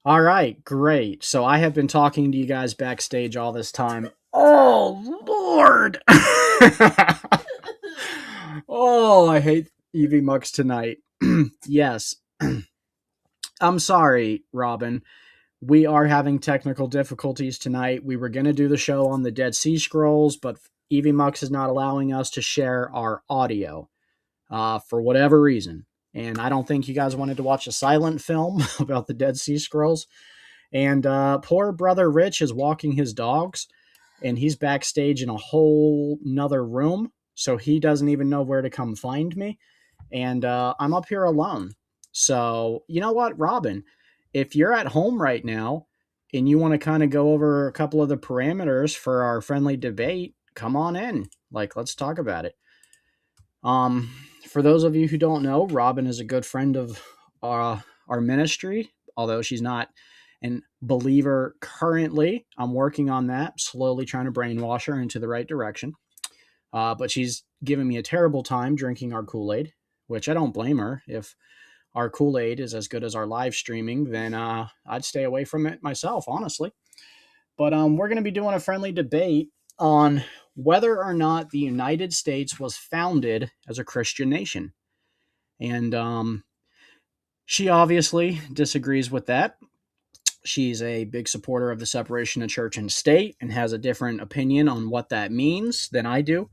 All right, great. So I have been talking to you guys backstage all this time. Oh, Lord. Oh, I hate Evie Mux tonight. Yes. I'm sorry, Robin. We are having technical difficulties tonight. We were going to do the show on the Dead Sea Scrolls, but Evie Mux is not allowing us to share our audio for whatever reason. And I don't think you guys wanted to watch a silent film about the Dead Sea Scrolls. And poor brother Rich is walking his dogs, and he's backstage in a whole nother room. So he doesn't even know where to come find me. And I'm up here alone. So, you know what, Robin? If you're at home right now and you want to kind of go over a couple of the parameters for our friendly debate, come on in. Like, let's talk about it. Um, for those of you who don't know, Robin is a good friend of our ministry, although she's not an believer currently. I'm working on that, slowly trying to brainwash her into the right direction. But she's given me a terrible time drinking our Kool-Aid, which I don't blame her. If our Kool-Aid is as good as our live streaming, then I'd stay away from it myself, honestly. But we're going to be doing a friendly debate on whether or not the United States was founded as a Christian nation. And she obviously disagrees with that. She's a big supporter of the separation of church and state and has a different opinion on what that means than I do.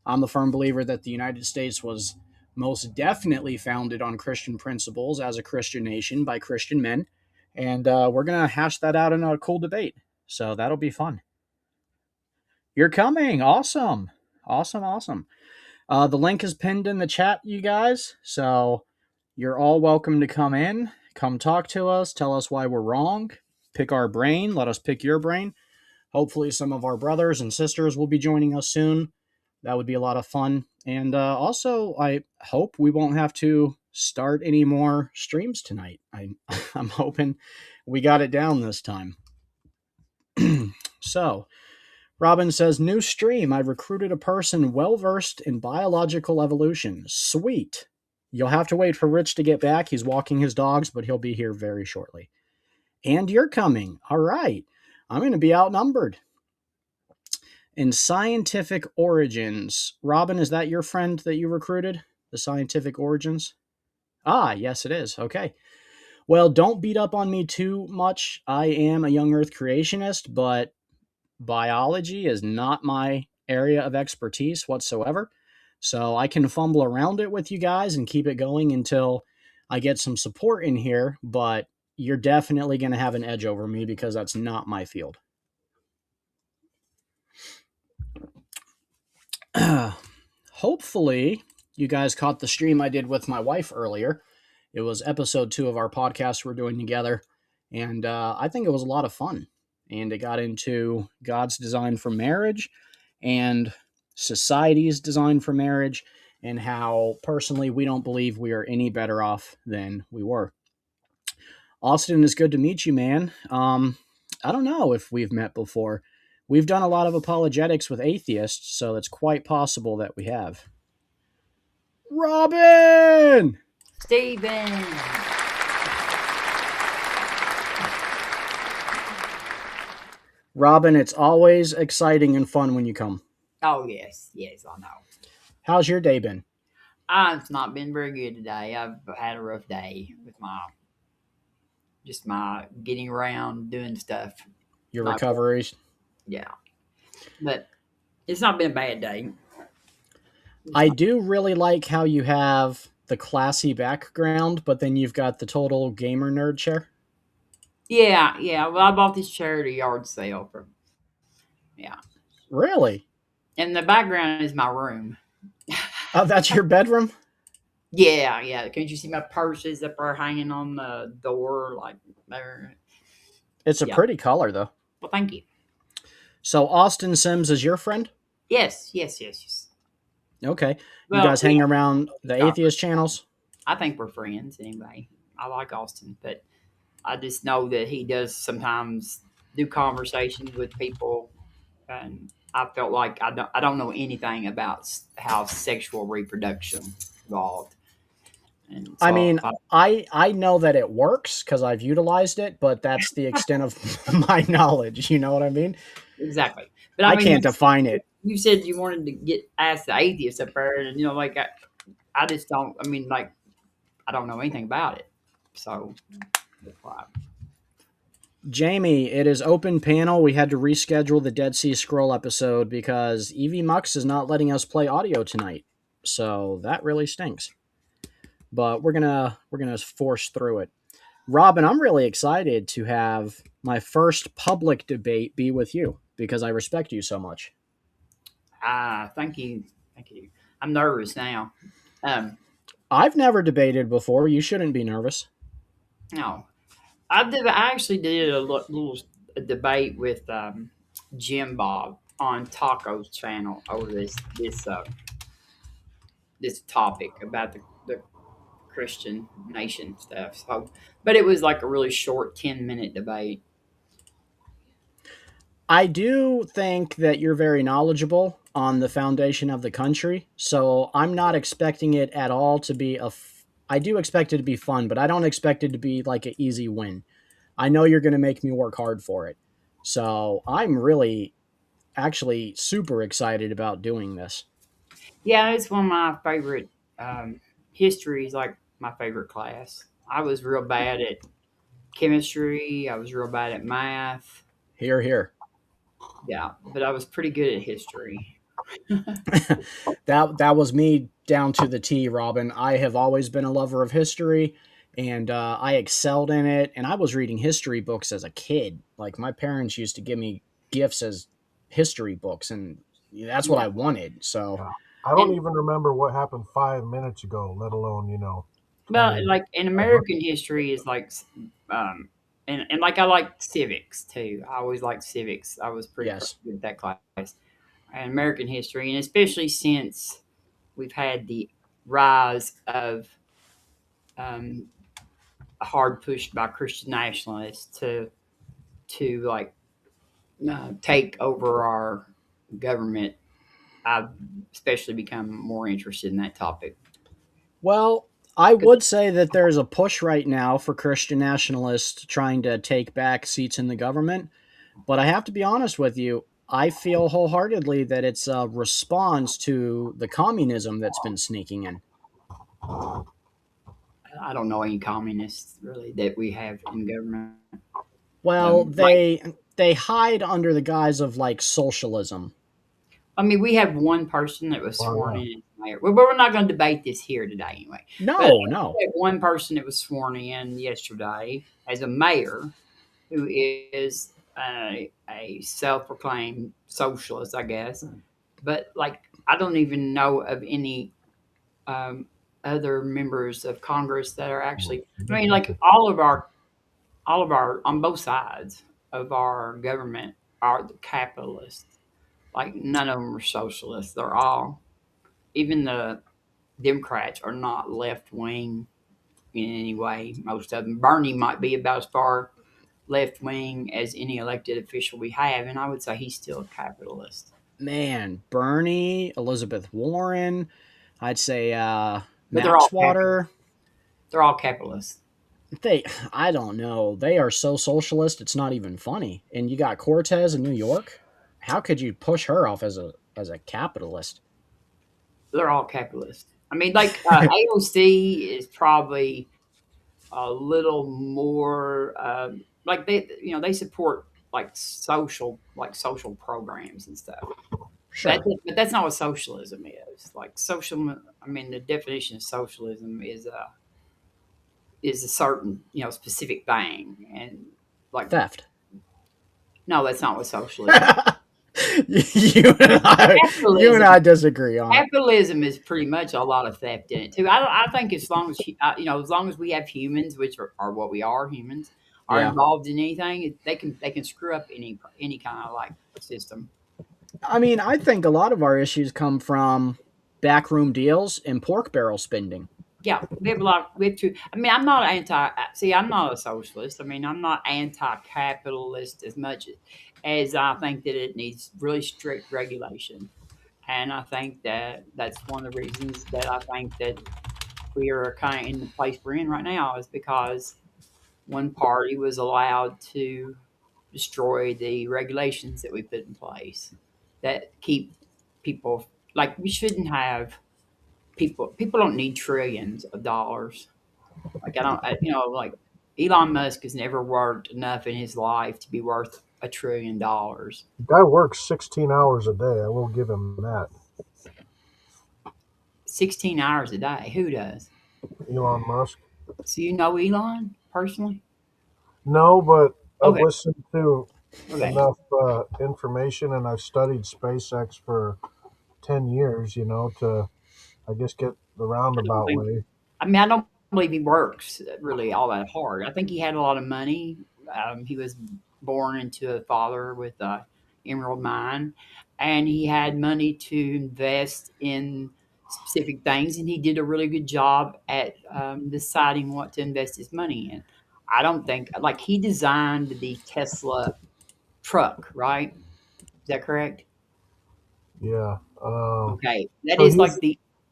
I'm a firm believer that the United States was most definitely founded on Christian principles as a Christian nation by Christian men. And we're going to hash that out in a cool debate. So that'll be fun. You're coming. Awesome. Awesome. Awesome. The link is pinned in the chat, you guys. So you're all welcome to come in, come talk to us, tell us why we're wrong, pick our brain, let us pick your brain. Hopefully, some of our brothers and sisters will be joining us soon. That would be a lot of fun. And also, I hope we won't have to start any more streams tonight. I'm hoping we got it down this time. So, Robin says, new stream. I recruited a person well versed in biological evolution. Sweet. You'll have to wait for Rich to get back. He's walking his dogs, but he'll be here very shortly. And you're coming. All right. I'm going to be outnumbered. In scientific origins, Robin, is that your friend that you recruited? The scientific origins? Ah, yes, it is. Okay. Well, don't beat up on me too much. I am a young earth creationist, but biology is not my area of expertise whatsoever. So I can fumble around it with you guys and keep it going until I get some support in here, but you're definitely going to have an edge over me because that's not my field. Hopefully, you guys caught the stream I did with my wife earlier. It was episode 2 of our podcast we're doing together, and I think it was a lot of fun. And it got into God's design for marriage and society's design for marriage, and how personally we don't believe we are any better off than we were. Austin, it's good to meet you, man. I don't know if we've met before. We've done a lot of apologetics with atheists, so it's quite possible that we have. Robin! Steven! Robin, it's always exciting and fun when you come. Oh, yes. Yes, I know. How's your day been? It's not been very good today. I've had a rough day with my getting around, doing stuff. Your recoveries? Yeah. But it's not been a bad day. I do really like how you have the classy background, but then you've got the total gamer nerd chair. Yeah. Well, I bought this chair at a yard sale. Yeah. Really? And the background is my room. Oh, that's your bedroom? Yeah. Can't you see my purses up there hanging on the door like there? It's a pretty color, though. Well, thank you. So Austin Sims is your friend? Yes. Okay. You guys hang around the atheist channels? I think we're friends anyway. I like Austin, but I just know that he does sometimes do conversations with people, and I felt like I don't know anything about how sexual reproduction evolved. And I so mean, I know that it works because I've utilized it, but that's the extent of my knowledge. You know what I mean? exactly. But I I mean, can't define it. you said you wanted to get asked the atheist up there, and like I just don't. I mean, like I don't know anything about it, so that's why. Jamie, it is open panel. We had to reschedule the Dead Sea Scroll episode because Evie Mux is not letting us play audio tonight. So that really stinks. But we're gonna force through it. Robin, I'm really excited to have my first public debate be with you because I respect you so much. Thank you, thank you. I'm nervous now. Um, I've never debated before. You shouldn't be nervous. no, I did. I actually did a little debate with Jim Bob on Taco's channel over this topic about the Christian nation stuff. So, but it was like a really short 10-minute debate. I do think that you're very knowledgeable on the foundation of the country, so I'm not expecting it at all to be I do expect it to be fun, but I don't expect it to be like an easy win. I know you're going to make me work hard for it. So I'm really actually super excited about doing this. Yeah, it's one of my favorite. History is like my favorite class. I was real bad at chemistry. I was real bad at math. Here, here. Yeah, but I was pretty good at history. That was me down to the T, Robin. I have always been a lover of history, and I excelled in it. And I was reading history books as a kid. Like my parents used to give me gifts as history books, and that's what Yeah, I wanted. So Yeah. I don't and even remember what happened 5 minutes ago, let alone, 20. well, like in American history is like, um, and like I like civics too. I always liked civics. I was pretty yes, good at that class. And American history, and especially since we've had the rise of um, hard pushed by Christian nationalists to like take over our government. I've especially become more interested in that topic. well, I 'Cause would say that there's a push right now for Christian nationalists trying to take back seats in the government. But I have to be honest with you. I feel wholeheartedly that it's a response to the communism that's been sneaking in. I don't know any communists really that we have in government. Well, Like they hide under the guise of like socialism. I mean, we have one person that was Well, sworn yeah. in as mayor. Well, we're not going to debate this here today anyway. But No, no. we have one person that was sworn in yesterday as a mayor who is a self-proclaimed socialist, I guess. But like, I don't even know of any um, other members of Congress that are actually. I mean, like all of our on both sides of our government are the capitalists. Like none of them are socialists. They're all even the Democrats are not left wing in any way. Most of them. Bernie might be about as far left wing as any elected official we have, and I would say he's still a capitalist. Man, Bernie, Elizabeth Warren, I'd say But they're all Max Water. they're all capitalists. They I don't know. They are so socialist it's not even funny. And you got Cortez in New York. How could you push her off as a capitalist? They're all capitalists. I mean, like AOC is probably a little more like they support like social programs and stuff. Sure. But that's not what socialism is. Like social, I mean, the definition of socialism is a certain specific thing, and like Theft. no, that's not what socialism. You and Capitalism, I disagree on it. capitalism is pretty much a lot of theft in it too. I think as long as as long as we have humans, which are what we are, humans are Yeah. involved in anything, they can screw up any kind of like system. I mean, I think a lot of our issues come from backroom deals and pork barrel spending. Yeah, we have a lot. We have to. I mean, I'm not anti. See, I'm not a socialist. I mean, I'm not anti-capitalist as much as I think that it needs really strict regulation. And I think that that's one of the reasons that I think that we are kind of in the place we're in right now is because one party was allowed to destroy the regulations that we put in place that keep people like we shouldn't have people don't need trillions of dollars. Like I don't, like Elon Musk has never worked enough in his life to be worth $1 trillion. The guy works 16 hours a day. I will give him that. 16 hours a day. Who does? Elon Musk. So you know Elon personally? No, but I've Okay, listened to okay. enough information and I've studied SpaceX for 10 years, to, I guess, get the I don't roundabout think. way. I mean, I don't believe he works really all that hard. I think he had a lot of money. He was born into a father with a emerald mine, and he had money to invest in specific things, and he did a really good job at deciding what to invest his money in. I don't think like he designed the Tesla truck, right? Is that correct? Yeah. Okay, So he's,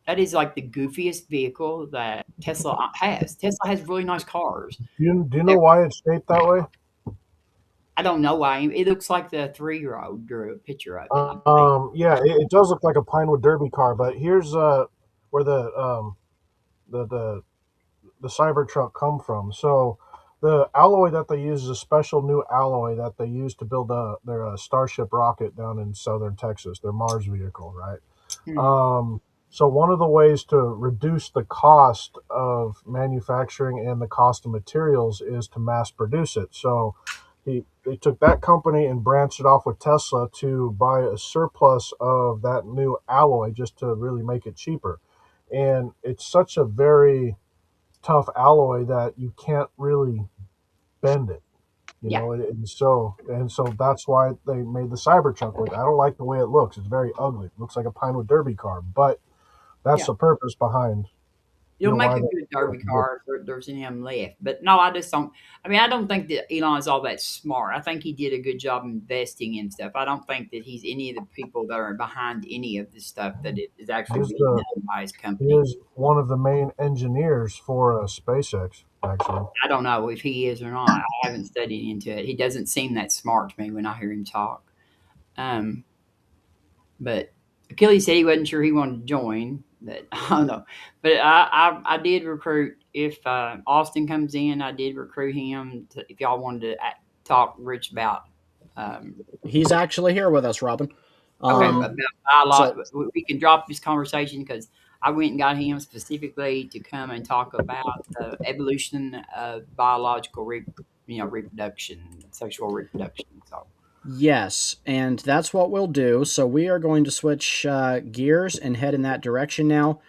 that is like the goofiest vehicle that Tesla has. Tesla has really nice cars. do you know They're, why it's shaped that way? I don't know why. It looks like the 3-year-old drew a picture of it. I think. Yeah, it does look like a Pinewood Derby car, but here's where the the Cybertruck come from. So the alloy that they use is a special new alloy that they use to build their Starship rocket down in southern Texas, their Mars vehicle, right? Hmm. Um, so one of the ways to reduce the cost of manufacturing and the cost of materials is to mass produce it. So they took that company and branched it off with Tesla to buy a surplus of that new alloy just to really make it cheaper. And it's such a very tough alloy that you can't really bend it. Yeah, And so that's why they made the Cybertruck. Like I don't like the way it looks. It's very ugly. It looks like a Pinewood Derby car, but that's yeah. the purpose behind It'll make why a they good derby car if there's any of them left. But no, I just don't. I mean, I don't think that Elon's all that smart. I think he did a good job investing in stuff. I don't think that he's any of the people that are behind any of the stuff that it is he actually is being the done by his he company. is one of the main engineers for SpaceX. Actually, I don't know if he is or not. I haven't studied into it. He doesn't seem that smart to me when I hear him talk. Um, but Achilles said he wasn't sure he wanted to join. But I don't know. But I did recruit. If Austin comes in, I did recruit him. If y'all wanted to talk rich about, um, He's actually here with us, Robin. okay, oh, about Um, biology, so we can drop this conversation because I went and got him specifically to come and talk about the evolution of biological, reproduction, sexual reproduction. So yes, and that's what we'll do. So we are going to switch gears and head in that direction now.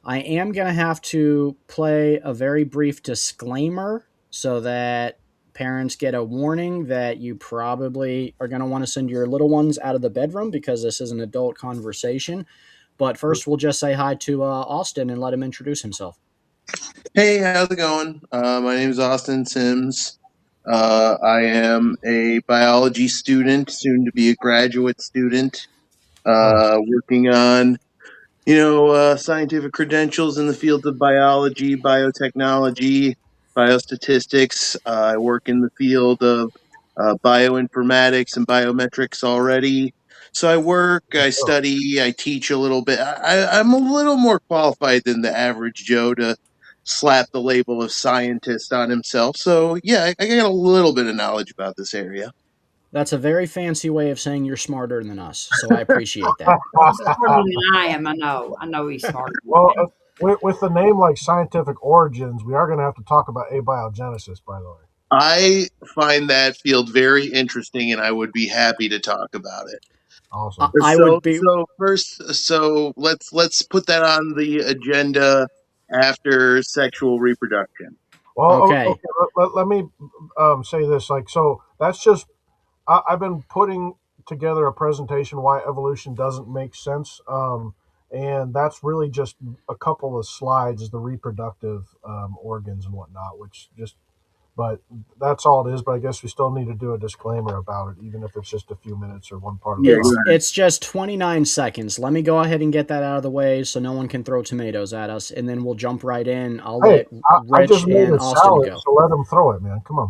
I am going to have to play a very brief disclaimer so that parents get a warning that you probably are going to want to send your little ones out of the bedroom because this is an adult conversation. But first, we'll just say hi to Austin and let him introduce himself. Hey, how's it going? My name is Austin Sims. I am a biology student, soon to be a graduate student, nice. working on scientific credentials in the fields of biology, biotechnology, biostatistics. I work in the field of bioinformatics and biometrics already. So I work, I Oh, study, I teach a little bit. I'm a little more qualified than the average Joe to slap the label of scientist on himself. So yeah, I got a little bit of knowledge about this area. That's a very fancy way of saying you're smarter than us, so I appreciate that. he's smarter than I am. I know. I know he's smarter than well, I am. with the name like Scientific Origins, we are going to have to talk about abiogenesis, by the way. I find that field very interesting, and I would be happy to talk about it. Awesome. I So would be so first, so let's put that on the agenda after sexual reproduction. Well, okay. okay. Let me say this. Like, so that's just I've been putting together a presentation why evolution doesn't make sense, and that's really just a couple of slides, the reproductive organs and whatnot, which just But that's all it is. But I guess we still need to do a disclaimer about it, even if it's just a few minutes or one part of the Yeah, go process. ahead. It's just 29 seconds. Let me go ahead and get that out of the way so no one can throw tomatoes at us, and then we'll jump right in. I'll Hey, let I Rich just made and a Austin salad, go. so let them throw it, man. Come on.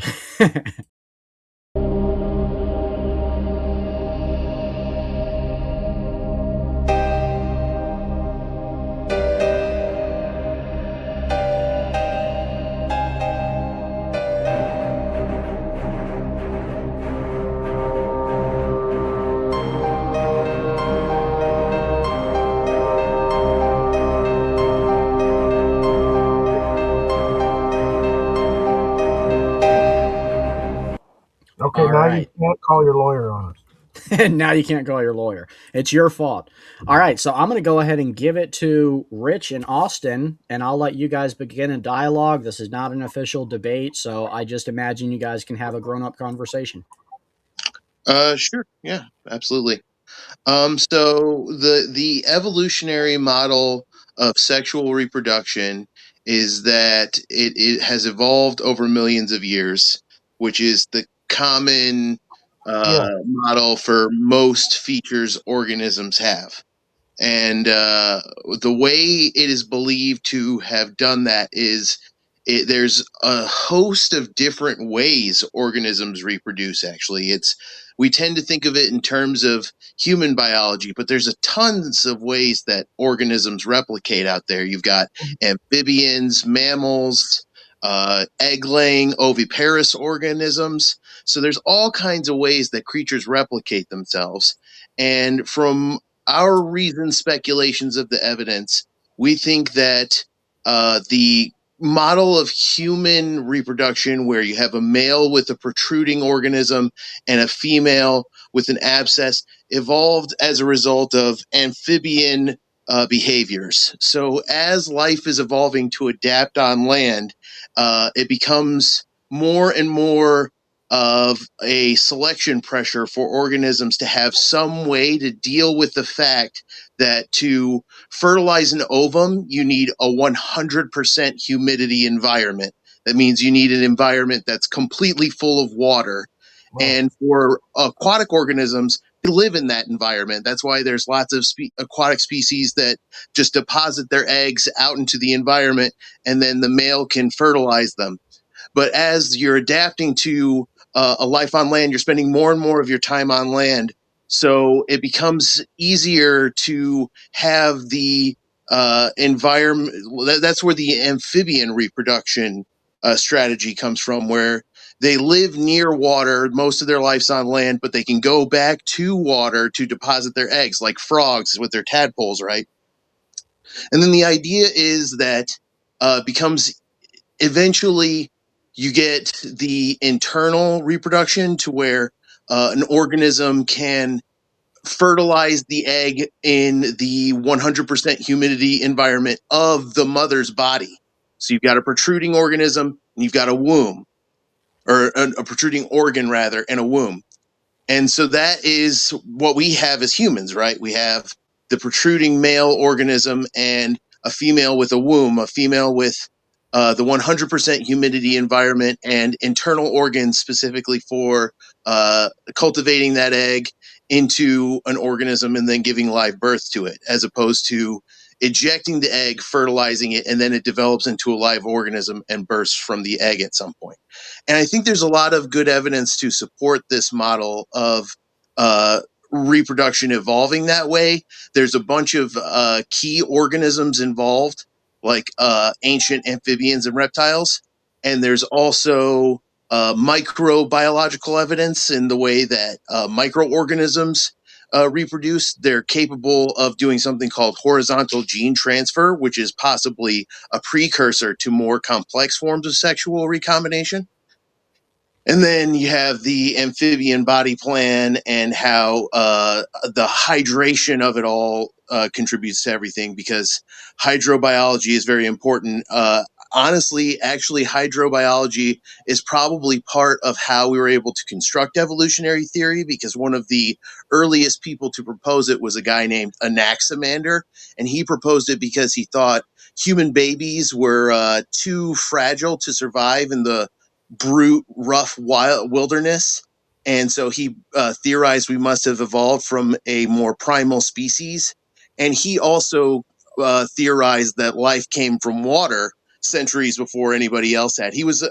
Okay, All now you right. can't call your lawyer on us. Now you can't call your lawyer. It's your fault. All right, so I'm going to go ahead and give it to Rich and Austin, and I'll let you guys begin a dialogue. This is not an official debate, so I just imagine you guys can have a grown-up conversation. Sure. Yeah, absolutely. So the evolutionary model of sexual reproduction is that it has evolved over millions of years, which is the common Yeah. model for most features organisms have. And the way it is believed to have done that is there's a host of different ways organisms reproduce. Actually, it's we tend to think of it in terms of human biology, but there's a tons of ways that organisms replicate out there. You've got amphibians, mammals, egg-laying oviparous organisms. So there's all kinds of ways that creatures replicate themselves. And from our reasoned speculations of the evidence, we think that the model of human reproduction, where you have a male with a protruding organism and a female with an abscess, evolved as a result of amphibian behaviors. So, as life is evolving to adapt on land, it becomes more and more of a selection pressure for organisms to have some way to deal with the fact that to fertilize an ovum, you need a 100% humidity environment. That means you need an environment that's completely full of water. Right. And for aquatic organisms, they live in that environment. That's why there's lots of aquatic species that just deposit their eggs out into the environment, and then the male can fertilize them. But as you're adapting to a life on land, you're spending more and more of your time on land. So it becomes easier to have the environment. That's where the amphibian reproduction strategy comes from, where they live near water. Most of their life's on land, but they can go back to water to deposit their eggs, like frogs with their tadpoles, right? And then the idea is that becomes eventually you get the internal reproduction to where an organism can fertilize the egg in the 100% humidity environment of the mother's body. So you've got a protruding organism and you've got a womb, or a protruding organ rather, and a womb. And so that is what we have as humans, right? We have the protruding male organism and a female with a womb, a female with the 100% humidity environment and internal organs specifically for cultivating that egg into an organism and then giving live birth to it, as opposed to ejecting the egg, fertilizing it, and then it develops into a live organism and bursts from the egg at some point. And I think there's a lot of good evidence to support this model of uh, reproduction evolving that way. There's a bunch of key organisms involved, like ancient amphibians and reptiles. And there's also microbiological evidence in the way that microorganisms reproduce. They're capable of doing something called horizontal gene transfer, which is possibly a precursor to more complex forms of sexual recombination. And then you have the amphibian body plan and how the hydration of it all contributes to everything, because hydrobiology is very important. Honestly, actually, hydrobiology is probably part of how we were able to construct evolutionary theory, because one of the earliest people to propose it was a guy named Anaximander. And he proposed it because he thought human babies were too fragile to survive in the brute, rough, wild wilderness. And so he theorized we must have evolved from a more primal species. And he also theorized that life came from water centuries before anybody else had. He was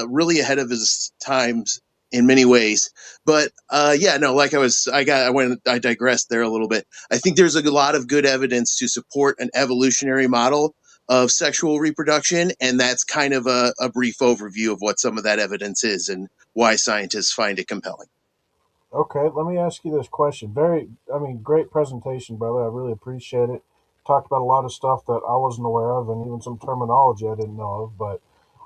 really ahead of his times in many ways. But yeah, no, like I digressed there a little bit. I think there's a lot of good evidence to support an evolutionary model of sexual reproduction. And that's kind of a brief overview of what some of that evidence is and why scientists find it compelling. Okay, let me ask you this question. Great presentation, brother. I really appreciate it. Talked about a lot of stuff that I wasn't aware of, and even some terminology I didn't know of. But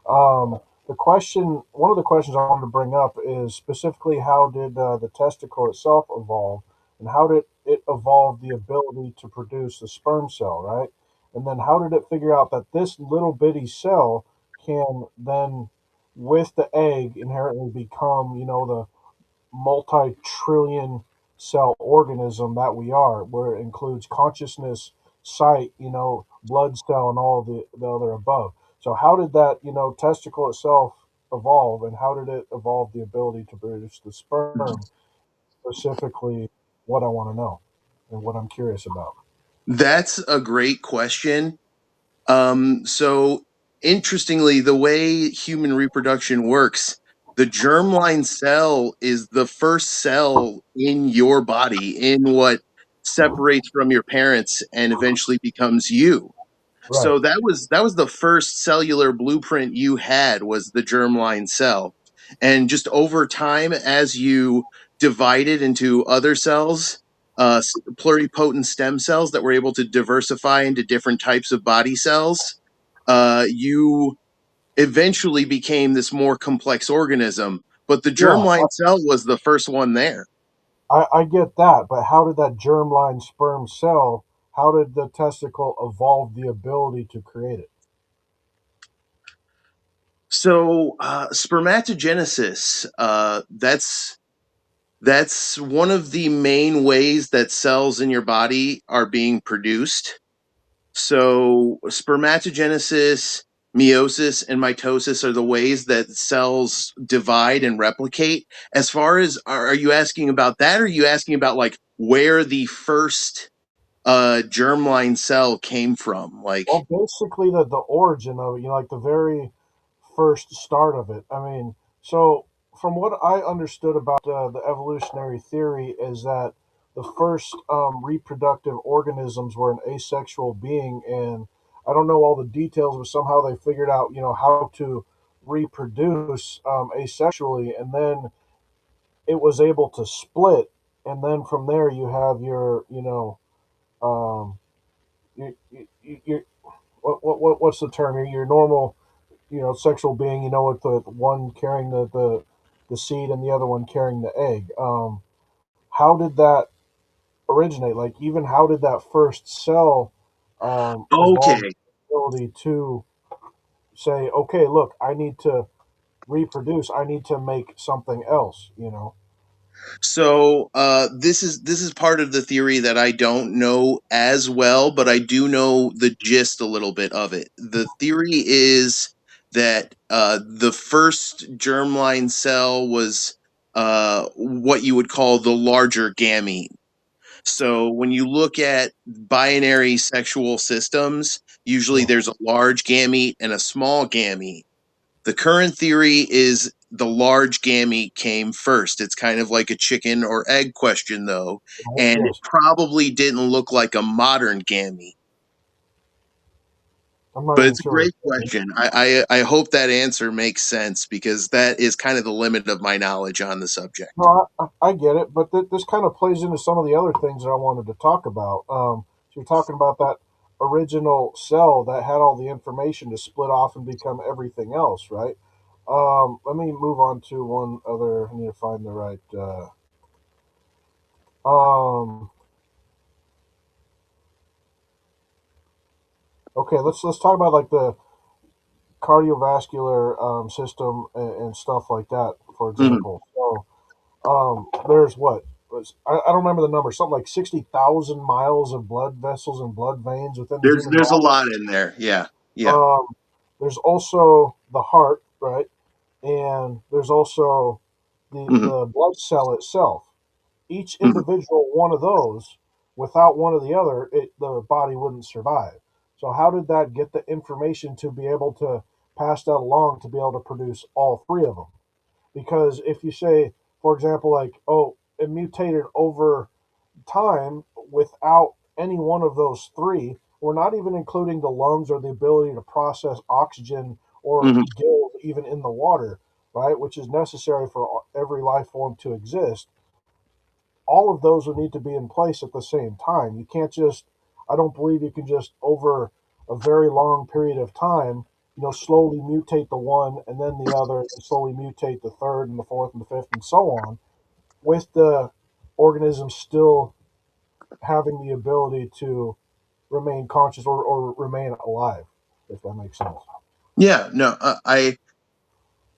one of the questions I wanted to bring up is specifically how did the testicle itself evolve, and how did it evolve the ability to produce the sperm cell, right? And then how did it figure out that this little bitty cell can then, with the egg, inherently become, the multi-trillion cell organism that we are, where it includes consciousness, sight, blood cell, and all the other above. So how did that, testicle itself evolve, and how did it evolve the ability to produce the sperm? Specifically, what I want to know and what I'm curious about. That's a great question. So interestingly, the way human reproduction works, the germline cell is the first cell in your body, in what separates from your parents and eventually becomes you. Right. So that was the first cellular blueprint you had, was the germline cell. And just over time, as you divided into other cells, pluripotent stem cells that were able to diversify into different types of body cells, you eventually became this more complex organism. But the Yeah, germline cell was the first one there. I get that, but how did that germline sperm cell, how did the testicle evolve the ability to create it? So spermatogenesis, that's one of the main ways that cells in your body are being produced. So, spermatogenesis, meiosis, and mitosis are the ways that cells divide and replicate. As far as, are you asking about that, or are you asking about like where the first germline cell came from? Like, Well, basically the origin of it, like the very first start of it. I mean, so from what I understood about the evolutionary theory is that the first reproductive organisms were an asexual being, and I don't know all the details, but somehow they figured out, how to reproduce asexually, and then it was able to split, and then from there you have your, um, your what's the term? Your normal, sexual being, with the one carrying the seed and the other one carrying the egg. How did that originate? Like, even how did that first cell evolve okay. the ability to say, okay, look, I need to reproduce. I need to make something else. So this is part of the theory that I don't know as well, but I do know the gist a little bit of it. The theory is that the first germline cell was what you would call the larger gamete. So when you look at binary sexual systems, usually Yeah. there's a large gamete and a small gamete. The current theory is the large gamete came first. It's kind of like a chicken or egg question, though, Right? and it Yes. probably didn't look like a modern gamete. I'm not But even it's a sure. great question. I hope that answer makes sense, because that is kind of the limit of my knowledge on the subject. No, I get it, but this kind of plays into some of the other things that I wanted to talk about. So you're talking about that original cell that had all the information to split off and become everything else, right? Let me move on to one other. I need to find the right. Um, okay, let's talk about like the cardiovascular system and stuff like that. For Mhm. example, so there's what I don't remember the number, something like 60,000 miles of blood vessels and blood veins within the human There's a body. lot in there. Yeah. Yeah. Um, there's also the heart, right? and there's also Hmm. the blood cell itself. Each Hmm. individual one of those, without one or the other, the body wouldn't survive. So how did that get the information to be able to pass that along to be able to produce all three of them? Because if you say, for example, like, oh, it mutated over time without any one of those three, we're not even including the lungs or the ability to process oxygen or Hmm. gills even in the water, right? Which is necessary for every life form to exist. All of those would need to be in place at the same time. You can't just, I don't believe you can just over a very long period of time, slowly mutate the one and then the other, and slowly mutate the third and the fourth and the fifth and so on, with the organism still having the ability to remain conscious or remain alive, if that makes sense. Yeah, no, I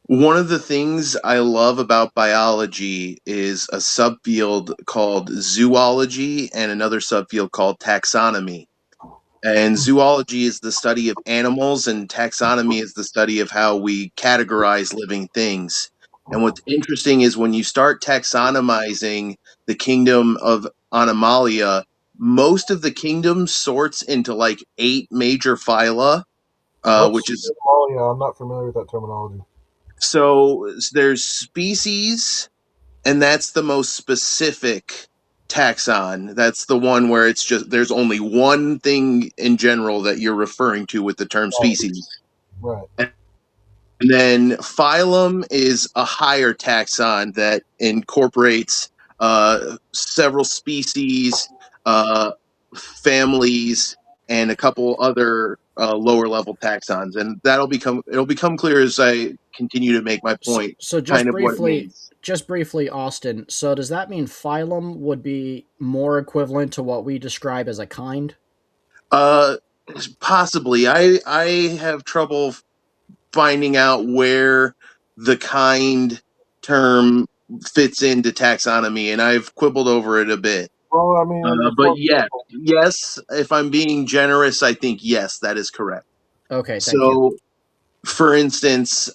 one of the things I love about biology is a subfield called zoology and another subfield called taxonomy. And zoology is the study of animals, and taxonomy is the study of how we categorize living things. And what's interesting is when you start taxonomizing the kingdom of Animalia, most of the kingdom sorts into like 8 major phyla, What's which is oh yeah, I'm not familiar with that terminology. so there's species, and that's the most specific taxon. That's the one where it's just there's only one thing in general that you're referring to with the term Right, species. right. And then phylum is a higher taxon that incorporates several species, uh, families, and a couple other lower level taxons. And it'll become clear as I continue to make my So, point, so kind of what it means. just briefly, Austin. So does that mean phylum would be more equivalent to what we describe as a kind? Uh, Possibly. I have trouble finding out where the kind term fits into taxonomy, and I've quibbled over it a bit. Well, I mean, But for yes, example, yes, if I'm being generous, I think yes, that is correct. Okay, thank you. So, for instance,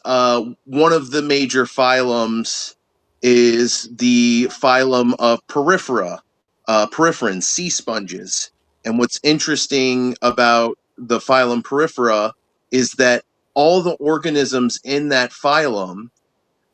one of the major phylums is the phylum of peripherans, sea sponges. And what's interesting about the phylum Porifera is that all the organisms in that phylum,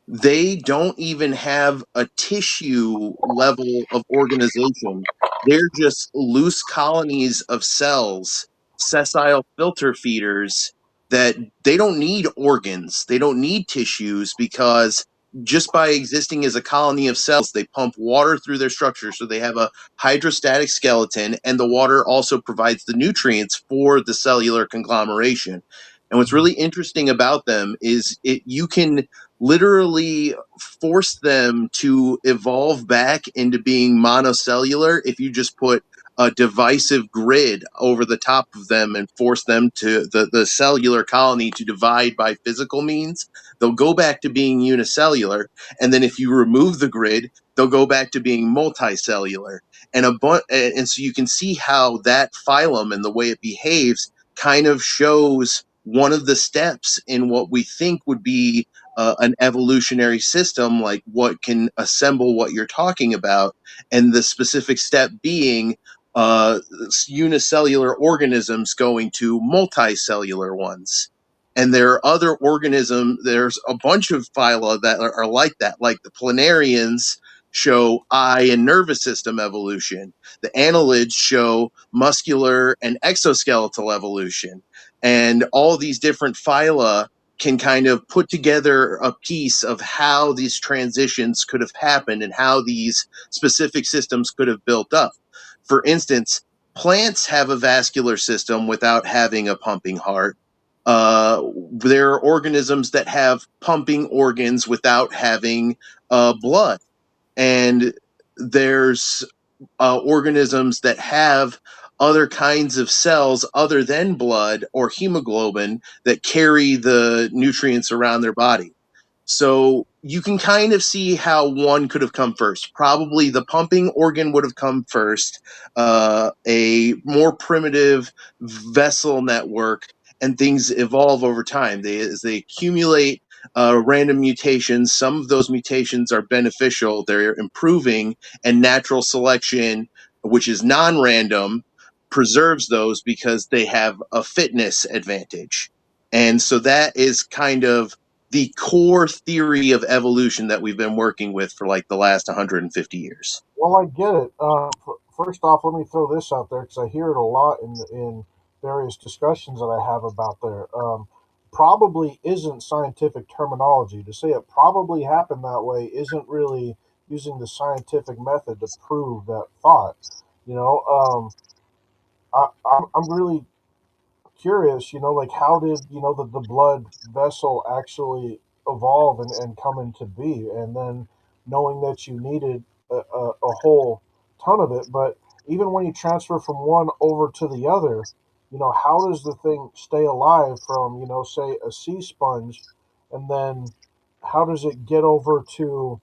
they don't even have a tissue level of organization. They're just loose colonies of cells, sessile filter feeders that they don't need organs, they don't need tissues because just by existing as a colony of cells, they pump water through their structure. So they have a hydrostatic skeleton, and the water also provides the nutrients for the cellular conglomeration. And what's really interesting about them is you can literally force them to evolve back into being monocellular if you just put a divisive grid over the top of them and force them to the cellular colony to divide by physical means. They'll go back to being unicellular, and then if you remove the grid, they'll go back to being multicellular. And so you can see how that phylum and the way it behaves kind of shows one of the steps in what we think would be an evolutionary system, like what can assemble what you're talking about, and the specific step being uh, unicellular organisms going to multicellular ones. And there are other organisms, there's a bunch of phyla that are like that, like the planarians show eye and nervous system evolution. The annelids show muscular and exoskeletal evolution. And all these different phyla can kind of put together a piece of how these transitions could have happened and how these specific systems could have built up. For instance, plants have a vascular system without having a pumping heart. There are organisms that have pumping organs without having blood. And there's organisms that have other kinds of cells other than blood or hemoglobin that carry the nutrients around their body. So you can kind of see how one could have come first. Probably the pumping organ would have come first, a more primitive vessel network, and things evolve over time. As they accumulate random mutations. Some of those mutations are beneficial, they're improving, and natural selection, which is non random, preserves those because they have a fitness advantage. And so that is kind of the core theory of evolution that we've been working with for like the last 150 years. Well, I get it. First off, let me throw this out there because I hear it a lot in various discussions that I have about there. Probably isn't scientific terminology. To say it probably happened that way isn't really using the scientific method to prove that thought. You know, I'm really curious, like how did, the blood vessel actually evolve and come into be? And then knowing that you needed a whole ton of it, but even when you transfer from one over to the other, how does the thing stay alive from, say a sea sponge, and then how does it get over to,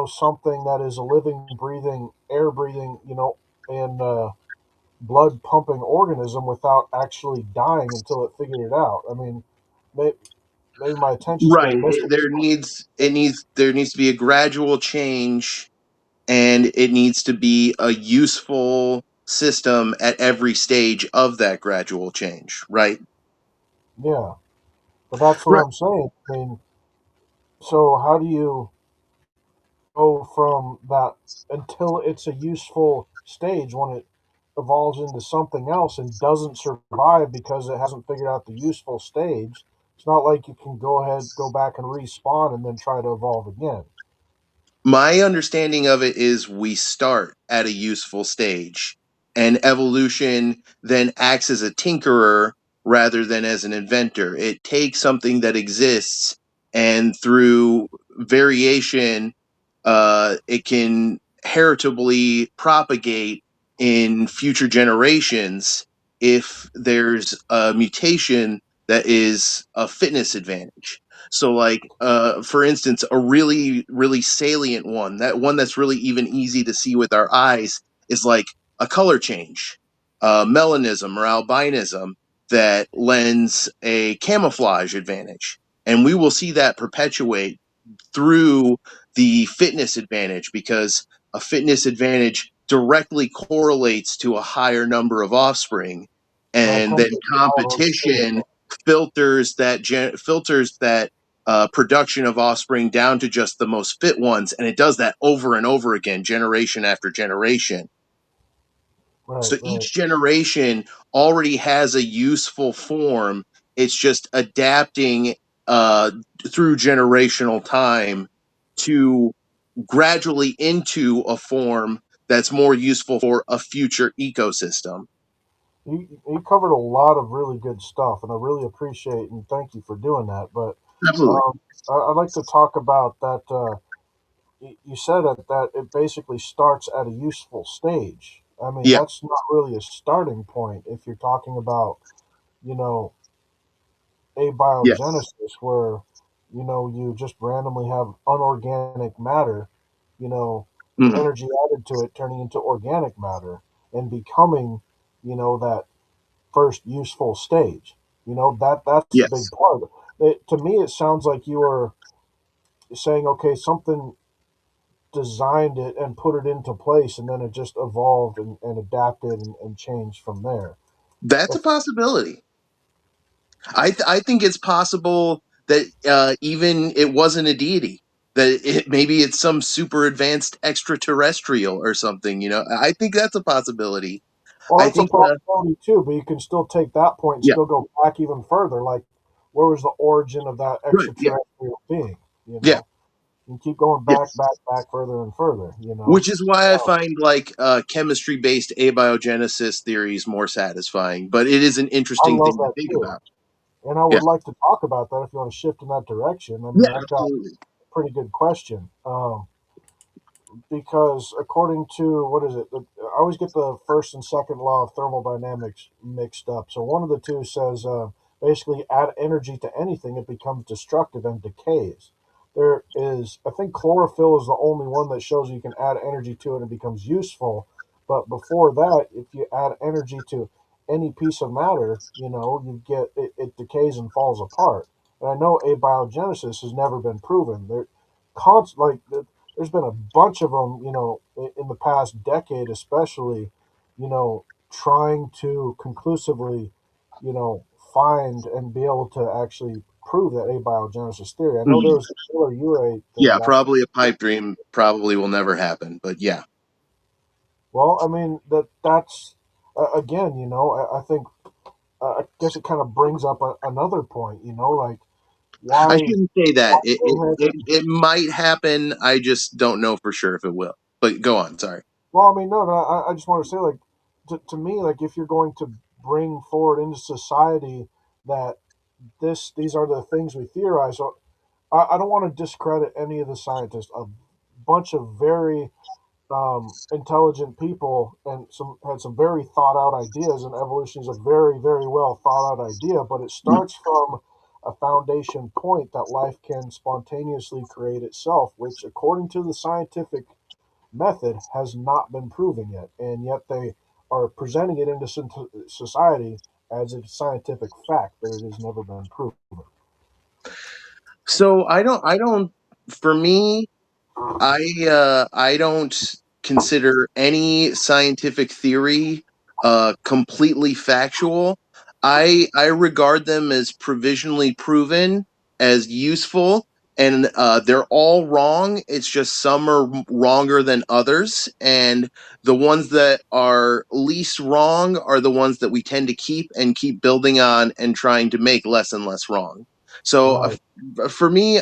something that is a living, breathing, air breathing, and blood pumping organism without actually dying until it figured it out. I mean, maybe, maybe my attention span Right. missed it. There needs to be a gradual change, and it needs to be a useful system at every stage of that gradual change, right? Yeah, but that's what Right. I'm saying. I mean, so how do you go from that until it's a useful stage when it evolves into something else and doesn't survive because it hasn't figured out the useful stage? It's not like you can go back and respawn and then try to evolve again. My understanding of it is we start at a useful stage, and evolution then acts as a tinkerer rather than as an inventor. It takes something that exists, and through variation, it can heritably propagate in future generations if there's a mutation that is a fitness advantage. So, like, for instance, a really salient one, that one that's really even easy to see with our eyes, is like a color change, melanism or albinism, that lends a camouflage advantage. And we will see that perpetuate through the fitness advantage, because a fitness advantage directly correlates to a higher number of offspring, And I and tend then to already see it. competition filters that production of offspring down to just the most fit ones, and it does that over and over again, generation after generation. Right, So right. each generation already has a useful form. It's just adapting uh, through generational time to gradually into a form that's more useful for a future ecosystem. You covered a lot of really good stuff, and I really appreciate and thank you for doing that. But Absolutely. I'd like to talk about that. You said that it basically starts at a useful stage. I mean, Yeah. that's not really a starting point if you're talking about, you know, Yes. abiogenesis, where, you just randomly have unorganic matter, with Mhm. energy added to it, turning into organic matter and becoming, that first useful stage. That's the big Yes. part. To me, it sounds like you are saying, okay, something designed it and put it into place, and then it just evolved and adapted and changed from there. That's a That's possibility. I think it's possible that even it wasn't a deity. That maybe it's some super advanced extraterrestrial or something. I think that's a possibility. well, I that's a think. possibility too, but you can still take that point and Yeah. still go back even further. Like, where was the origin of that Right. Yeah. extraterrestrial being? You Yeah. know, and keep going back, Yes. back, back, further and further. Which is why I Oh, find like chemistry based abiogenesis theories more satisfying. But it is an I interesting love thing to that think too, about. and I Yeah. would like to talk about that if you want to shift in that direction. I Yeah. mean, I've got Absolutely. a pretty good question. Because according to what is it? I always get the first and second law of thermodynamics mixed up. So one of the two says basically add energy to anything, it becomes destructive and decays. There is, I think, chlorophyll is the only one that shows you can add energy to it and it becomes useful. But before that, if you add energy to any piece of matter, you get it decays and falls apart. And I know abiogenesis has never been proven. There's been a bunch of them, in the past decade, especially, trying to conclusively, you know, find and be able to actually prove that abiogenesis theory. I know there Mhm. was a killer urate thing Yeah, back. probably a pipe dream. Probably will never happen. But yeah, Well, I mean that's again, I think I guess it kind of brings up another point, like I why shouldn't say that. go ahead and It might happen. I just don't know for sure if it will. But go on. Sorry. well, I mean, no, I just want to say, like, to me, like, if you're going to bring forward into society that these are the things we theorize, so I don't want to discredit any of the scientists. A bunch of very intelligent people and some had some very thought out ideas, and evolution is a very, very well thought out idea, but it starts from a foundation point that life can spontaneously create itself, which, according to the scientific method, has not been proven yet, and yet they are presenting it into society as a scientific fact, but it has never been proven. So I don't. For me, I don't consider any scientific theory completely factual. I regard them as provisionally proven, as useful, and they're all wrong. It's just some are wronger than others, and the ones that are least wrong are the ones that we tend to keep building on and trying to make less and less wrong. So Right. for me,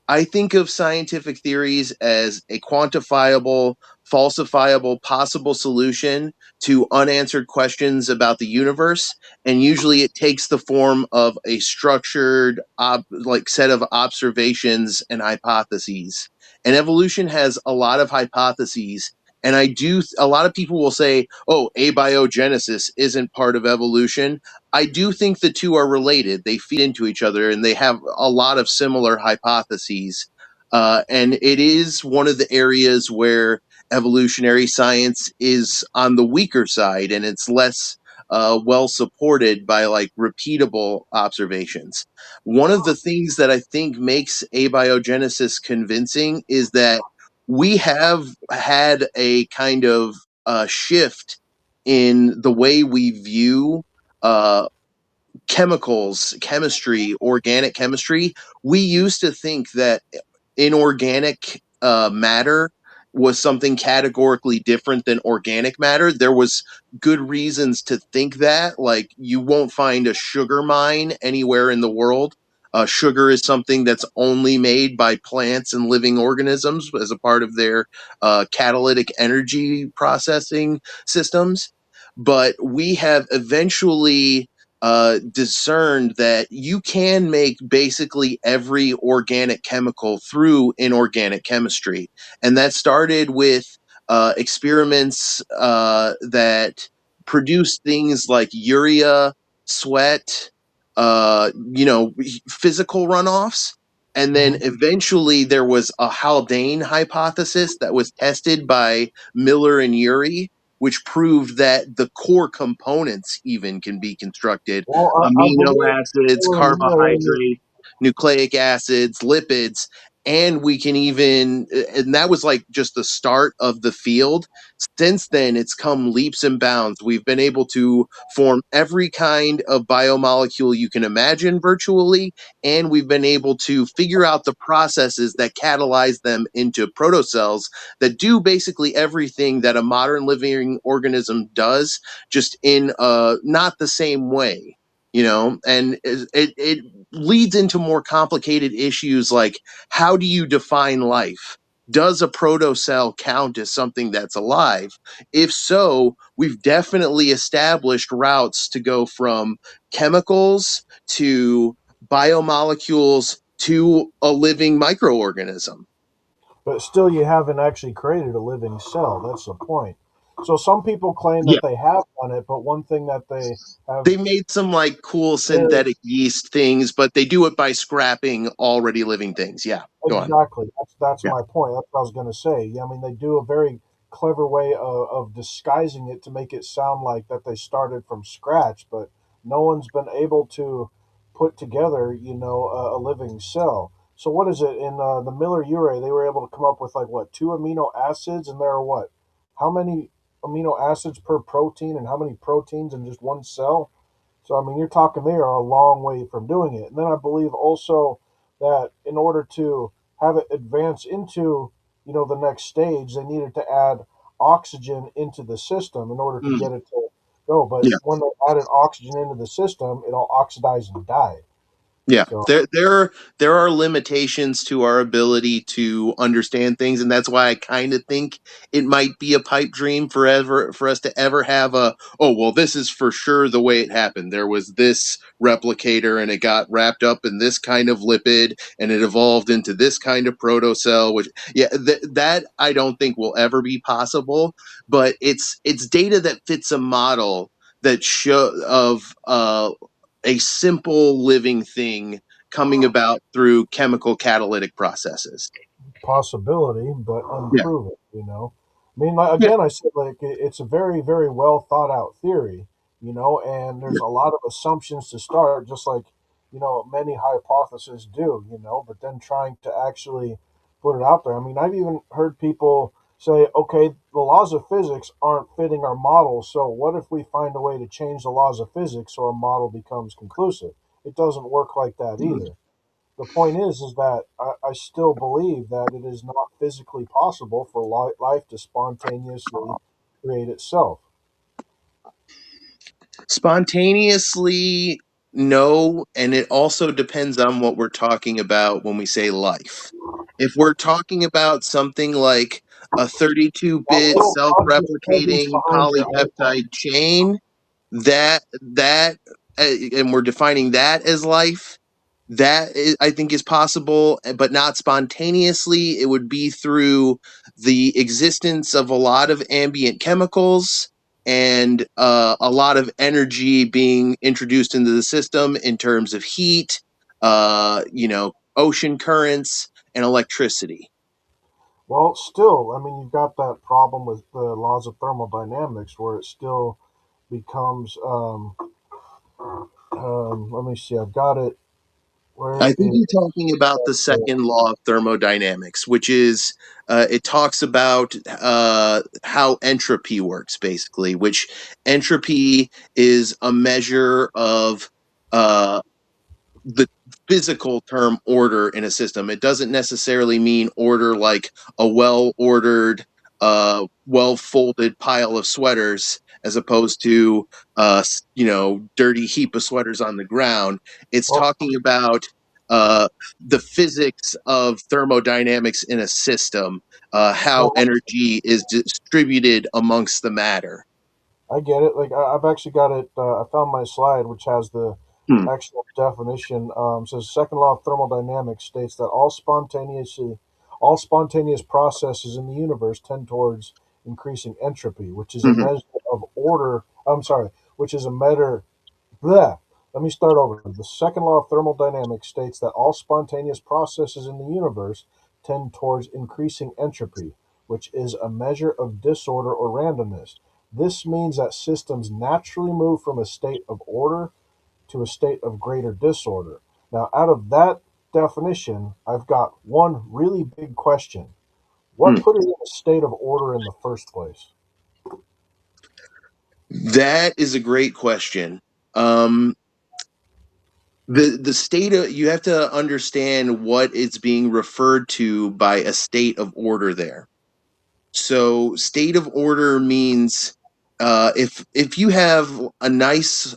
I think of scientific theories as a quantifiable, falsifiable, possible solution to unanswered questions about the universe, and usually it takes the form of a structured, set of observations and hypotheses. And evolution has a lot of hypotheses. And a lot of people will say, oh, abiogenesis isn't part of evolution. I do think the two are related. They feed into each other and they have a lot of similar hypotheses. And it is one of the areas where evolutionary science is on the weaker side and it's less well supported by like repeatable observations. One of the things that I think makes abiogenesis convincing is that we have had a kind of shift in the way we view uh, chemicals, chemistry, organic chemistry. We used to think that inorganic matter was something categorically different than organic matter. There was good reasons to think that. Like, you won't find a sugar mine anywhere in the world. Sugar is something that's only made by plants and living organisms as a part of their catalytic energy processing systems. But we have eventually discerned that you can make basically every organic chemical through inorganic chemistry. And that started with experiments that produced things like urea, sweat, physical runoffs. And then Hmm. eventually there was a Haldane hypothesis that was tested by Miller and Urey, which proved that the core components even can be constructed: Well, I amino believe acids, Taylor and Miller. carbohydrates, nucleic acids, lipids, and we can even, and that was like just the start of the field. Since then, it's come leaps and bounds. We've been able to form every kind of biomolecule you can imagine virtually, and we've been able to figure out the processes that catalyze them into protocells that do basically everything that a modern living organism does, just in not the same way, and it leads into more complicated issues like, how do you define life? Does a protocell count as something that's alive? If so, we've definitely established routes to go from chemicals to biomolecules to a living microorganism. But still, you haven't actually created a living cell. That's the point. So some people claim Yeah, that they have done it, but one thing that they have they made some like cool very synthetic yeast things, but they do it by scrapping already living things. Yeah, go on. exactly, that's Yeah. my point. That's what I was going to say. Yeah, I mean, they do a very clever way of disguising it to make it sound like that they started from scratch, but no one's been able to put together, a living cell. So what is it in the Miller uree? They were able to come up with like what, two amino acids, and there are what, how many amino acids per protein, and how many proteins in just one cell? So I mean, you're talking they are a long way from doing it. And then I believe also that in order to have it advance into the next stage, they needed to add oxygen into the system in order to Mm. get it to go. But Yeah. when they added oxygen into the system, it all oxidized and died. Yeah, So there are limitations to our ability to understand things, and that's why I kind of think it might be a pipe dream forever for us to ever have a, oh well, this is for sure the way it happened. There was this replicator, and it got wrapped up in this kind of lipid, and it evolved into this kind of protocell. Which, yeah, that I don't think will ever be possible. But it's data that fits a model that show of a simple living thing coming about through chemical catalytic processes. possibility, but Yeah. unproven. I mean, like, Yeah. again, I said like it's a very, very well thought out theory. And there's a lot of assumptions to start, just like many hypotheses do. But then trying to actually put it out there. I mean, I've even heard people say, okay, the laws of physics aren't fitting our model, so what if we find a way to change the laws of physics so our model becomes conclusive? It doesn't work like that either. The point is that I still believe that it is not physically possible for life to spontaneously create itself. Spontaneously, no, and it also depends on what we're talking about when we say life. If we're talking about something like a 32-bit Little cosmic presence self-replicating behind your iPhone. polypeptide chain, that and we're defining that as life, I think is possible, but not spontaneously. It would be through the existence of a lot of ambient chemicals and a lot of energy being introduced into the system in terms of heat, ocean currents and electricity. Well, still, I mean, you've got that problem with the laws of thermodynamics where it still becomes. Let me see. I've got it. I Where think is you're talking about the it? second law of thermodynamics, which is it talks about how entropy works, basically, which entropy is a measure of uh, the physical term order in a system. It doesn't necessarily mean order like a well ordered, well folded pile of sweaters, as opposed to dirty heap of sweaters on the ground. It's Well, talking about uh, the physics of thermodynamics in a system, how well, energy is distributed amongst the matter. I get it. Like I've actually got it. I found my slide, which has the Hmm. actual definition. Says second law of thermodynamics states that all spontaneous processes in the universe tend towards increasing entropy, which is a Mhm. measure of order. I'm sorry, which is a measure. Bleh. Let me start over. The second law of thermodynamics states that all spontaneous processes in the universe tend towards increasing entropy, which is a measure of disorder or randomness. This means that systems naturally move from a state of order to a state of greater disorder. Now, out of that definition, I've got one really big question. What Hmm. put it in a state of order in the first place? That is a great question. Um, the state of, you have to understand what it's being referred to by a state of order there. So state of order means if you have a nice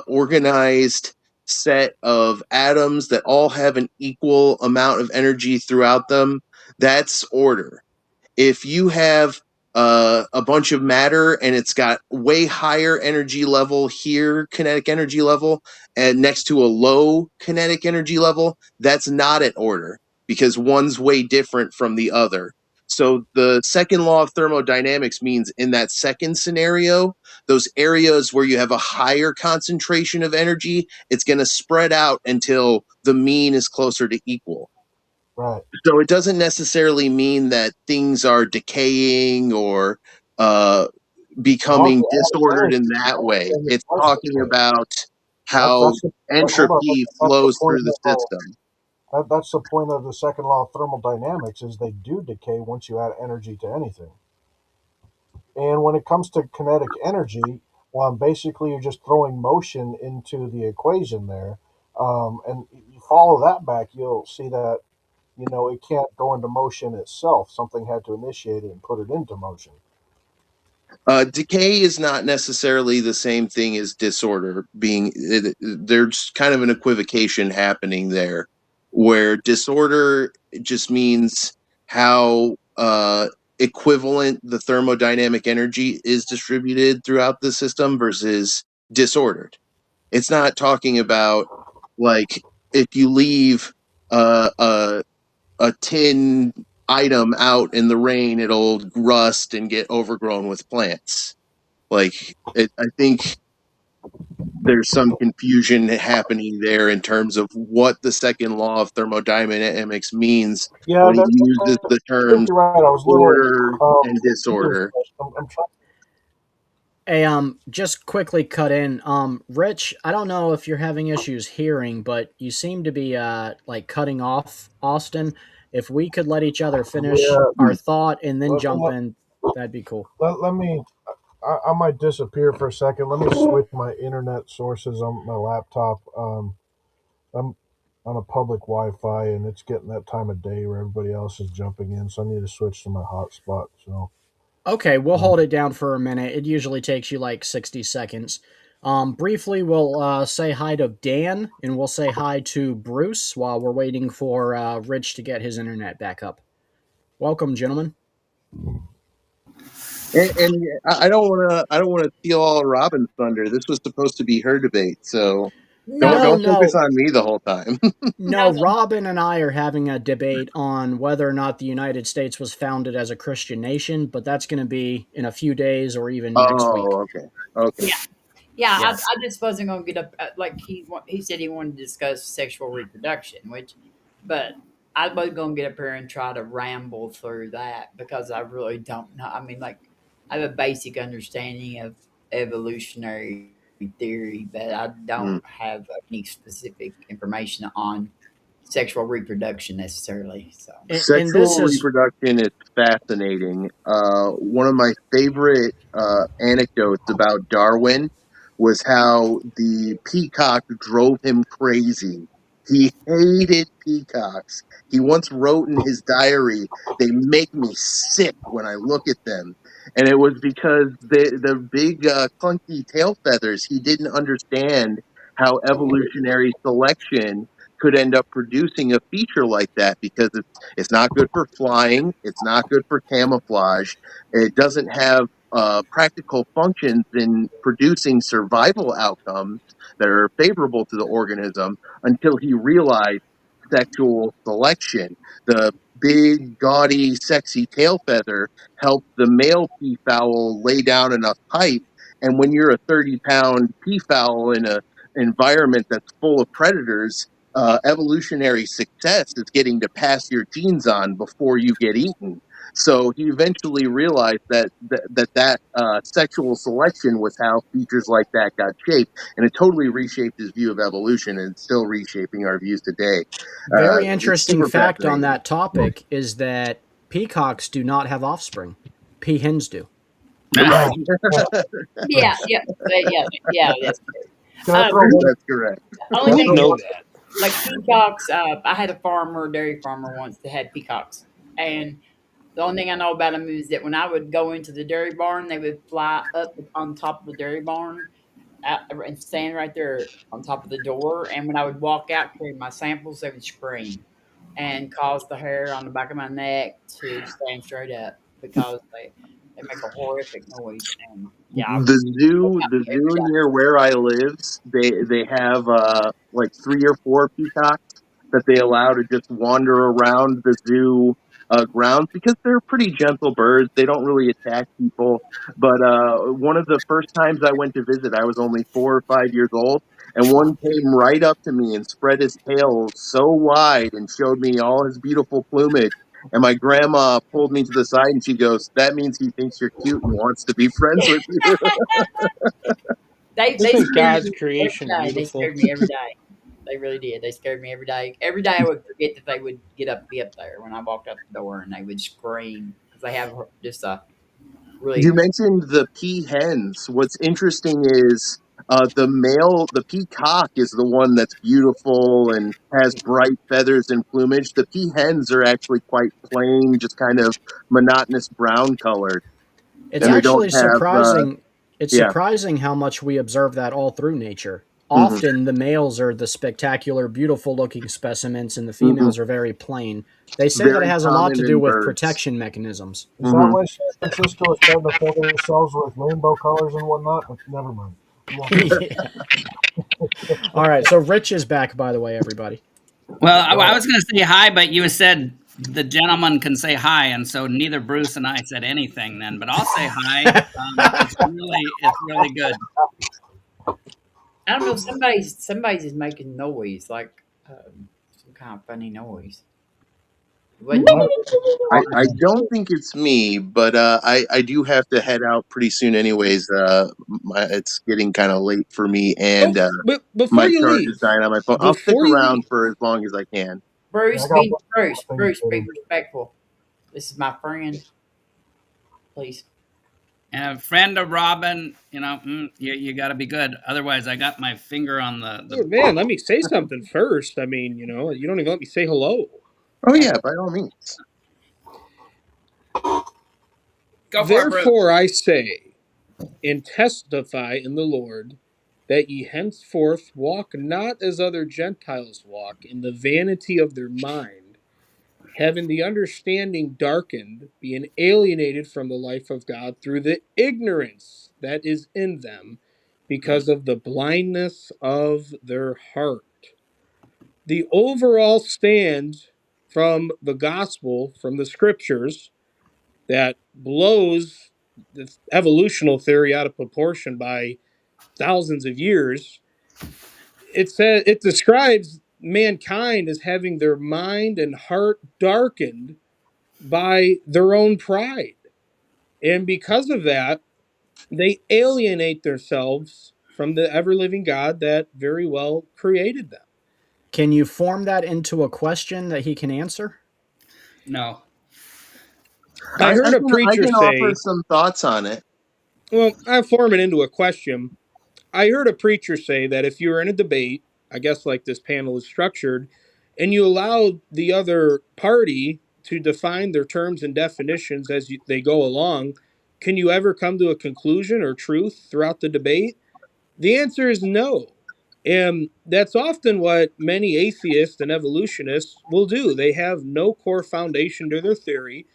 organized set of atoms that all have an equal amount of energy throughout them, that's order. If you have a bunch of matter and it's got way higher energy level here, kinetic energy level, and next to a low kinetic energy level, that's not in order because one's way different from the other. So the second law of thermodynamics means in that second scenario, those areas where you have a higher concentration of energy, it's going to spread out until the mean is closer to equal. Right. So it doesn't necessarily mean that things are decaying or uh, As long as becoming it adds disordered in energy, that way. then it's It's talking perfect. about how That's the, hold on. entropy That's the flows point. through the system. That's the point of the second law of thermodynamics is they do decay once you add energy to anything. And when it comes to kinetic energy, well, basically you're just throwing motion into the equation there. And you follow that back, you'll see that, it can't go into motion itself. Something had to initiate it and put it into motion. Decay is not necessarily the same thing as disorder. There's kind of an equivocation happening there, where disorder just means how equivalent the thermodynamic energy is distributed throughout the system versus disordered. It's not talking about like if you leave uh, a a tin item out in the rain, it'll rust and get overgrown with plants. I think there's some confusion happening there in terms of what the second law of thermodynamics means Yeah, when he uses the I think terms you're right. I was a little order and disorder. I'm trying. Hey, just quickly cut in. Rich, I don't know if you're having issues hearing, but you seem to be like cutting off Austin. If we could let each other finish Yeah, our thought and then let, jump let, in, that'd be cool. let me. I might disappear for a second. Let me switch my internet sources on my laptop. I'm on a public Wi-Fi, and it's getting that time of day where everybody else is jumping in, so I need to switch to my hotspot. So, Okay, we'll hold it down for a minute. It usually takes you like 60 seconds. Briefly, we'll say hi to Dan and we'll say hi to Bruce while we're waiting for Rich to get his internet back up. Welcome, gentlemen. And I don't want to steal all Robin's thunder. This was supposed to be her debate, so No, No, don't focus no, on me the whole time. no. no, Robin and I are having a debate on whether or not the United States was founded as a Christian nation, but that's going to be in a few days or even next week. Oh, okay, okay. yeah, yeah. Yes. I just wasn't gonna get up. Like he said he wanted to discuss sexual reproduction, but I was gonna get up here and try to ramble through that because I really don't know. I mean, like I have a basic understanding of evolutionary theory, but I Hmm. don't have any specific information on sexual reproduction necessarily. So And this Sexual is reproduction is fascinating. One of my favorite anecdotes about Darwin was how the peacock drove him crazy. He hated peacocks. He once wrote in his diary, "They make me sick when I look at them," and it was because the big clunky tail feathers. He didn't understand how evolutionary selection could end up producing a feature like that because it's not good for flying. It's not good for camouflage. It doesn't have practical functions in producing survival outcomes that are favorable to the organism until he realized sexual selection. The big, gaudy, sexy tail feather helps the male peafowl lay down enough pipe. And when you're a 30-pound peafowl in a environment that's full of predators, evolutionary success is getting to pass your genes on before you get eaten. So he eventually realized that sexual selection was how features like that got shaped, and it totally reshaped his view of evolution, and it's still reshaping our views today. very It's interesting super fact on fascinating. that topic is that peacocks do not have offspring. Peahens do. yeah, yeah, yeah, yeah. That's true. can I throw one? That's correct. Only Can I We thing throw know one? that. like peacocks. I had a farmer, dairy farmer once that had peacocks, and the only thing I know about them is that when I would go into the dairy barn, they would fly up on top of the dairy barn and stand right there on top of the door. And when I would walk out carrying my samples, they would scream and cause the hair on the back of my neck to stand straight up because they make a horrific noise. And yeah, I would The zoo near where I live, they have like 3 or 4 peacocks that they allow to just wander around the zoo grounds because they're pretty gentle birds. They don't really attack people. But one of the first times I went to visit, I was only 4 or 5 years old, and one came right up to me and spread his tail so wide and showed me all his beautiful plumage. And my grandma pulled me to the side and she goes, "That means he thinks you're cute and wants to be friends with you." They Isn't scared God's me creation every day. They beautiful? scared me every day. They really did. They scared me every day. Every day I would forget that they would be up there when I walked out the door, and they would scream because they have just a You really. mentioned the peahens. What's interesting is the peacock is the one that's beautiful and has bright feathers and plumage. The peahens are actually quite plain, just kind of monotonous brown colored, It's and they don't actually have surprising. It's yeah. surprising how much we observe that all through nature. Hmm. Often the males are the spectacular, beautiful looking specimens, and the Hmm. females are very plain. They say that it Very has a lot to common do in with birds. protection mechanisms. Is that Hmm. why San Francisco is starting to fill themselves with rainbow colors and whatnot? But never mind. We won't get into Yeah. All right, so Rich is back, by the way, everybody. Well, that. I was going to say hi, but you said the gentleman can say hi, and so neither Bruce and I said anything then. But I'll say hi. It's really good. I don't know. Somebody's is making noise like some kind of funny noise. It wasn't Might me. have been I watermelon. don't think it's me, but I do have to head out pretty soon anyways. It's getting kind of late for me, Oh, and but before my you charge is leave, dying on my phone. I'll stick before you around leave, for as long as I can. Yeah, I Bruce, got be one Bruce. thing to Bruce, get be into. respectful. This is my friend. Please. And a friend of Robin, you got to be good. Otherwise, I got my finger on oh, the. man, let me say something first. I mean, you don't even let me say hello. Oh yeah, by all means. Go for it, Bruce. Therefore, I say and testify in the Lord that ye henceforth walk not as other Gentiles walk, in the vanity of their mind, having the understanding darkened, being alienated from the life of God through the ignorance that is in them, because of the blindness of their heart. The overall stand from the gospel, from the scriptures, that blows the evolutional theory out of proportion by thousands of years. It describes mankind as having their mind and heart darkened by their own pride. And because of that, they alienate themselves from the ever living God that very well created them. Can you form that into a question that he can answer? No. I heard a I preacher can offer say, some thoughts on it. well, I form it into a question. I heard a preacher say that if you're in a debate, I guess like this panel is structured, and you allow the other party to define their terms and definitions as they go along, can you ever come to a conclusion or truth throughout the debate? The answer is no. And that's often what many atheists and evolutionists will do. They have no core foundation to their theory.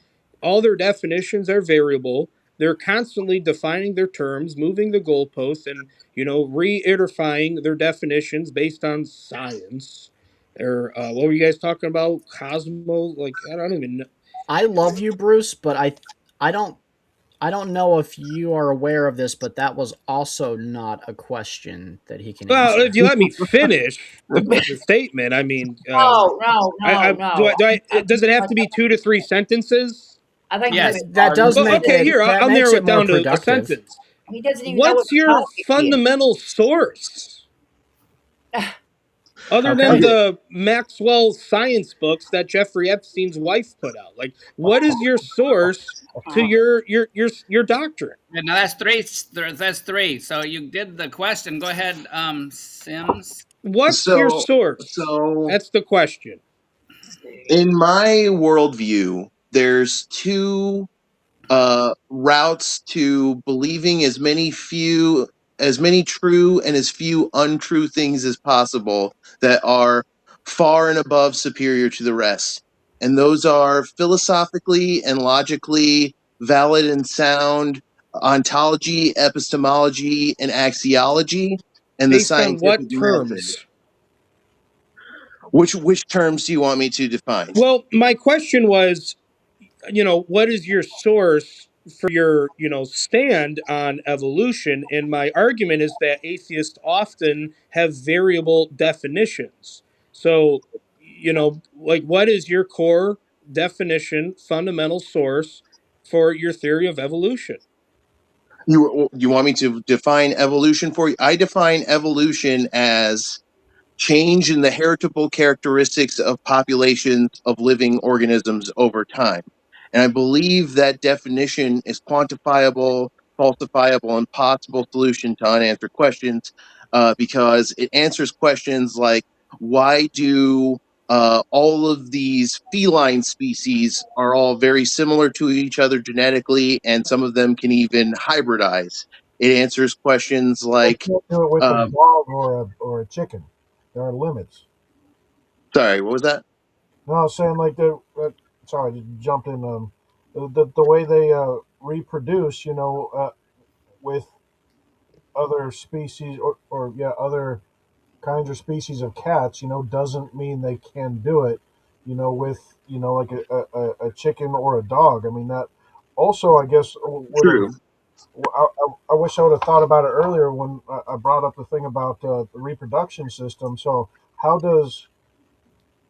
All their definitions are variable. They're constantly defining their terms, moving the goalposts, and reiterifying their definitions based on science. Or what were you guys talking about? Cosmo? Like I don't even know. I love you, Bruce, but I don't I don't know if you are aware of this, but that was also not a question that he can Well, if answer. you let me finish the statement, I mean, No, no, I no, no. does it have to be 2 to 3 sentences? I think he's Yes. being That does Well, make okay, argumentative. it here that I'll makes narrow it it more down to a productive. sentence. He doesn't even know what What's the your topic is. fundamental source other than Okay. the Maxwell science books that Jeffrey Epstein's wife put out? Like, what is your source to Oh, your doctrine? No, that's three. That's three. So you did the question. Go ahead, Sims. What's your So source? so That's the question. let's see. in my worldview, there's two routes to believing as many true and as few untrue things as possible that are far and above superior to the rest. And those are philosophically and logically valid and sound ontology, epistemology, and axiology, and the Based on scientific what method. terms? Which terms do you want me to define? Well, my question was, what is your source for your, stand on evolution? And my argument is that atheists often have variable definitions. So, like, what is your core definition, fundamental source for your theory of evolution? You want me to define evolution for you? I define evolution as change in the heritable characteristics of populations of living organisms over time. And I believe that definition is quantifiable, falsifiable, and possible solution to unanswered questions, because it answers questions like, why do all of these feline species are all very similar to each other genetically, and some of them can even hybridize? It answers questions They like, can't do it with a uh, dog or a chicken. There are limits. sorry, what was that? No, I was saying like sorry, I just jumped in. The way they reproduce, with other species or yeah, other kinds or species of cats, doesn't mean they can do it, with like a chicken or a dog. I mean that also, I guess, would have. True. I wish I would have thought about it earlier when I brought up the thing about the reproduction system. So how does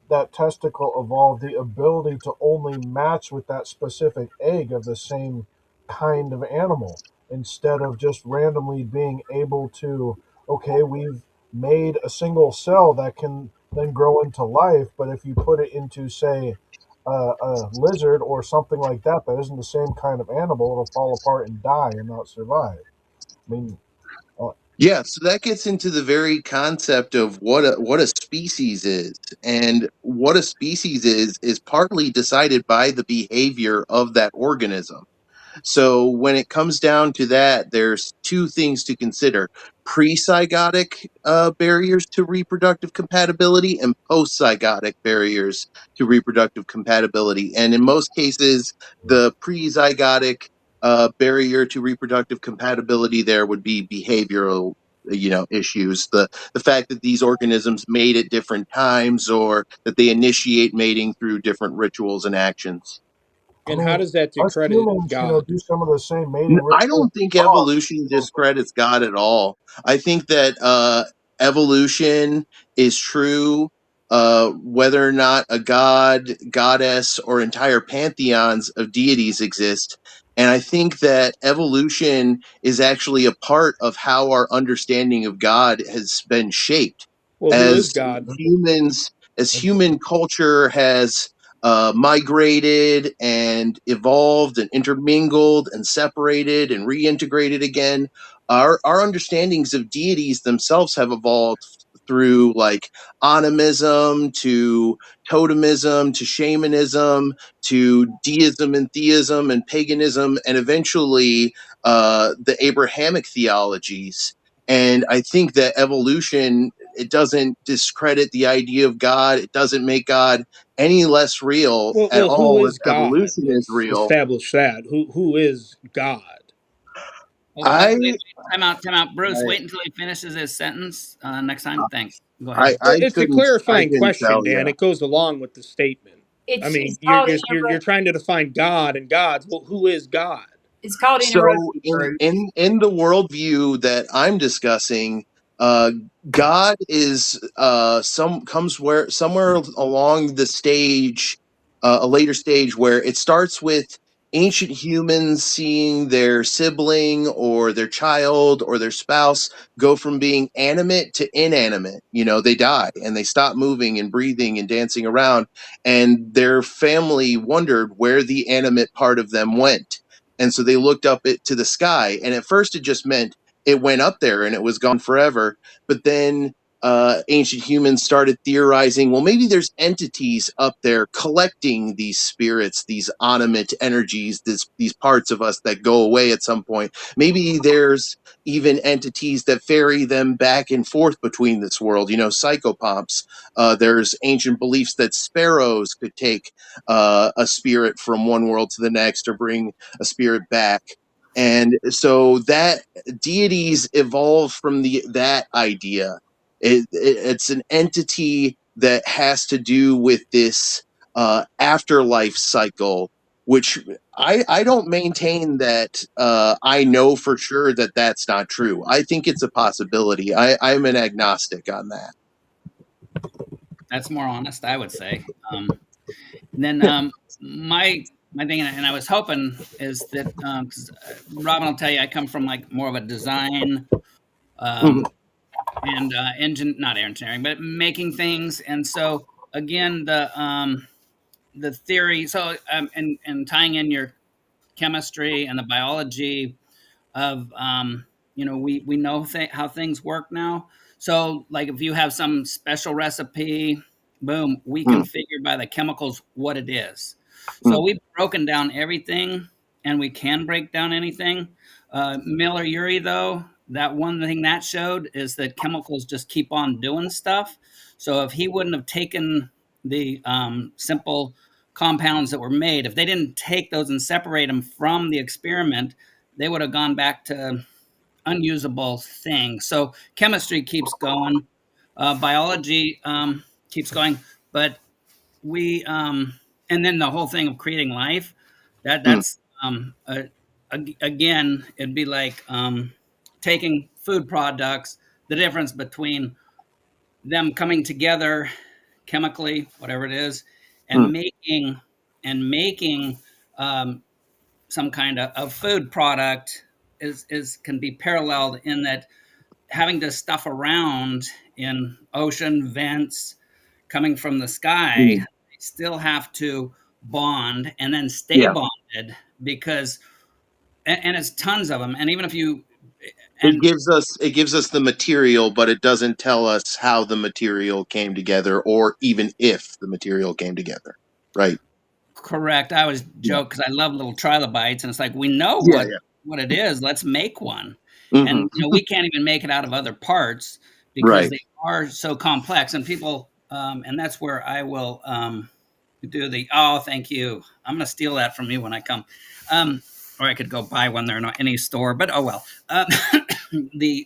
that testicle evolve the ability to only match with that specific egg of the same kind of animal instead of just randomly being able to, okay, we've made a single cell that can then grow into life, but if you put it into, say, a lizard or something like that that isn't the same kind of animal, it'll fall apart and die and not survive. I mean, uh, Yeah, so that gets into the very concept of what a species is. And what a species is partly decided by the behavior of that organism. So when it comes down to that, there's two things to consider: pre-zygotic barriers to reproductive compatibility and post-zygotic barriers to reproductive compatibility. And in most cases, the pre-zygotic barrier to reproductive compatibility there would be behavioral, issues. The fact that these organisms mate at different times, or that they initiate mating through different rituals and actions. I And how mean, does that us discredit humans, God? do some of the same mating I rituals don't think as dogs. evolution discredits God at all. I think that evolution is true, whether or not a god, goddess, or entire pantheons of deities exist. And I think that evolution is actually a part of how our understanding of God has been shaped. Well, who is As God? humans, as human culture has migrated and evolved and intermingled and separated and reintegrated again, our understandings of deities themselves have evolved through, like, animism to totemism to shamanism to deism and theism and paganism, and eventually the Abrahamic theologies. And I think that evolution, it doesn't discredit the idea of God. It doesn't make God any less real Well, at who all if is God? evolution is Let's real. establish that. Who is God? I Wait, time out. Bruce, wait until he finishes his sentence next time. Thanks. Go I ahead. Well, I it's a couldn't I clarifying couldn't question, tell Dan. you. It goes along with the statement. I It's mean, called you're trying to define God and gods. Well, who is God? it's called So interrupted, in Bruce. in the worldview that I'm discussing, uh, God is some comes where somewhere along the stage, a later stage, where it starts with ancient humans seeing their sibling or their child or their spouse go from being animate to inanimate. They die and they stop moving and breathing and dancing around, and their family wondered where the animate part of them went, and so they looked up it to the sky. And at first it just meant it went up there and it was gone forever. But then ancient humans started theorizing, well, maybe there's entities up there collecting these spirits, these animate energies, these parts of us that go away at some point. Maybe there's even entities that ferry them back and forth between this world, psychopomps. There's ancient beliefs that sparrows could take a spirit from one world to the next, or bring a spirit back. And so that deities evolve from that idea. It's an entity that has to do with this afterlife cycle, which I don't maintain that I know for sure that that's not true. I think it's a possibility. I'm an agnostic on that. That's more honest, I would say. Then my my thing, and I was hoping is that 'cause, Robin will tell you I come from like more of a design Mhm. um, and engine, not engineering, but making things, and so again the theory. So and tying in your chemistry and the biology of we know how things work now. So like if you have some special recipe, boom, we can Mm, figure by the chemicals what it is. So mm, we've broken down everything, and we can break down anything. Miller Urey, though, that one thing that showed is that chemicals just keep on doing stuff. So if he wouldn't have taken the simple compounds that were made, if they didn't take those and separate them from the experiment, they would have gone back to unusable things. So chemistry keeps going, biology keeps going, but we and then the whole thing of creating life, mm, that's again, it'd be like taking food products, the difference between them coming together chemically, whatever it is, mm. and making um, some kind of food product is can be paralleled in that having to stuff around in ocean vents coming from the sky, Mm. they still have to bond and then stay Yeah. bonded because and it's tons of them. And even if you It and gives us the material, but it doesn't tell us how the material came together, or even if the material came together. Right. correct, I always Yeah. joke because I love little trilobites, and it's like we know Yeah. what it is. Let's make one, Yeah. and we can't even make it out of other parts because Right. they are so complex. And people, and that's where I will do the oh, thank you. I'm gonna steal that from you when I come, or I could go buy one there in any store. But oh well. The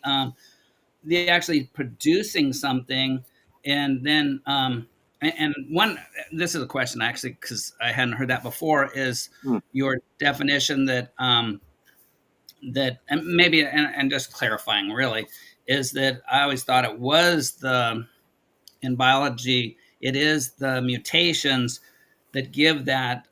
the actually producing something, and then and one, this is a question actually because I hadn't heard that before, is Mm. your definition that that and maybe and just clarifying really is that I always thought it was the in biology it is the mutations that give that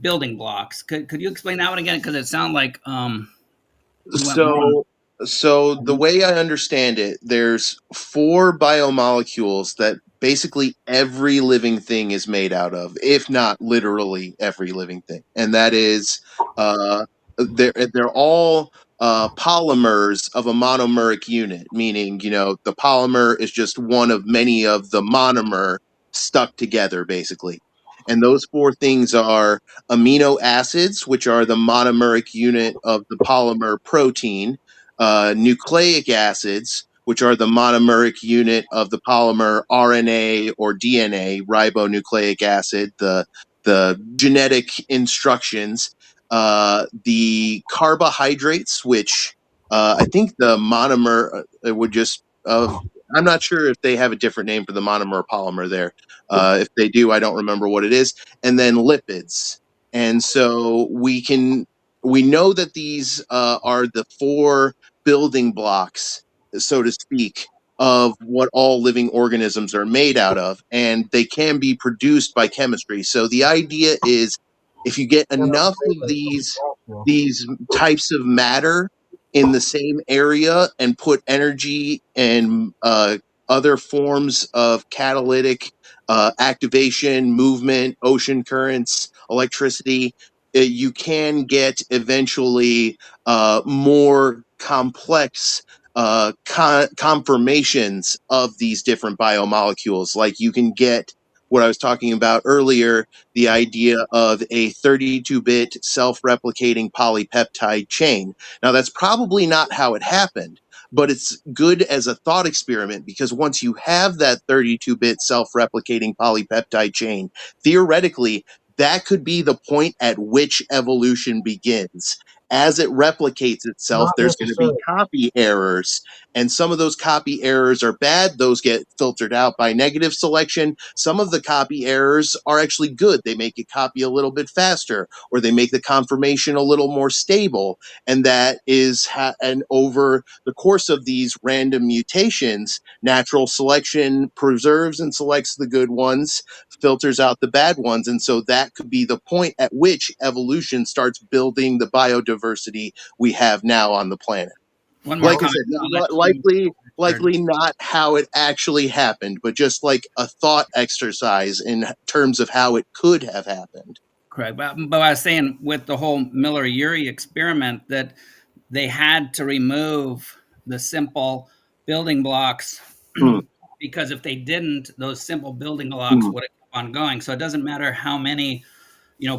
building blocks. Could you explain that one again, because it sounded like you went more on. So the way I understand it, there's four biomolecules that basically every living thing is made out of, if not literally every living thing. And that is uh they're all polymers of a monomeric unit, meaning, the polymer is just one of many of the monomer stuck together basically. And those four things are amino acids, which are the monomeric unit of the polymer protein, nucleic acids, which are the monomeric unit of the polymer RNA or DNA, ribonucleic acid, the genetic instructions, the carbohydrates, which I think the monomer would just. I'm not sure if they have a different name for the monomer or polymer there. If they do, I don't remember what it is. And then lipids. And so we know that these are the four building blocks, so to speak, of what all living organisms are made out of, and they can be produced by chemistry. So the idea is, if you get And enough of these types of matter in the same area and put energy and other forms of catalytic activation, movement, ocean currents, electricity, you can get eventually more complex conformations of these different biomolecules. Like you can get what I was talking about earlier, the idea of a 32-bit self-replicating polypeptide chain. Now, that's probably not how it happened, but it's good as a thought experiment, because once you have that 32-bit self-replicating polypeptide chain, theoretically, that could be the point at which evolution begins. As it replicates itself, not there's going to be necessarily. copy errors. And some of those copy errors are bad. Those get filtered out by negative selection. Some of the copy errors are actually good. They make it copy a little bit faster, or they make the conformation a little more stable. And that is, and over the course of these random mutations, natural selection preserves and selects the good ones, filters out the bad ones. And so that could be the point at which evolution starts building the biodiversity we have now on the planet. One more Like I comment. said, I'll let you. likely not how it actually happened, but just like a thought exercise in terms of how it could have happened. Correct. But I was saying with the whole Miller-Urey experiment that they had to remove the simple building blocks Mm, because if they didn't, those simple building blocks mm, would have kept on going. So it doesn't matter how many,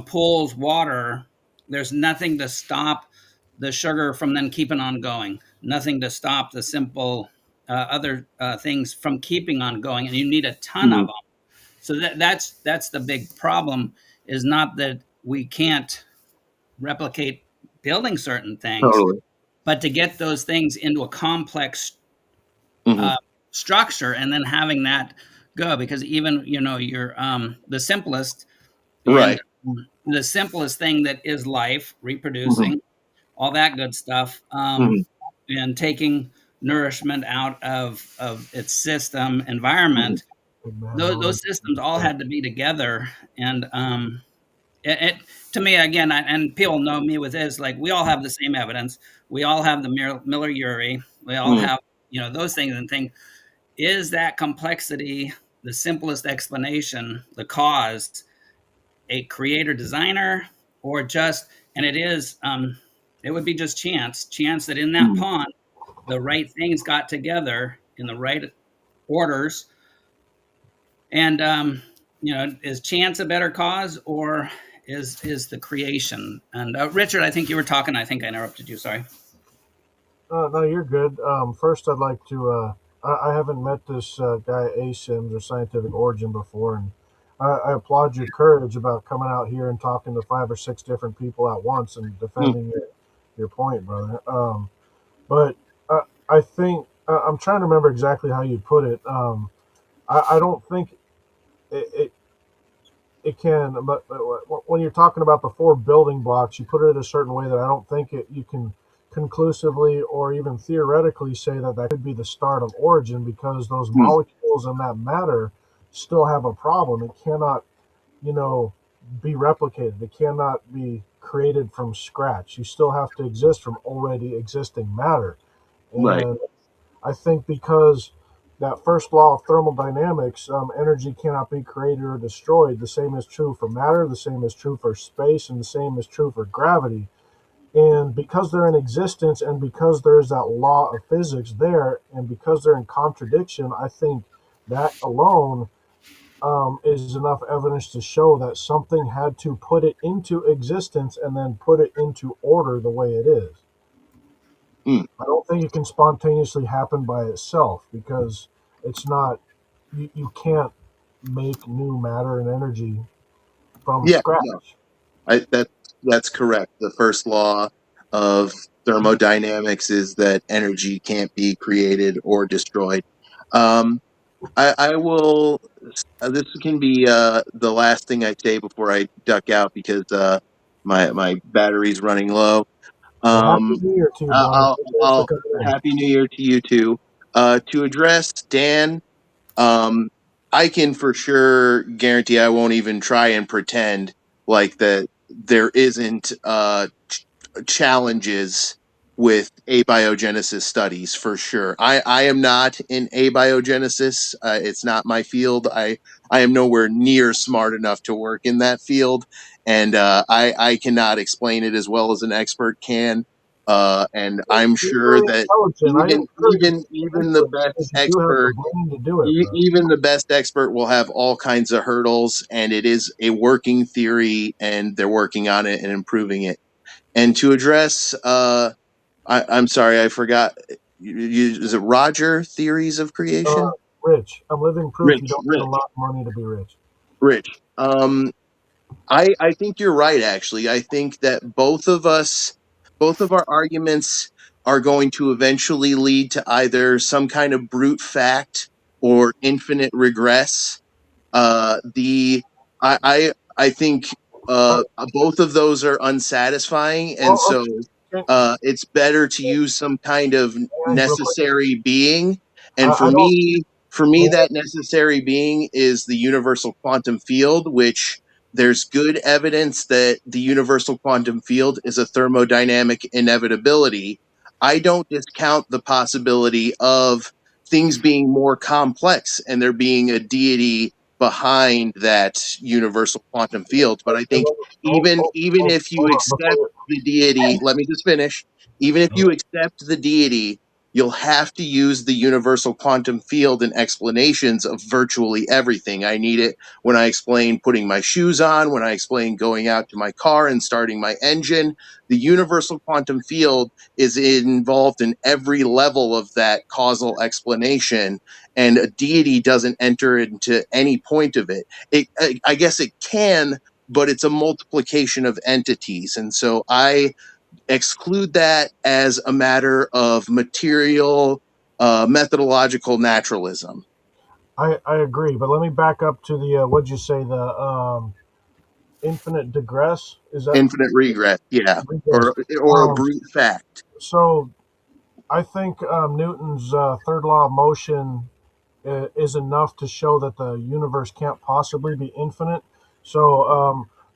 pools water. There's nothing to stop the sugar from then keeping on going. Nothing to stop the simple other things from keeping on going. And you need a ton of mm, them. So that's the big problem. Is not that we can't replicate building certain things, totally. but to get those things into a complex Hmm. uh, structure and then having that go, because even you're the simplest and Right. the simplest thing that is life Hmm. reproducing, all that good stuff, Hmm. and taking nourishment out of its system Hmm. environment. Big man, Those Lord. systems all had to be together. And it to me again, and people know me with this, like we all have the same evidence. We all have the Miller-Urey. We all Hmm. have those things, and think, is that complexity the simplest explanation, the cause, a creator designer, or just, and it would be just chance that in that Hmm. pond the right things got together in the right orders. And is chance a better cause, or is the creation? And Richard, I think you were talking. I think I interrupted you. Sorry. No, you're good. First, I'd like to. I haven't met this guy A Sims or Scientific Origin before, and I applaud your courage about coming out here and talking to 5 or 6 different people at once and Hmm. defending your point, brother. But I think I'm trying to remember exactly how you put it. I don't think it it can, but when you're talking about the 4 building blocks, you put it a certain way that I don't think you can conclusively or even theoretically say that that could be the start of origin, because those Hmm. molecules and that matter still have a problem. It cannot, you know, be replicated. It cannot be created from scratch. You still have to exist from already existing matter. Right. And I think because that first law of thermodynamics, energy cannot be created or destroyed. The same is true for matter, the same is true for space, and the same is true for gravity. And because they're in existence, and because there's that law of physics there, and because they're in contradiction, I think that alone is enough evidence to show that something had to put it into existence and then put it into order the way it is. Hmm. I don't think it can spontaneously happen by itself, because it's not, you can't make new matter and energy from Yeah. No. scratch. That's correct. The first law of thermodynamics is that energy can't be created or destroyed. Um, I will. This can be the last thing I say before I duck out, because my battery's running low. Well, Happy Um, New Year to you, I- brother. I'll Thanks for I'll coming in. Happy New Year to you too. To address Dan, um, I can for sure guarantee I won't even try and pretend like that there isn't challenges with abiogenesis studies for sure. I am not in abiogenesis. It's not my field. I am nowhere near smart enough to work in that field, and I cannot explain it as well as an expert can. And I'm You're sure very that intelligent. I encourage you to stay even into the it, best because you do have the expert brain to do it, bro. even the best expert will have all kinds of hurdles, and it is a working theory, and they're working on it and improving it. And to address, I'm sorry, I forgot. Is it Roger theories of Uh, creation? Rich, I'm living proof you Rich, don't need a Rich, lot of money to be rich. Rich. I think you're right. Actually, I think that both of our arguments are going to eventually lead to either some kind of brute fact or infinite regress. The I think But, both of those are unsatisfying, and well, so okay, it's better to use some kind of real quick. necessary being. And I don't. for me, that necessary being is the universal quantum field, which there's good evidence that the universal quantum field is a thermodynamic inevitability. I don't discount the possibility of things being more complex and there being a deity behind that universal quantum field. But I think even if you Hold on accept before the deity, let me just finish. Even if you. you accept the deity, you'll have to use the universal quantum field in explanations of virtually everything. I need it when I explain putting my shoes on, when I explain going out to my car and starting my engine. The universal quantum field is involved in every level of that causal explanation, and a deity doesn't enter into any point of it. I guess it can, but it's a multiplication of entities. And so I exclude that as a matter of material, methodological naturalism. I agree, but let me back up to the what'd you say, the infinite digress? Is that Infinite regret, yeah, regress? or a Um, brute fact. so I think Newton's third law of motion is enough to show that the universe can't possibly be infinite. So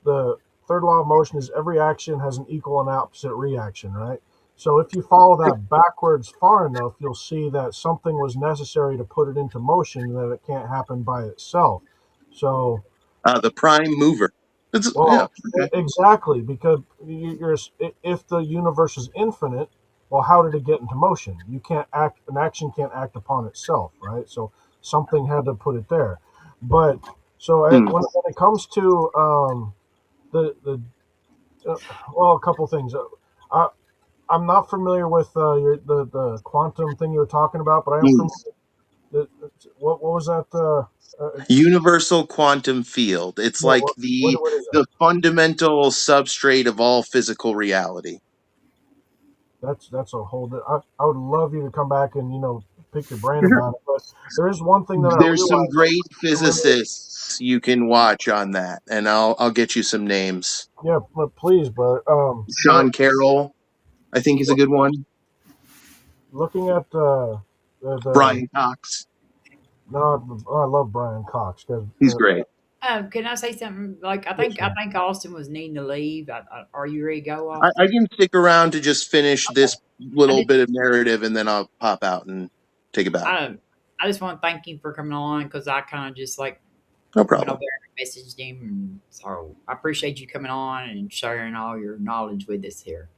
the third law of motion is every action has an equal and opposite reaction, right? So if you follow that backwards far enough, you'll see that something was necessary to put it into motion, that it can't happen by itself. So, The prime mover. It's, yeah, well, okay. exactly, because you're, if the universe is infinite, well, how did it get into motion? You can't act, an action can't act upon itself, right? So something had to put it there. But so Hmm. when it comes to the well, a couple things. I, I'm not familiar with the quantum thing you were talking about, but I am Hmm. familiar. What was that? Universal quantum field. It's Yeah, like what is that? the fundamental substrate of all physical reality. That's a whole. I would love you to come back and pick your brain about it. But there is one thing that I There's some realized. great physicists you can watch on that, and I'll get you some names. Yeah, but please, brother. Sean Carroll, I think, is a good one. Looking at the Brian Cox, no, I love Brian Cox because he's great. Can I say something? Like yes, I man. think Austin was needing to leave. Are you ready to go, I Austin? can stick around to just finish this I little just bit of narrative, and then I'll pop out and take a bow. I, I just want to thank you for coming on because I kind of just like No went problem. over there and messaged him. And so I appreciate you coming on and sharing all your knowledge with us here.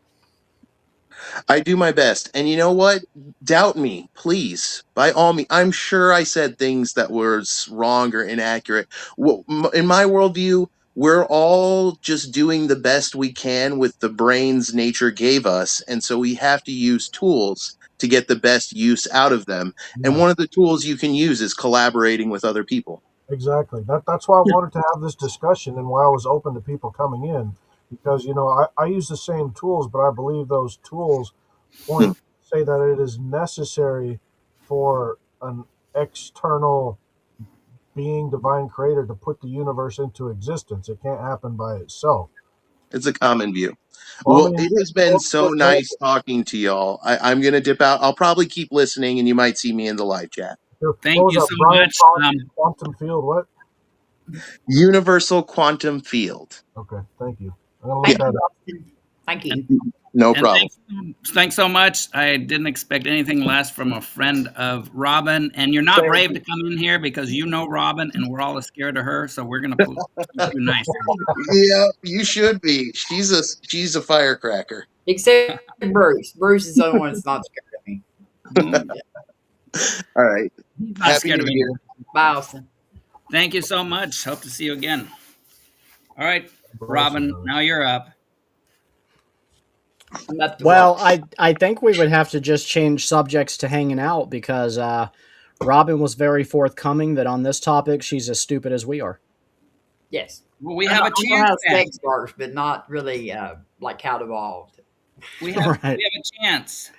I do my best. And you know what? Doubt me, please. By all means, I'm sure I said things that was wrong or inaccurate. Well, in my worldview, we're all just doing the best we can with the brains nature gave us. And so we have to use tools to get the best use out of them. And Yeah, one of the tools you can use is collaborating with other people. exactly. That's why I wanted to have this discussion and why I was open to people coming in because I use the same tools, but I believe those tools Hmm. point say that it is necessary for an external being, divine creator, to put the universe into existence. It can't happen by itself. It's a common view. Well, I Well, mean, it has been so nice talking to y'all. I'm going to dip out. I'll probably keep listening, and you might see me in the live chat. Thank what was you that? so Brian much. Cox, quantum field. What? Universal quantum field. Okay, thank you. I'm gonna Yeah, look Thank that you, up. Austin. Thank And, you. no and problem. thanks so much. I didn't expect anything less from a friend of Robin. And you're not brave to come in here because you know Robin, and we're all scared of her. So we're gonna keep you nice Yeah, you should be. She's a firecracker. Except Bruce. Bruce is the only one that's not scared of me. here. Yeah. All right. He's not Happy scared of New anything. Year. Bye, Austin. Thank you so much. Hope to see you again. All right, Bless you, Robin, brother. now you're up. I'm up to Well, what? I think we would have to just change subjects to hanging out because Robin was very forthcoming that on this topic she's as stupid as we are. Yes. Well, we I know, have a I know chance how then. sex works, but not really like how to evolve. We have Right. a chance.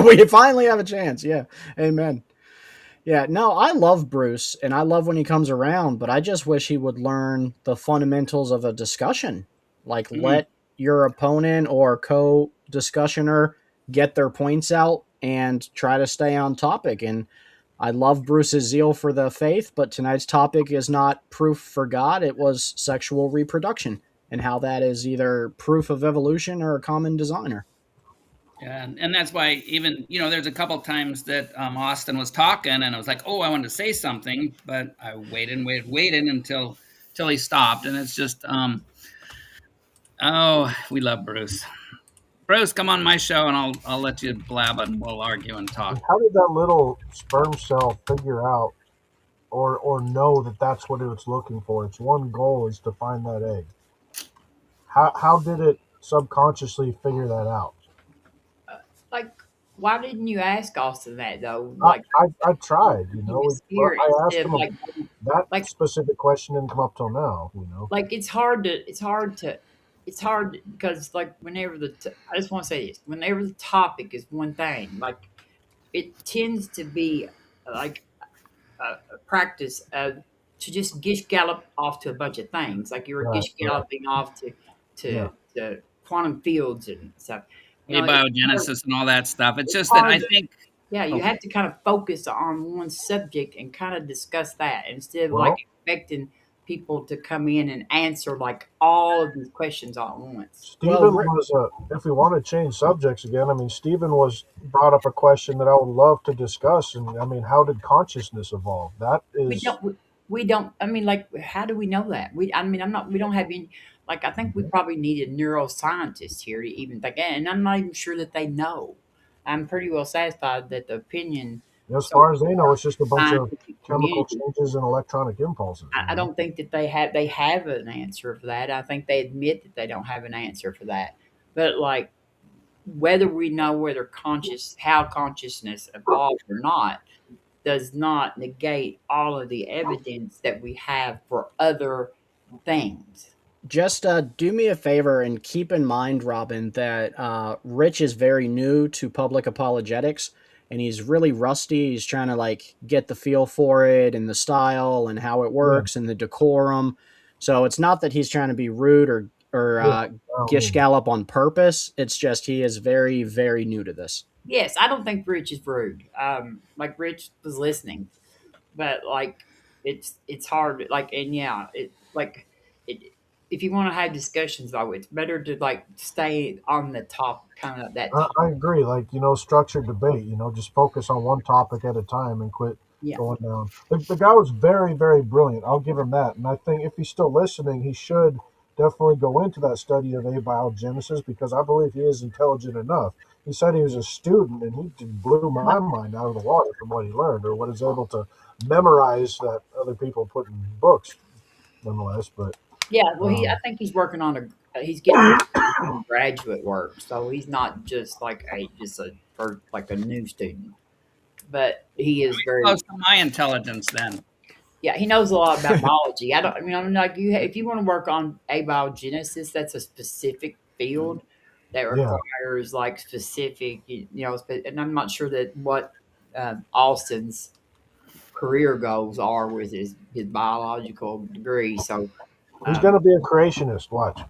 We finally have a chance. Yeah. Amen. Yeah, no, I love Bruce and I love when he comes around, but I just wish he would learn the fundamentals of a discussion. Like Mhm. let your opponent or co-discussioner get their points out and try to stay on topic. And I love Bruce's zeal for the faith, but tonight's topic is not proof for God, it was sexual reproduction and how that is either proof of evolution or a common designer. Yeah, and that's why even there's a couple times that Austin was talking, and I was like, oh, I wanted to say something, but I waited until he stopped, and it's just oh, we love Bruce. Bruce, come on my show, and I'll let you blab, and we'll argue and And talk. how did that little sperm cell figure out or know that that's what it's looking for? Its one goal is to find that egg. How did it subconsciously figure that out? Like, why didn't you ask Austin that though? I, Like, I you tried, in the well, spirit I asked instead of him like, that like, specific question didn't come up till now. like it's hard because like whenever I just want to say this, whenever the topic is one thing, like it tends to be like a practice of to just gish gallop off to a bunch of things. Like you were Right, gish right, galloping off yeah. to quantum fields and stuff. Abiogenesis and all that stuff. It's It's just that I hard. think. Yeah, you Oh, have to kind of focus on one subject and kind of discuss that instead of like Well, expecting people to come in and answer like all of these questions all at once. Well, Stephen was, if we want to change subjects again, I mean, Stephen was brought up a question that I would love to discuss. And I mean, how did consciousness evolve? That We is, don't. We don't. I mean, like, how do we know that? I mean, I'm not. We don't have any. Like, I think we probably need a neuroscientist here to even think. And I'm not even sure that they know. I'm pretty well satisfied that the opinion as so far as they know, it's just a bunch of scientific chemical community. changes and electronic impulses. I don't think that they have an answer for that. I think they admit that they don't have an answer for that. But like whether we know whether how consciousness evolved or not does not negate all of the evidence that we have for other things. just do me a favor and keep in mind, Robin, that Rich is very new to public apologetics and he's really rusty. He's trying to like get the feel for it and the style and how it Yeah, works and the decorum. So it's not that he's trying to be rude or yeah. I don't gish mean, gallop on purpose. It's just he is very, very new to this. Yes, I don't think Rich is rude. Like Rich was listening, but like it's hard. Like and yeah, it like it. If you want to have discussions though, it's better to like stay on the top, kind of that top. I agree. Like, structured debate, just focus on one topic at a time and quit Yeah, going down. The guy was very, very brilliant. I'll give him that. And I think if he's still listening, he should definitely go into that study of abiogenesis because I believe he is intelligent enough. He said he was a student and he just blew my mind out of the water from what he learned or what he's able to memorize that other people put in books, nonetheless. But, yeah. Well, I um, think he's working on he's getting ready to do graduate work, so he's not just like like a new student, but he is close very. to my intelligence then. Yeah, he knows a lot about biology. I don't. I mean, I'm like you. If you want to work on abiogenesis, that's a specific field that yeah. requires like specific. And I'm not sure that what Austin's career goals are with his biological degree. So, He's um, going to be a creationist. Watch.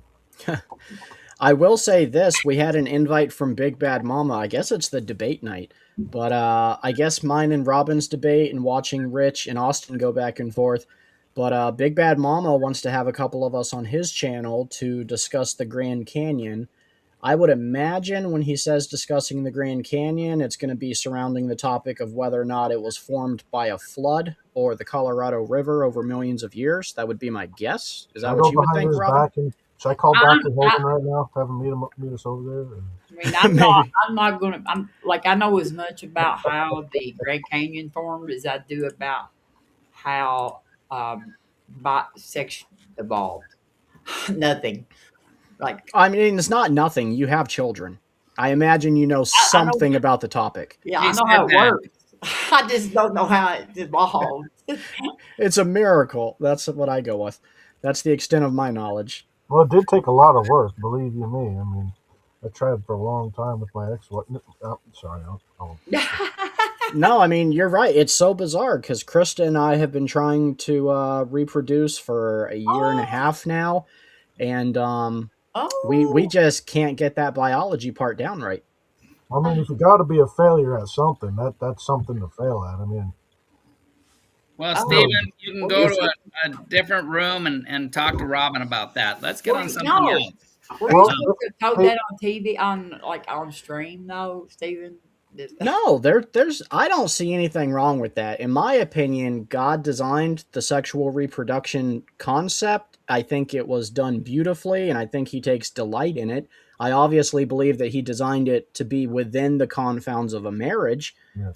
I will say this: we had an invite from Big Bad Mama. I guess it's the debate night, but I guess mine and Robin's debate and watching Rich and Austin go back and forth. But Big Bad Mama wants to have a couple of us on his channel to discuss the Grand Canyon. I would imagine when he says discussing the Grand Canyon, it's going to be surrounding the topic of whether or not it was formed by a flood or the Colorado River over millions of years. That would be my guess. Is Should I that what go you would behind think, his Robin? back and should I call I'm, Dr. I, Hogan right now? Have him meet us over there? I mean, I'm not. Maybe. I'm not gonna. I'm like I know as much about how the Grand Canyon formed as I do about how sex evolved. Nothing. Like I mean, it's not nothing. You have children. I imagine you know I know. something about the topic. Yeah, He I know said how it that. works. I just don't know how it evolved. It's a miracle. That's what I go with. That's the extent of my knowledge. Well, it did take a lot of work, believe you me. I mean, I tried for a long time with my ex. What? Sorry. No, I mean, you're right. It's so bizarre because Krista and I have been trying to reproduce for a year and a Oh, half now, and we oh. just can't get that biology part down right. I mean, if you got to be a failure at something, that's something to fail at. I mean, Well, Oh, Stephen, really, you can well, go you to should. a different room and talk to Robin about that. Let's get Well, on something no. else. Were you well, Um, supposed to have told hey, that on TV on like on stream though, Stephen? No, there's I don't see anything wrong with that. In my opinion, God designed the sexual reproduction concept. I think it was done beautifully and I think he takes delight in it. I obviously believe that he designed it to be within the confounds of a marriage, yeah.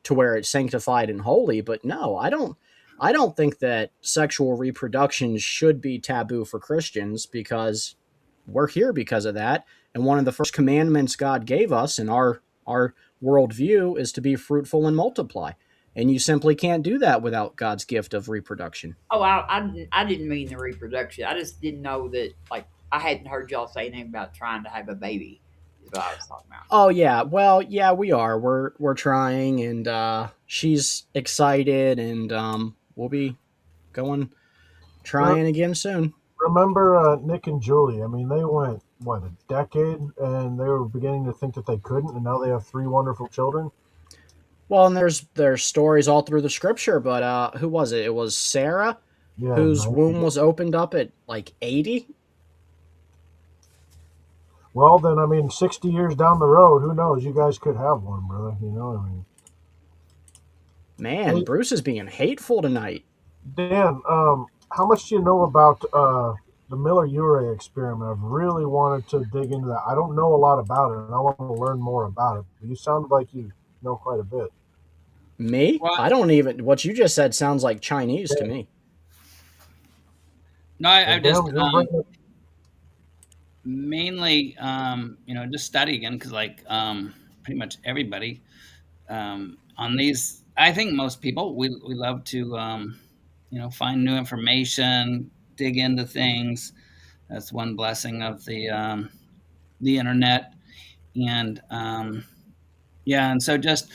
to where it's sanctified and holy, but no, I don't think that sexual reproduction should be taboo for Christians because we're here because of that. And one of the first commandments God gave us in our worldview is to be fruitful and multiply. And you simply can't do that without God's gift of reproduction. Oh, I didn't mean the reproduction. I just didn't know that. Like, I hadn't heard y'all say anything about trying to have a baby. Is what I was talking about. Oh yeah, well yeah we are. We're trying and she's excited and we'll be going Re- trying again soon. Remember Nick and Julie? I mean, they went what a decade, and they were beginning to think that they couldn't, and now they have three wonderful children. Well, and there's stories all through the scripture, but who was it? It was Sarah Yeah, whose womb 90. was opened up at like 80. Well, then, I mean, 60 years down the road, who knows? You guys could have one, brother. I mean, Man, hey, Bruce is being hateful tonight. Dan, how much do you know about the Miller-Urey experiment? I've really wanted to dig into that. I don't know a lot about it, and I want to learn more about it. But you sound like you know quite a bit. Me? well, I don't even. What you just said sounds like Chinese to Dan, me. no, well, I just Dan, you'll bring it. mainly, just study again because, like, pretty much everybody on these, I think most people, we love to, find new information, dig into things. That's one blessing of the internet. And yeah, and so just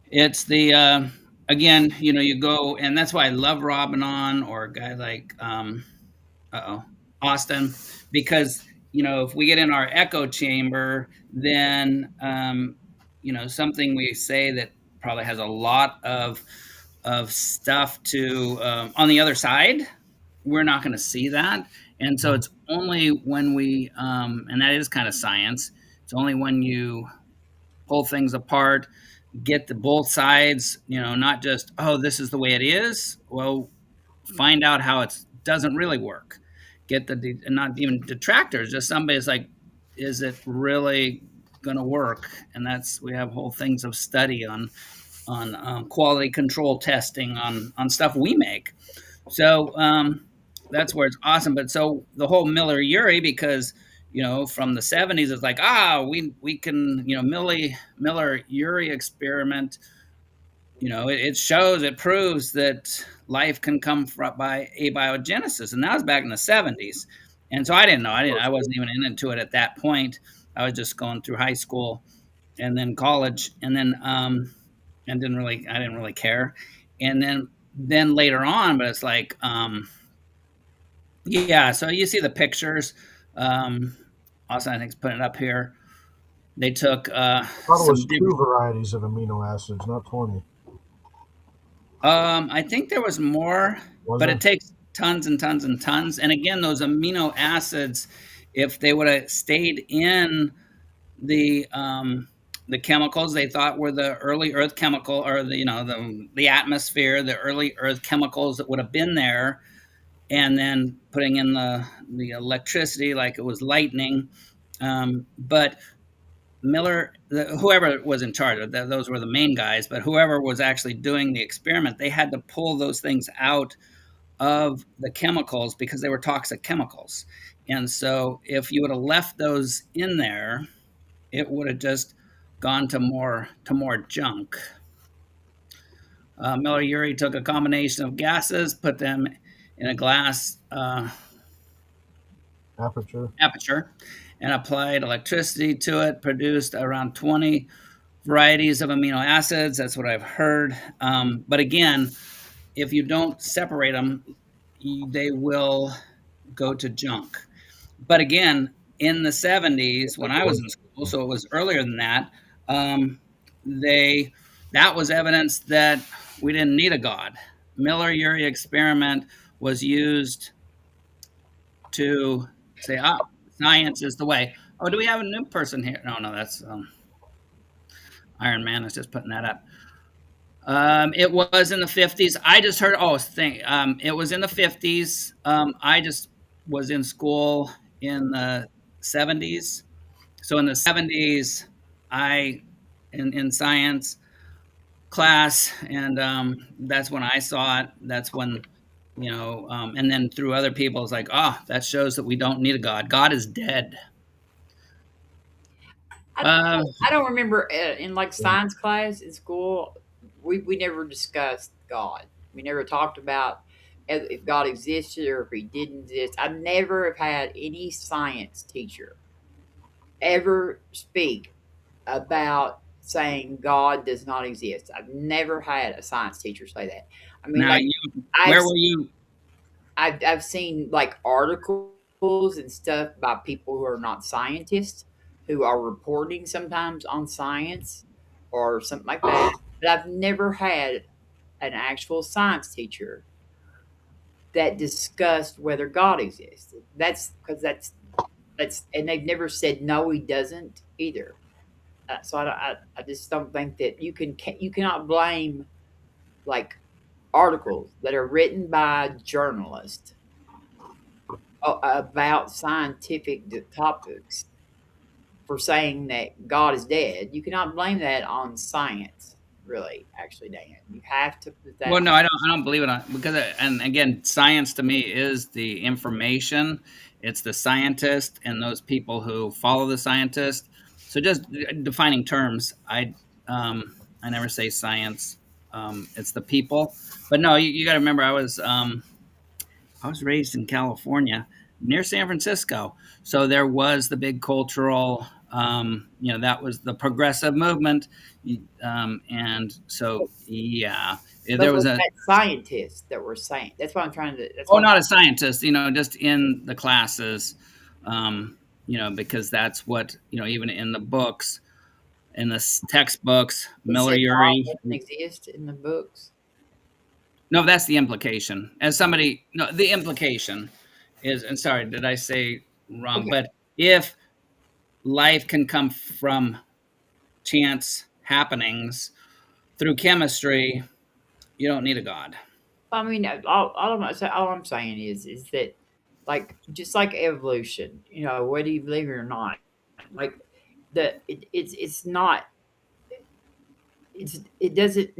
it's the again, you go, and that's why I love Robin on or a guy like Austin, because if we get in our echo chamber, then something we say that probably has a lot of stuff to on the other side, we're not going to see that. And so it's only when we and that is kind of science. It's only when you pull things apart, get the both sides, not just, oh, this is the way it is. Well, find out how it doesn't really work. Get the and not even detractors, just somebody's like, is it really going to work? And that's we have whole things of study on quality control testing on stuff we make. So that's where it's awesome. But so the whole Miller Urey, because from the 70s, it's like we can Miller Urey experiment. It shows, it proves that life can come by abiogenesis, and that was back in the 70s. And so I didn't know. I wasn't even into it at that point. I was just going through high school and then college, and then and I didn't really care. And then later on, but it's like yeah. So you see the pictures. Also, I think it's putting it up here. They took I thought it some was two different. varieties of amino acids, not 20. I think there was more, Was but it there? takes tons and tons and tons. And again, those amino acids, if they would have stayed in the chemicals they thought were the early Earth chemical, or the atmosphere, the early Earth chemicals that would have been there, and then putting in the electricity like it was lightning. But whoever was in charge of that, those were the main guys, but whoever was actually doing the experiment, they had to pull those things out of the chemicals because they were toxic chemicals. And so if you would have left those in there, it would have just gone to more junk. Miller Urey took a combination of gases, put them in a glass Aperture. aperture, and applied electricity to it, produced around 20 varieties of amino acids. That's what I've heard. But again, if you don't separate them, they will go to junk. But again, in the 70s, when I was in school, so it was earlier than that, um, they that was evidence that we didn't need a God. Miller-Urey experiment was used to say, science is the way. Oh, do we have a new person here? No, that's Iron Man is just putting that up. It was in the 50s. I just heard, it was in the 50s. I just was in school in the 70s. So in the 70s, I, in science class, and that's when I saw it. That's when, and then through other people, it's like, that shows that we don't need a God. God is dead. I don't remember in like science class in school, we never discussed God. We never talked about if God existed or if he didn't exist. I never have had any science teacher ever speak about saying God does not exist. I've never had a science teacher say that. I mean, Now, like where I've were you? I've seen like articles and stuff by people who are not scientists who are reporting sometimes on science or something like that. But I've never had an actual science teacher that discussed whether God existed. That's because and they've never said no, he doesn't either. So I just don't think that you cannot blame like articles that are written by journalists about scientific topics for saying that God is dead. You cannot blame that on science, really. Actually, Dan, you have to put Well, that. no, I don't believe it because, and again, science to me is the information. It's the scientist and those people who follow the scientist. So just defining terms, I never say science. It's the people. But no, you got to remember, I was raised in California near San Francisco. So there was the big cultural, that was the progressive movement. And so, yeah, But there was was a, that scientists that were saying? That's what I'm trying to. That's oh, what. not a scientist, just in the classes, because that's what, even in the books, in the textbooks, It Miller said God Urey. doesn't exist in the books. No, that's the implication. As somebody, no, the implication is, and sorry, did I say wrong? Okay. But if life can come from chance happenings through chemistry, you don't need a God. I mean, all I'm saying is that, like, just like evolution, whether you believe it or not, like, it's not it doesn't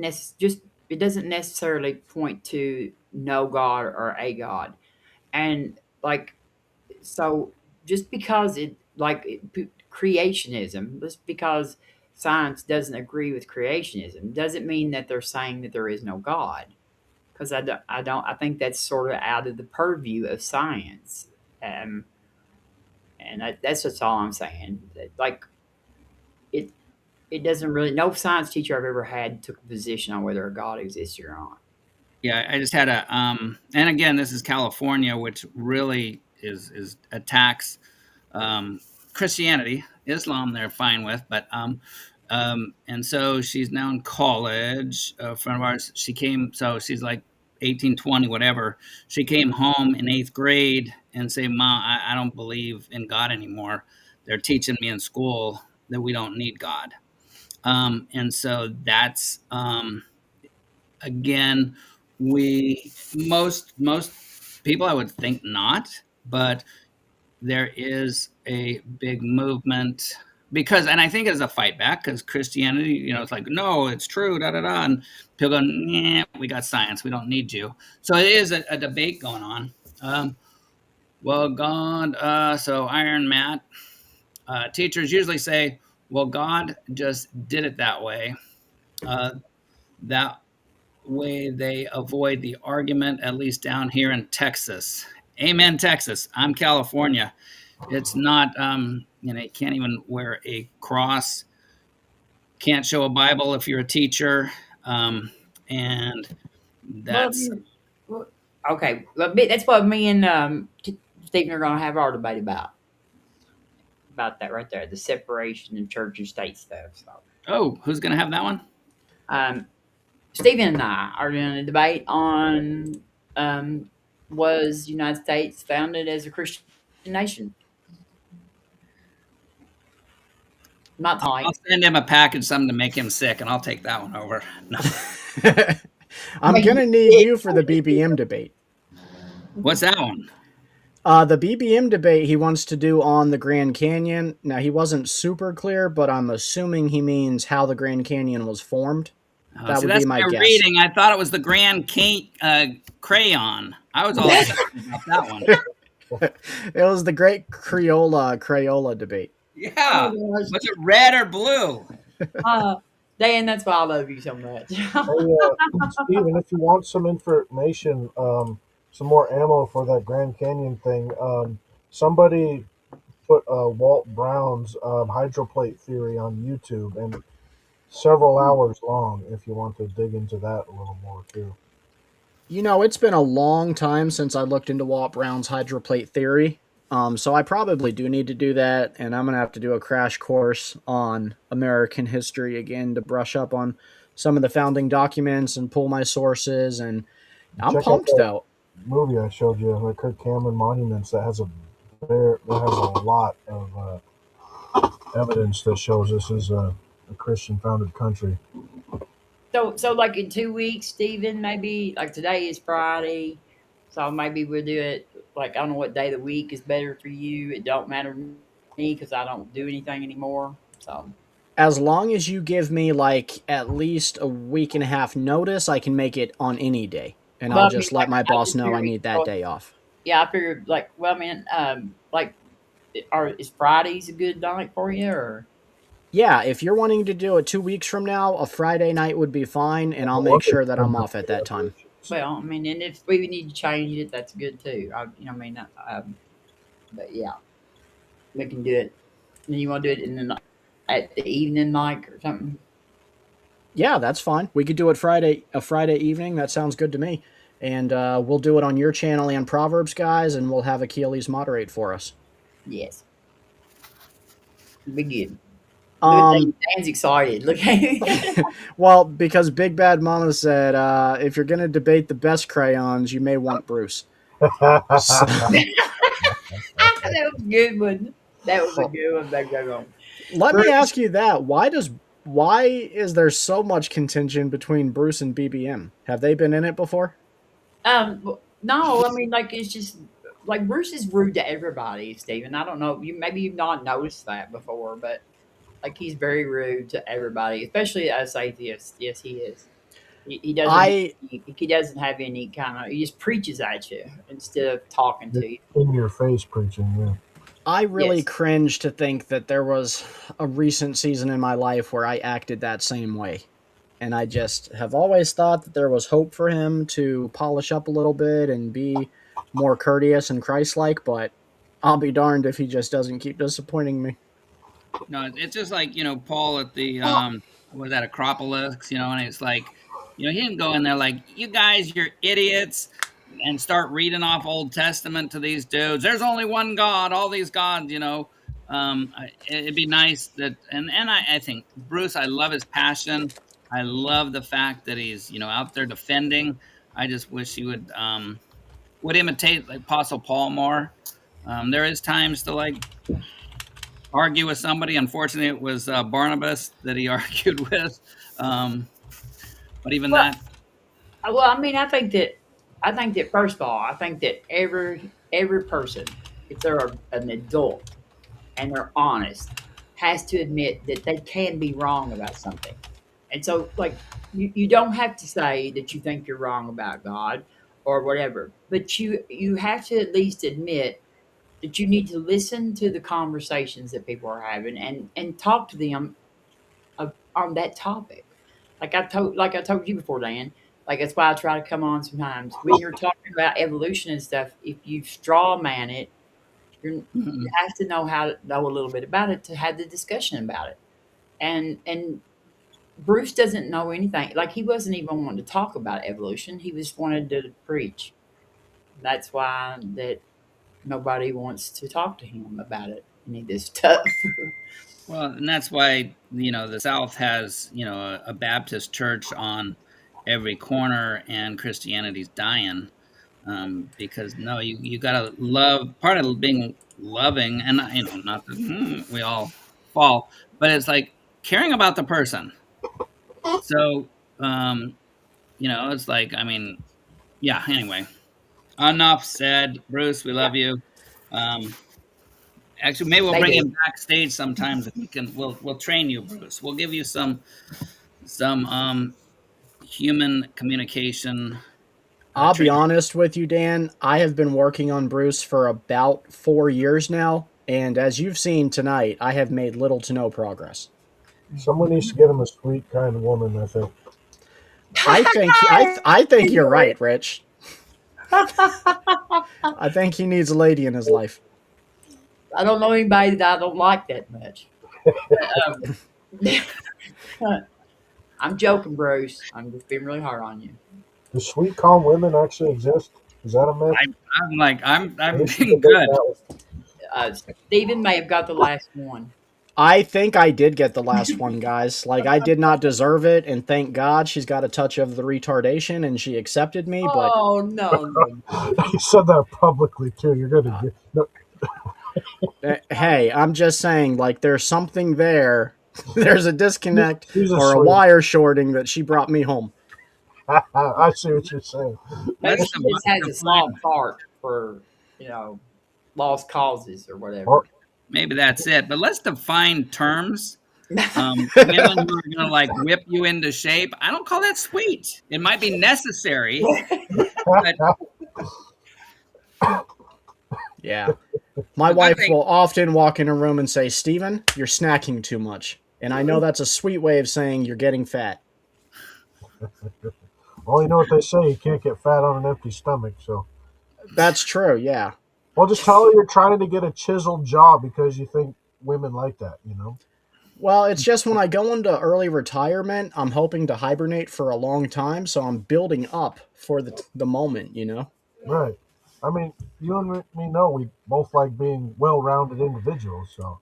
it doesn't necessarily point to no God or a God, and like so just because creationism, just because science doesn't agree with creationism, doesn't mean that they're saying that there is no God. Because I think that's sort of out of the purview of science, um, and that's just all I'm saying. Like it, it doesn't really. No science teacher I've ever had took a position on whether a God exists or not. Yeah, I just had and again, this is California, which really is attacks um, Christianity, Islam. They're fine with, but and so she's now in college. A friend of ours, she came, so she's like 18, 20, whatever. She came home in 8th grade and say, "Mom, I don't believe in God anymore. They're teaching me in school that we don't need God." And so that's again, we most people I would think not, but there is a big movement because, and I think it's a fight back because Christianity, it's like, no, it's true, da da da, and people go, nah, we got science, we don't need you. So it is a debate going on. Well, God, so Iron Matt, teachers usually say, well, God just did it that way. That way they avoid the argument, at least down here in Texas. Amen, Texas. I'm California. It's not, you can't even wear a cross, can't show a Bible if you're a teacher. And Well, that's, well, okay. Well, that's what me and Stephen are going to have our debate about that right there, the separation of church and state stuff. So, oh, who's going to have that one? um, Stephen and I are doing a debate on was the United States founded as a Christian nation? Not I'll tonight. send him a package, something to make him sick, and I'll take that one over. No. I'm Make gonna you need sick. you for the BBM debate. What's that one? The BBM debate he wants to do on the Grand Canyon. Now, he wasn't super clear, but I'm assuming he means how the Grand Canyon was formed. Oh, That see, would be that's my my guess. reading. I thought it was the Grand Crayon. I was all excited about that one. It was the Great Crayola debate. Oh Yeah. my gosh. Was it red or blue? Uh, Dan, that's why I love you so much. Hey, Steven, if you want some information, some more ammo for that Grand Canyon thing, somebody put Walt Brown's hydroplate theory on YouTube, and several hours long. If you want to dig into that a little more too. It's been a long time since I looked into Walt Brown's hydroplate theory. So I probably do need to do that, and I'm gonna have to do a crash course on American history again to brush up on some of the founding documents and pull my sources. And I'm Check out pumped that though. movie I showed you, the Kirk Cameron Monuments. That has a lot of evidence that shows this is a Christian founded country. So like in 2 weeks, Stephen, maybe like today is Friday, so maybe we'll do it. Like I don't know what day of the week is better for you. It don't matter to me because I don't do anything anymore. So, As long as you give me like at least a week and a half notice, I can make it on any day, and I'll but I mean, just let like my I boss just know I figured, need that day off. yeah, I figured like, well, I mean, like, is Fridays a good night for you or? Yeah, if you're wanting to do it 2 weeks from now, a Friday night would be fine, and I'll But make what sure that I'm December off at that time. Well, I mean, and if we need to change it, that's good too. I mean, but yeah, we can do it. And you want to do it in at the evening, like or something? Yeah, that's fine. We could do it a Friday evening. That sounds good to me. And we'll do it on your channel and Proverbs, guys, and we'll have Achilles moderate for us. Yes, be good. Look at Um, that. Dan's excited. Look at him. well, because Big Bad Mama said, if you're going to debate the best crayons, you may want Bruce. So, That was a good one. That was a good one. Back on. let me Bruce, ask you that. Why is there so much contention between Bruce and BBM? Have they been in it before? no, I mean, like it's just like Bruce is rude to everybody, Stephen. I don't know. Maybe you've not noticed that before, but like he's very rude to everybody, especially as atheists. Yes, he is. He doesn't. I He doesn't have any kind of. He just preaches at you instead of talking to you. In your face preaching, yeah. I really Yes. cringe to think that there was a recent season in my life where I acted that same way. And I just have always thought that there was hope for him to polish up a little bit and be more courteous and Christ-like, but I'll be darned if he just doesn't keep disappointing me. No, it's just like, Paul at the, what was that, Acropolis, and it's like, he didn't go in there like, you guys, you're idiots, and start reading off Old Testament to these dudes. There's only one God, all these gods. It'd be nice that, and I think Bruce, I love his passion. I love the fact that he's, out there defending. I just wish he would imitate like Apostle Paul more. There is times to like argue with somebody. Unfortunately, it was Barnabas that he argued with. Um, but even Well, that, I mean, I think that first of all, I think that every person, if they're an adult and they're honest, has to admit that they can be wrong about something. And so, like, you don't have to say that you think you're wrong about God or whatever, but you have to at least admit that you need to listen to the conversations that people are having and talk to them on that topic. Like I told you before, Dan. Like that's why I try to come on sometimes when you're talking about evolution and stuff. If you straw man it, You Mhm. have to know how to know a little bit about it to have the discussion about it. And Bruce doesn't know anything. Like he wasn't even wanting to talk about evolution. He just wanted to preach. That's why that nobody wants to talk to him about it, any of this stuff. Well, and that's why the South has a Baptist church on every corner, and Christianity's dying, because no, you gotta love. Part of being loving, and not that we all fall, but it's like caring about the person. So it's like, I mean, yeah. Anyway, enough said. Bruce, we love you. Um, Actually, maybe we'll They bring do. him backstage sometimes, and we'll train you, Bruce. We'll give you some human communication I'll be training. honest with you, Dan. I have been working on Bruce for about 4 years now, and as you've seen tonight, I have made little to no progress. Someone needs to get him a sweet, kind woman, I think. I think you're right, Rich. I think he needs a lady in his life. I don't know anybody that I don't like that much. Um, I'm joking, Bruce. I'm just being really hard on you. Do sweet, calm women actually exist? Is that a myth? I'm like, I'm We should being debate good. that one. Stephen may have got the last one. I think I did get the last one, guys. Like, I did not deserve it, and thank God she's got a touch of the retardation and she accepted me, but Oh no, no, You said that publicly too. You're gonna get no. hey, I'm just saying, like, there's something there. There's a disconnect She's a or a sweet. wire shorting that she brought me home. I see what you're saying. maybe Let's she just has a define. soft heart for you know lost causes or Or, whatever. Maybe that's it. But let's define terms. Women who are gonna like whip you into shape. I don't call that sweet. It might be necessary, but Yeah. My the good wife thing. will often walk in a room and say, Steven, you're snacking too much. And I know that's a sweet way of saying you're getting fat. well, you know what they say. You can't get fat on an empty stomach. So, That's true, yeah. well, just tell her you're trying to get a chiseled jaw because you think women like that. You know. Well, it's just when I go into early retirement, I'm hoping to hibernate for a long time, so I'm building up for the moment, you know? Right. I mean, you and me know we both like being well-rounded individuals. So,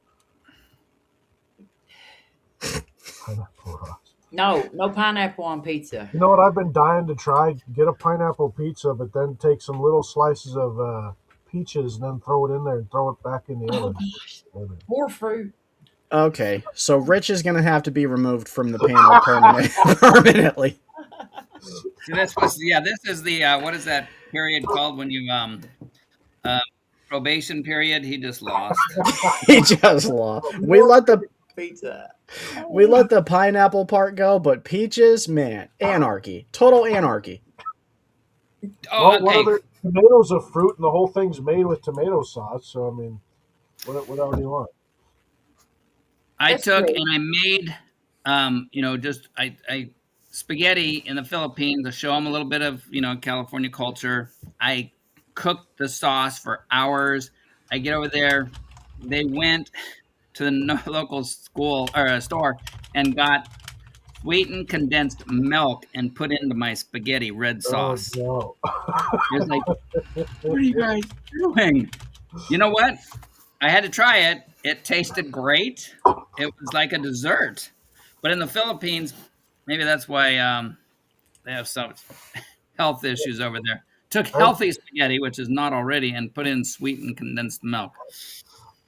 pineapple Ross. No, no pineapple on pizza. You know what? I've been dying to try get a pineapple pizza, but then take some little slices of peaches and then throw it in there and throw it back in the Oh oven. gosh, more fruit. Okay, so Rich is going to have to be removed from the panel permanently. See, this is the what is that period called when you uh probation period? He just lost. He just lost. We More let the pizza. we let the pineapple part go, but peaches, man, anarchy. Total anarchy. Oh, Well, what okay. other tomatoes a fruit, and the whole thing's made with tomato sauce. So I mean, what else do you want? I That's took true. and I made, just I spaghetti in the Philippines to show them a little bit of California culture. I cooked the sauce for hours. I get over there. They went to the local school or store and got sweetened condensed milk and put into my spaghetti red Oh sauce. no! It was like, what are you guys doing? You know what? I had to try it. It tasted great. It was like a dessert. But in the Philippines, maybe that's why they have some health issues over there. Took I healthy spaghetti, which is not already, and put in sweetened condensed milk.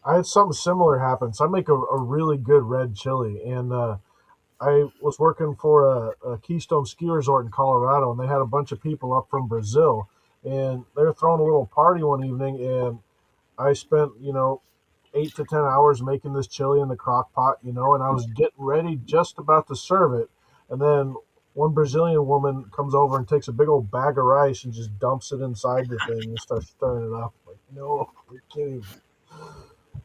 I had something similar happen. So I make a really good red chili, and I was working for a Keystone ski resort in Colorado, and they had a bunch of people up from Brazil, and they were throwing a little party one evening, and I spent 8 to 10 hours making this chili in the crock pot, and I was getting ready, just about to serve it, and then one Brazilian woman comes over and takes a big old bag of rice and just dumps it inside the thing and starts stirring it up. Like, no, you're kidding me.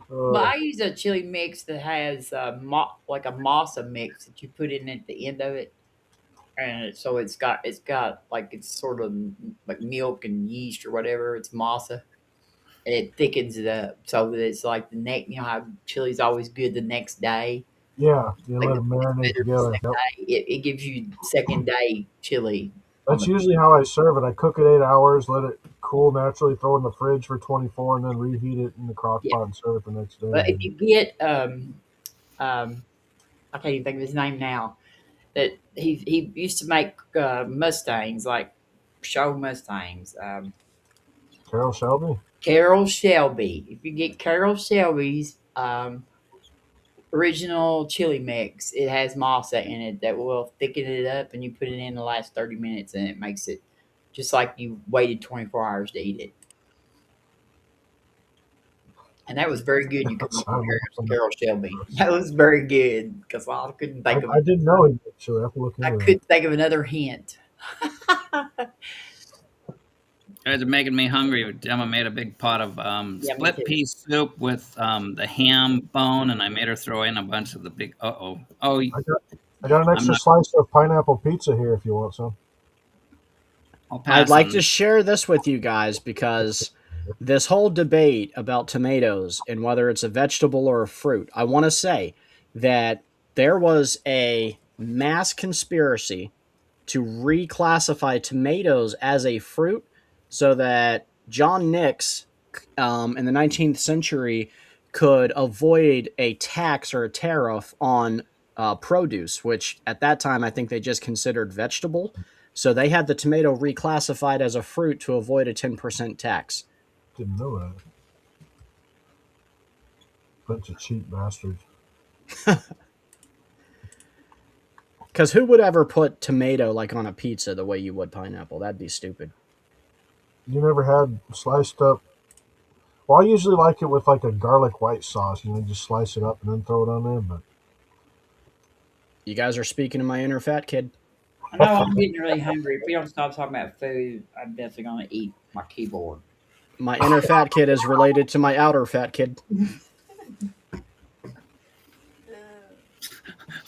But Uh, I use a chili mix that has like a masa mix that you put in at the end of it, and so it's got like it's sort of like milk and yeast or whatever. It's masa. It thickens it up so that it's like the next. You know how chili's always good the next day. Yeah, you Like let them it's marinate better the together. second Yep. day. It gives you second day chili on That's the. usually how I serve it. I cook it 8 hours, let it cool naturally, throw it in the fridge for 24, and then reheat it in the crock Yeah, pot and serve it the next day. but if you get um, I can't even think of his name now. That he used to make Mustangs like show Mustangs. Carol Shelby? Carol Shelby. If you get Carol Shelby's original chili mix, it has masa in it that will thicken it up, and you put it in the last 30 minutes, and it makes it just like you waited 24 hours to eat it. And that was very good. You couldn't I'm compare it to looking Carol Shelby. That was very good because I couldn't think of I didn't know he did chili. I have to look I into that. couldn't think of another hint. Guys are making me hungry. Gemma made a big pot of Yeah, me split too. pea soup with the ham bone, and I made her throw in a bunch of the big. Oh, I got I got an I'm extra not. slice of pineapple pizza here if you want some. I'll I'd pass like on. to share this with you guys because this whole debate about tomatoes and whether it's a vegetable or a fruit, I want to say that there was a mass conspiracy to reclassify tomatoes as a fruit so that John Nix in the 19th century could avoid a tax or a tariff on produce, which at that time I think they just considered vegetable. So they had the tomato reclassified as a fruit to avoid a 10% tax. Didn't know that. Bunch of cheap bastards. Because who would ever put tomato like on a pizza the way you would pineapple? That'd be stupid. You never had sliced up. Well, I usually like it with like a garlic white sauce. Just slice it up and then throw it on there. But You guys are speaking to my inner fat kid. I know I'm getting really hungry. If we don't stop talking about food, I'm definitely going to eat my keyboard. My inner fat kid is related to my outer fat kid.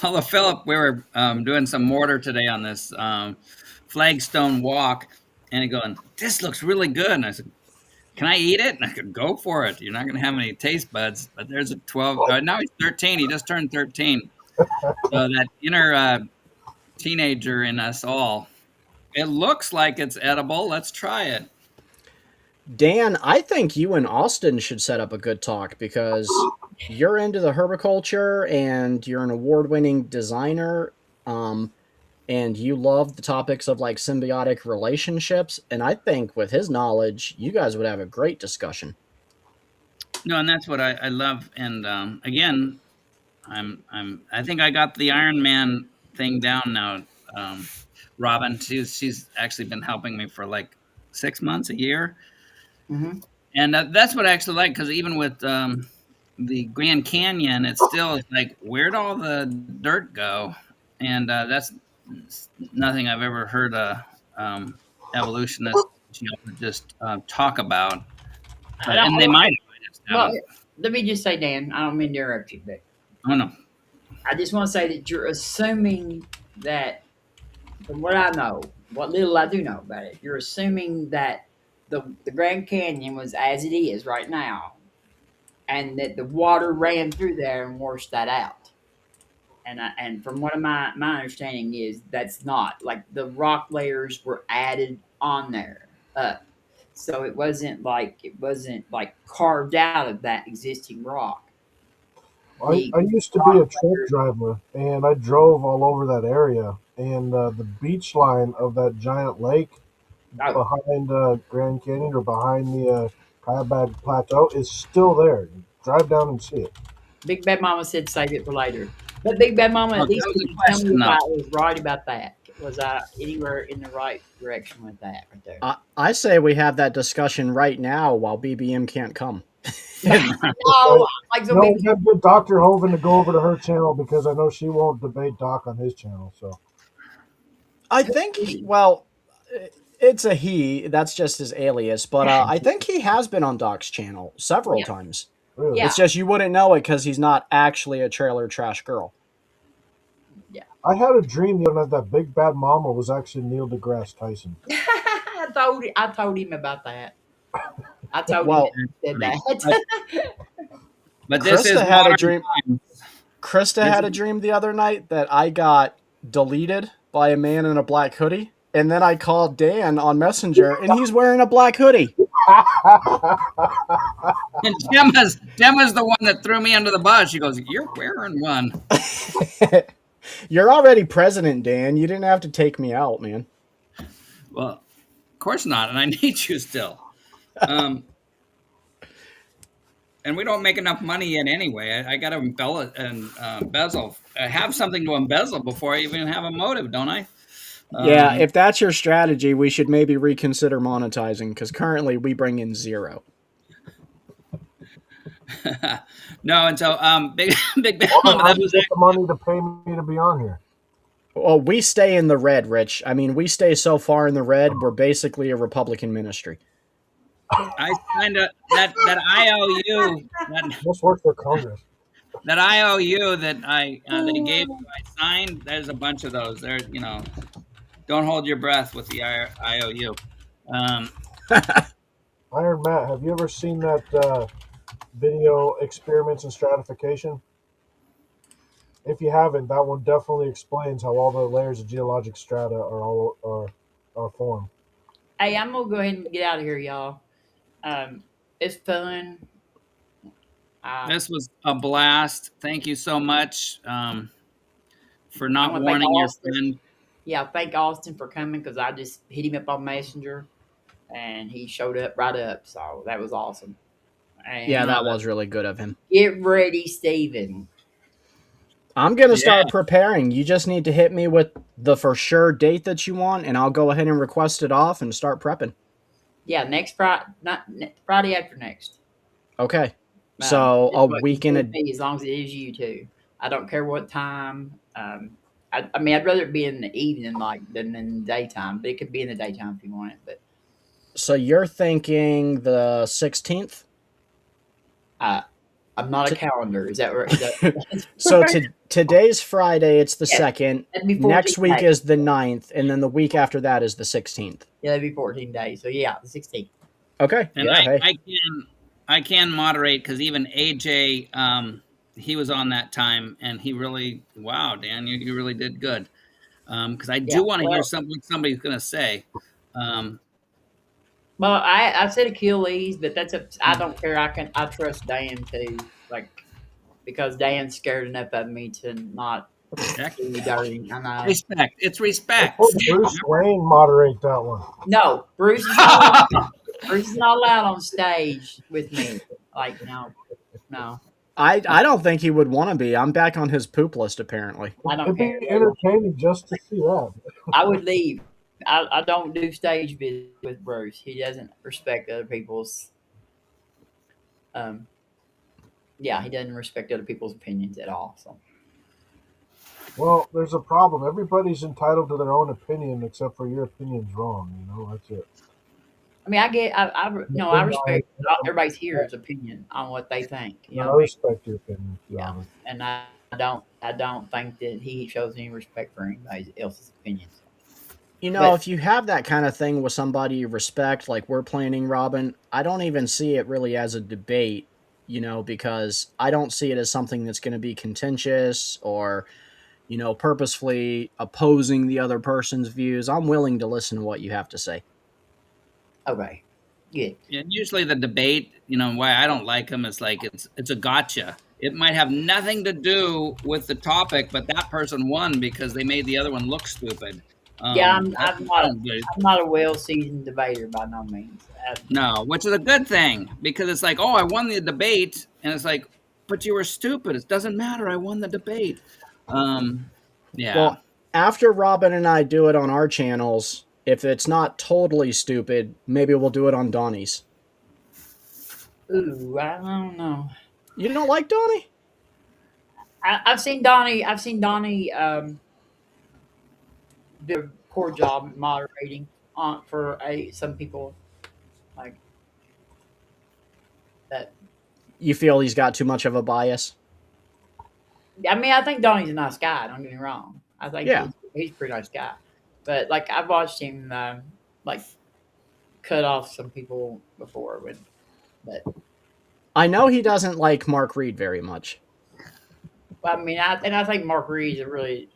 Although Philip, we were doing some mortar today on this flagstone walk, and he going, "This looks really good." And I said, "Can I eat it?" And I could go for it. You're not going to have any taste buds. But there's a 12. Now he's 13. He just turned 13. So that inner teenager in us all. It looks like it's edible. Let's try it. Dan, I think you and Austin should set up a good talk because you're into the herbiculture and you're an award-winning designer, and you love the topics of like symbiotic relationships. And I think with his knowledge, you guys would have a great discussion. No, and that's what I love. And again, I think I got the Iron Man thing down now. Um, Robin, she's actually been helping me for like 6 months, a year, Mm-hmm. and that's what I actually like because even with the Grand Canyon, it's still like where'd all the dirt go, and that's nothing I've ever heard a evolutionist geologist talk about, I but don't, and they might have, I just well, haven't. let me just say, Dan, I don't mean to interrupt you, but Oh no. I just want to say that you're assuming that, from what I know, what little I do know about it, you're assuming that the Grand Canyon was as it is right now, and that the water ran through there and washed that out. And from what my understanding is, that's not like the rock layers were added on there up, so it wasn't like carved out of that existing rock. The I used to be rock a truck layer, driver, and I drove all over that area. And the beach line of that giant lake oh, behind Grand Canyon or behind the Kaibab Plateau is still there. Drive down and see it. Big Bad Mama said save it for later. But Big Bad Mama, Oh, at that least was can a you tell me question if though. I was right about that? Was I anywhere in the right direction with that right there? I say we have that discussion right now while BBM can't come. No, like so No, big. we got to get Dr. Hoven to go over to her channel because I know she won't debate Doc on his channel. So I think, well, it's a he. That's just his alias. But I think he has been on Doc's channel several Yeah, times. really, yeah, It's just you wouldn't know it because he's not actually a trailer trash girl. yeah. I had a dream the other night that Big Bad Mama was actually Neil deGrasse Tyson. I told him about that. I told him Well, he said Funny. that. But this is Krista had a modern dream. times. Krista This had is a dream the other night that I got deleted by a man in a black hoodie, and then I called Dan on Messenger, and he's wearing a black hoodie. and Gemma's the one that threw me under the bus. She goes, "You're wearing one." You're already president, Dan. You didn't have to take me out, man. Well, of course not, and I need you still. Um, and we don't make enough money yet anyway. I got to embezzle. I have something to embezzle before I even have a motive, don't I? Yeah, if that's your strategy, we should maybe reconsider monetizing because currently we bring in zero. No, and so big Well, Mama, how that do you was get the money to pay me to be on here? Well, we stay in the red, Rich. I mean, we stay so far in the red, we're basically a Republican ministry. I signed that IOU This works for Congress. that IOU that he gave you. I signed. There's a bunch of those. There, don't hold your breath with the IOU. Iron Matt, have you ever seen that video, Experiments in Stratification? If you haven't, that one definitely explains how all the layers of geologic strata are formed. Hey, I'm gonna go ahead and get out of here, y'all. It's fun. This was a blast. Thank you so much for I not want to thank warning your Austin. friend. Yeah, thank Austin for coming because I just hit him up on Messenger and he showed up right up. So that was awesome. And Yeah, that was really good of him. get ready, Steven. I'm going to start preparing. You just need to hit me with the for sure date that you want, and I'll go ahead and request it off and start prepping. Yeah, next Friday, Friday after next. Okay. So a But week it's in with a me, as long as it is you two. I don't care what time. I mean, I'd rather it be in the evening than in the daytime, but it could be in the daytime if you want it. But So you're thinking the 16th? I'm not a calendar. Is that right? Is that, So today's Friday, it's the Yeah, 2nd. that'd be 14 Next week days. is the 9th, and then the week after that is the 16th. Yeah, that'd be 14 days. So yeah, the 16th. Okay. And yeah, hey. I can moderate because even AJ, he was on that time, and he really, wow, Dan, you really did good. Because I do want to hear what somebody's going to say. Well, I said Achilles, but I don't care. I trust Dan too, because Dan's scared enough of me to not do me dirty. I know. Respect. It's respect. Let Bruce Wayne moderate that one. No, Bruce is not allowed. Bruce is not allowed on stage with me. No. I don't think he would want to be. I'm back on his poop list, apparently. I don't It'd care. be entertaining just to see that. I would leave. I don't do stage visits with Bruce. He doesn't respect other people's. He doesn't respect other people's opinions at all. So. Well, there's a problem. Everybody's entitled to their own opinion, except for your opinion's wrong. That's it. I mean, I respect everybody's here's opinion on what they think. I respect your opinion. Yeah, and I don't think that he shows any respect for anybody else's opinions. If you have that kind of thing with somebody you respect, like we're planning, Robin, I don't even see it really as a debate, because I don't see it as something that's going to be contentious or, purposefully opposing the other person's views. I'm willing to listen to what you have to say. Okay. Good. And usually the debate, why I don't like them is like it's a gotcha. It might have nothing to do with the topic, but that person won because they made the other one look stupid. I'm not a well-seasoned debater by no means. No, which is a good thing because it's like, oh, I won the debate, and it's like, but you were stupid. It doesn't matter. I won the debate. Yeah. Well, after Robin and I do it on our channels, if it's not totally stupid, maybe we'll do it on Donnie's. Ooh, I don't know. You don't like Donnie? I've seen Donnie. Do a poor job at moderating for some people like that. You feel he's got too much of a bias? I mean, I think Donnie's a nice guy. Don't get me wrong. I think he's a pretty nice guy. But I've watched him cut off some people before But I know he doesn't like Mark Reed very much. I mean, I think Mark Reed's a really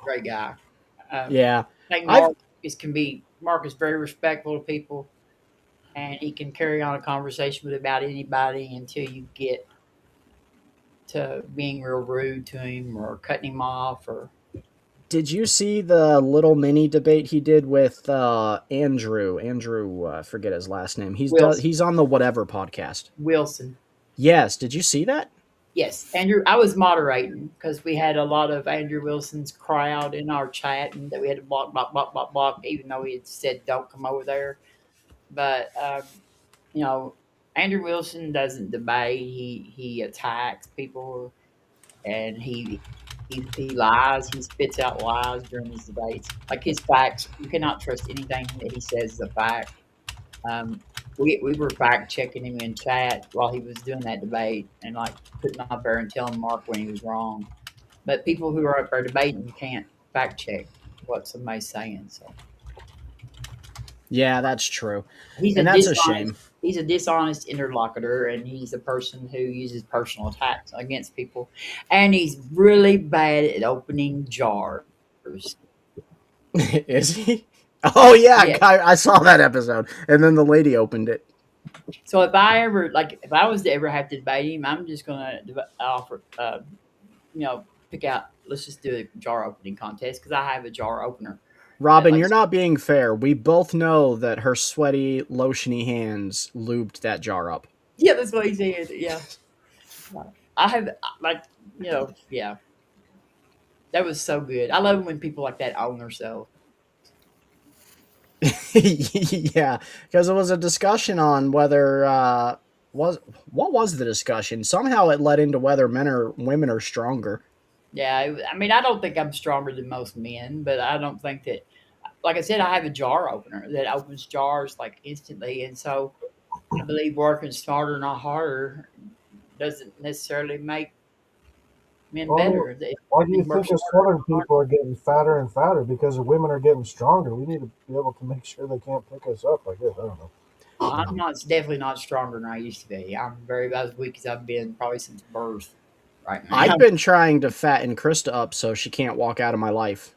great guy. Yeah, I think I've Mark is very respectful to people, and he can carry on a conversation with about anybody until you get to being real rude to him or cutting him off or Did you see the little mini debate he did with Andrew? Andrew, forget his last name. Wilson. He's on the Whatever podcast. Wilson. Yes, did you see that? Yes, Andrew. I was moderating because we had a lot of Andrew Wilson's crowd in our chat, and that we had to block, block, block, block, block, even though he had said don't come over there. But you know, Andrew Wilson doesn't debate. He attacks people, and he lies. He spits out lies during his debates. Like his facts, you cannot trust anything that he says is a fact. Um, we were fact checking him in chat while he was doing that debate, and like putting up there and telling Mark when he was wrong. But people who are up there debating can't fact check what somebody's saying. So Yeah, that's true. he's a And that's a dishonest. shame. He's a dishonest interlocutor, and he's a person who uses personal attacks against people, and he's really bad at opening jars. Is he? Oh yeah, Yeah. I saw that episode. And then the lady opened it. So if I was to ever have to debate him, I'm just gonna offer, pick out. Let's just do a jar opening contest because I have a jar opener. Robin, Like, you're not being fair. We both know that her sweaty, lotiony hands lubed that jar up. yeah, that's what he said. Yeah, I have yeah. That was so good. I love when people like that own themselves. Yeah, because it was a discussion on whether was what was the discussion? Somehow it led into whether men or women are stronger. Yeah, I mean, I don't think I'm stronger than most men, but I don't think that. Like I said, I have a jar opener that opens jars like instantly, and so I believe working smarter, not harder, doesn't necessarily make men better. Why do you think us Southern people are getting fatter and fatter? Because the women are getting stronger. We need to be able to make sure they can't pick us up. I guess I don't know. I'm not definitely not stronger than I used to be. I'm very about as weak as I've been probably since birth. Right now, I've been trying to fatten Krista up so she can't walk out of my life.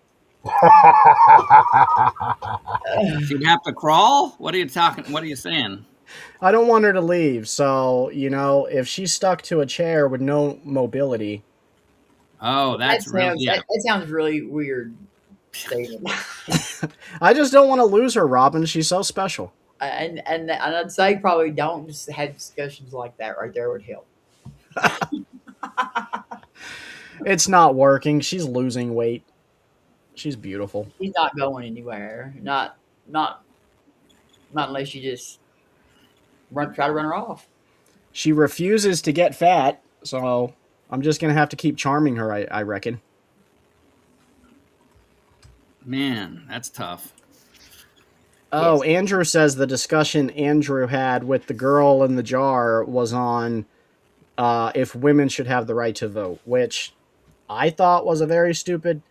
She'd have to crawl. What are you talking? What are you saying? I don't want her to leave, so if she's stuck to a chair with no mobility. Oh, that's real. Yeah. That sounds really weird. Stephen. I just don't want to lose her, Robin. She's so special. And I'd say probably don't just have discussions like that right there would help. It's not working. She's losing weight. She's beautiful. She's not going anywhere. Not unless you just try to run her off. She refuses to get fat, so I'm just gonna have to keep charming her. I reckon. Man, that's tough. Oh, Yes. Andrew says the discussion Andrew had with the girl in the jar was on if women should have the right to vote, which I thought was a very stupid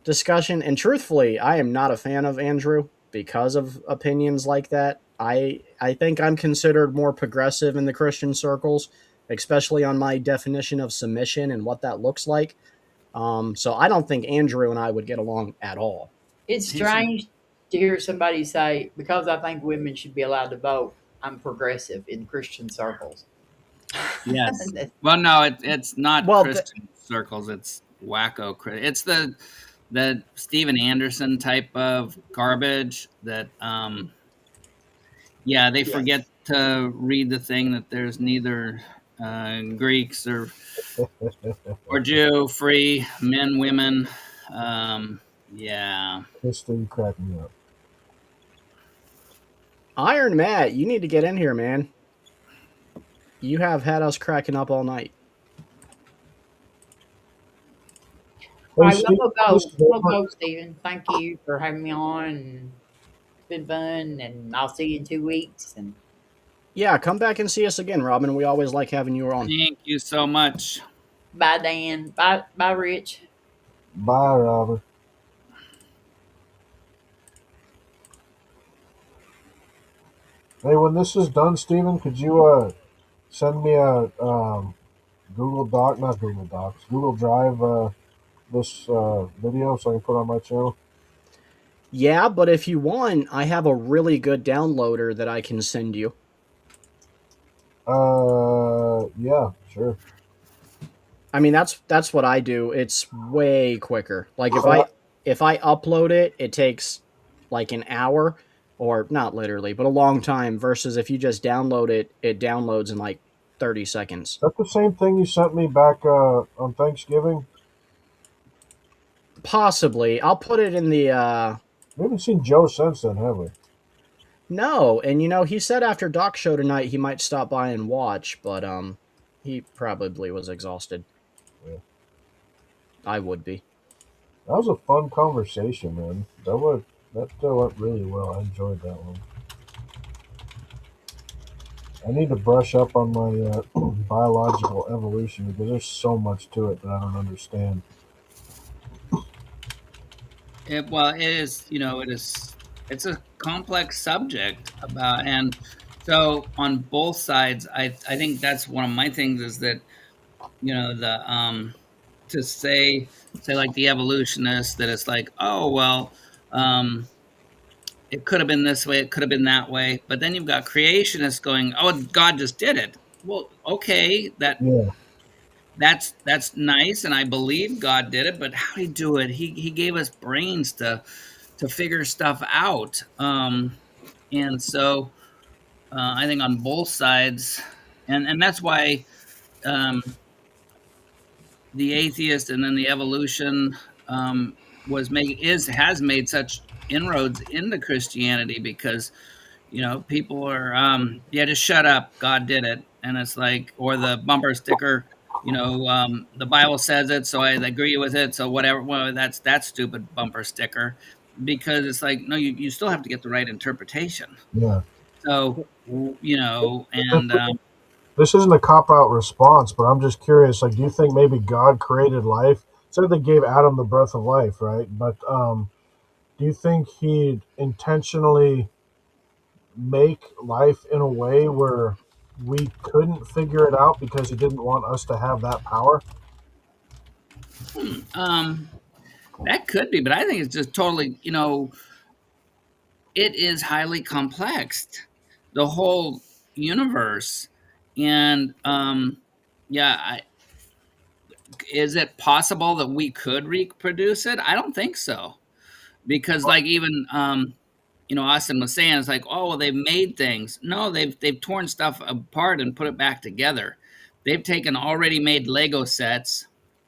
discussion. And truthfully, I am not a fan of Andrew because of opinions like that. I think I'm considered more progressive in the Christian circles, especially on my definition of submission and what that looks like. So I don't think Andrew and I would get along at all. It's strange to hear somebody say, because I think women should be allowed to vote, I'm progressive in Christian circles. Yes. Well, no, it's not Christian circles. It's wacko. It's the Steven Anderson type of garbage that, they forget to read the thing that there's neither Greeks or Jew, free, men, women. History cracking me up. Iron Matt, you need to get in here, man. You have had us cracking up all night. All right, we'll go, Stephen. Thank you for having me on. And it's been fun, and I'll see you in 2 weeks. And yeah, come back and see us again, Robin. We always like having you on. Thank you so much. bye, Dan. Bye, Rich. Bye, Robin. Hey, when this is done, Stephen, could you send me a Google Doc, not Google Docs, Google Drive this video so I can put it on my channel? Yeah, but if you want, I have a really good downloader that I can send you. Yeah, sure. I mean, that's what I do. It's way quicker. Like But if I upload it, it takes like an hour, or not literally, but a long time, versus if you just download it, it downloads in like 30 seconds. that the same thing you sent me back on Thanksgiving? Possibly. I'll put it in the We haven't seen Joe since then, have we? no, and you know, he said after Doc show tonight he might stop by and watch, but he probably was exhausted. Yeah. I would be. That was a fun conversation, man. That went really well. I enjoyed that one. I need to brush up on my biological evolution because there's so much to it that I don't understand. Well, it is, it is, it's a complex subject about, and so on both sides, I think that's one of my things is that, to say like the evolutionists that it's like, oh, well, um, it could have been this way, it could have been that way. But then you've got creationists going, oh, God just did it. Well, okay, Yeah, that's nice, and I believe God did it, but how did he do it? He gave us brains to figure stuff out. And so I think on both sides, and that's why um, the atheist and then the evolution was make is has made such inroads into Christianity because people are yeah, just shut up, God did it, and it's like, or the bumper sticker, the Bible says it, so I agree with it, so whatever, well, that's that stupid bumper sticker, because it's like, no, you still have to get the right interpretation. yeah. So and This isn't a cop out response, but I'm just curious. Like, do you think maybe God created life? Said they gave Adam the breath of life, right? But do you think he intentionally make life in a way where we couldn't figure it out because he didn't want us to have that power? um that could be, but I think it's just totally, it is highly complex, the whole universe. And yeah, is it possible that we could reproduce it? I don't think so, because like even Austin was saying, it's like, oh, well, they've made things. No, they've torn stuff apart and put it back together. They've taken already made Lego sets,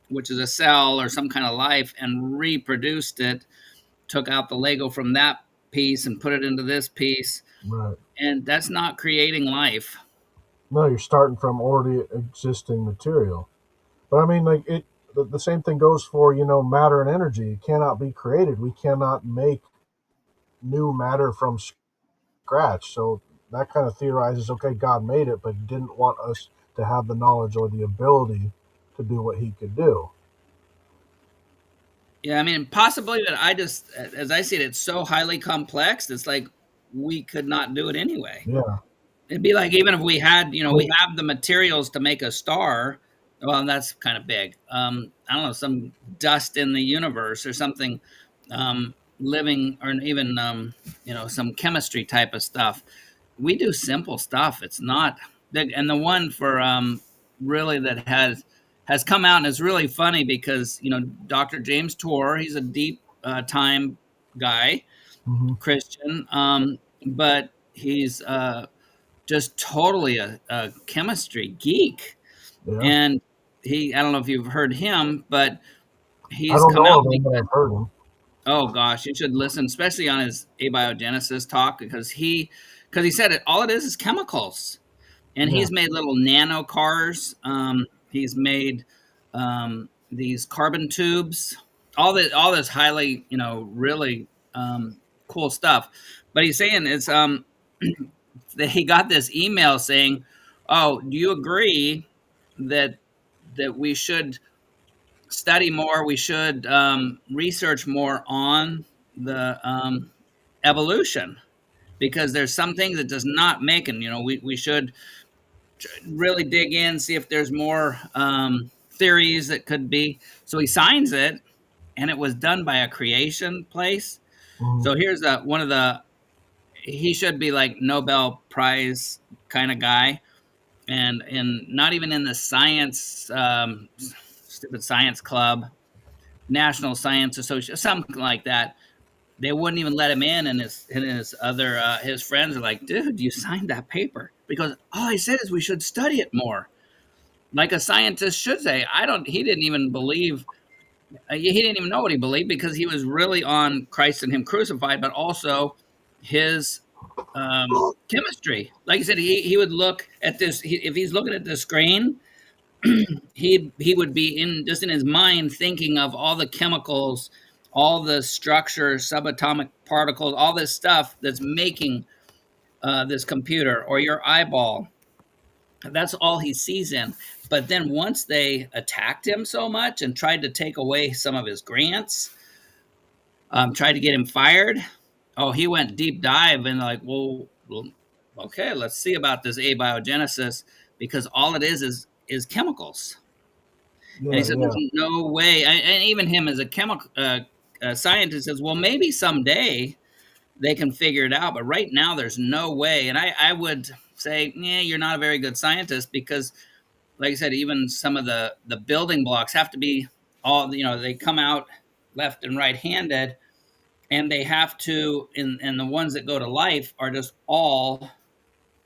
which is a cell or some kind of life, and reproduced it, took out the Lego from that piece and put it into this piece, Right. and that's not creating life. No, you're starting from already existing material. But I mean, like the same thing goes for matter and energy. It cannot be created. We cannot make new matter from scratch. So that kind of theorizes, okay, God made it, but didn't want us to have the knowledge or the ability to do what He could do. Yeah, I mean, possibly, but I just, as I see it, it's so highly complex. It's like we could not do it anyway. Yeah. It'd be like even if we had, we have the materials to make a star. Well, that's kind of big. I don't know, some dust in the universe or something, living, or even some chemistry type of stuff. We do simple stuff. It's not big. And the one for really that has come out and is really funny because Dr. James Tour, he's a deep time guy, Hmm. Christian, but he's just totally a chemistry geek. Yeah. And I don't know if you've heard him, but I he's don't come know out of him, but I've heard him. oh gosh, you should listen, especially on his abiogenesis talk, because he said it, all it is chemicals. And Yeah. he's made little nano cars. He's made these carbon tubes, all this highly, really cool stuff. But he's saying it's that he got this email saying, "Oh, do you agree that we should study more? We should research more on the evolution, because there's some things it does not make, and we should." really dig in, see if there's more theories that could be. So he signs it, and it was done by a creation place. Mhm. So here's one of the. He should be like Nobel Prize kind of guy, and not even in the science stupid science club, National Science Association, something like that. They wouldn't even let him in, and his other his friends are like, "Dude, you signed that paper because all I said is we should study it more, like a scientist should say." I don't. He didn't even believe. He didn't even know what he believed because he was really on Christ and Him crucified, but also his chemistry. Like I said, he would look at this. If he's looking at the screen, he would be in just in his mind thinking of all the chemicals, all the structure, subatomic particles, all this stuff that's making this computer or your eyeball. That's all he sees in. But then once they attacked him so much and tried to take away some of his grants, tried to get him fired, oh, he went deep dive and like, well, okay, let's see about this abiogenesis because all it is chemicals. And he Yeah, said, yeah. "There's no way." And even him as a chemical scientist says, "Well, maybe someday they can figure it out, but right now there's no way." And I would say, "Yeah, you're not a very good scientist because, like I said, even some of the building blocks have to be all they come out left and right handed, and they have to. And the ones that go to life are just all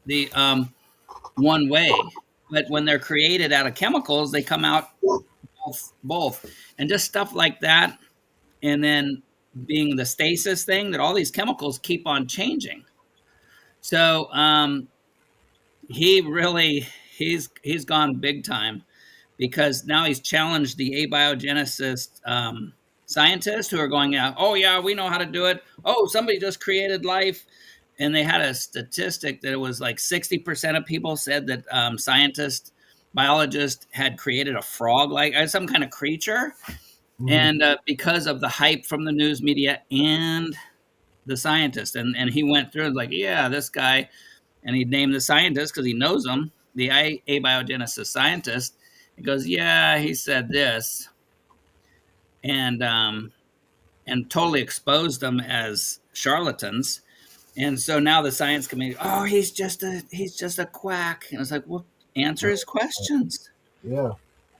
the one way. But when they're created out of chemicals, they come out both, and just stuff like that, and then being the stasis thing that all these chemicals keep on changing. So he really he's gone big time because now he's challenged the abiogenesis scientists who are going out. Oh yeah, we know how to do it. Oh, somebody just created life, and they had a statistic that it was like 60% of people said that scientists, biologists had created a frog like some kind of creature, Mhm. and because of the hype from the news media and the scientist, and he went through and like, yeah, this guy, and he named the scientist because he knows him, the abiogenesis scientist. He goes, yeah, he said this, and totally exposed them as charlatans. And so now the science committee, oh, he's just a quack, and it's like, well, answer his questions. Yeah,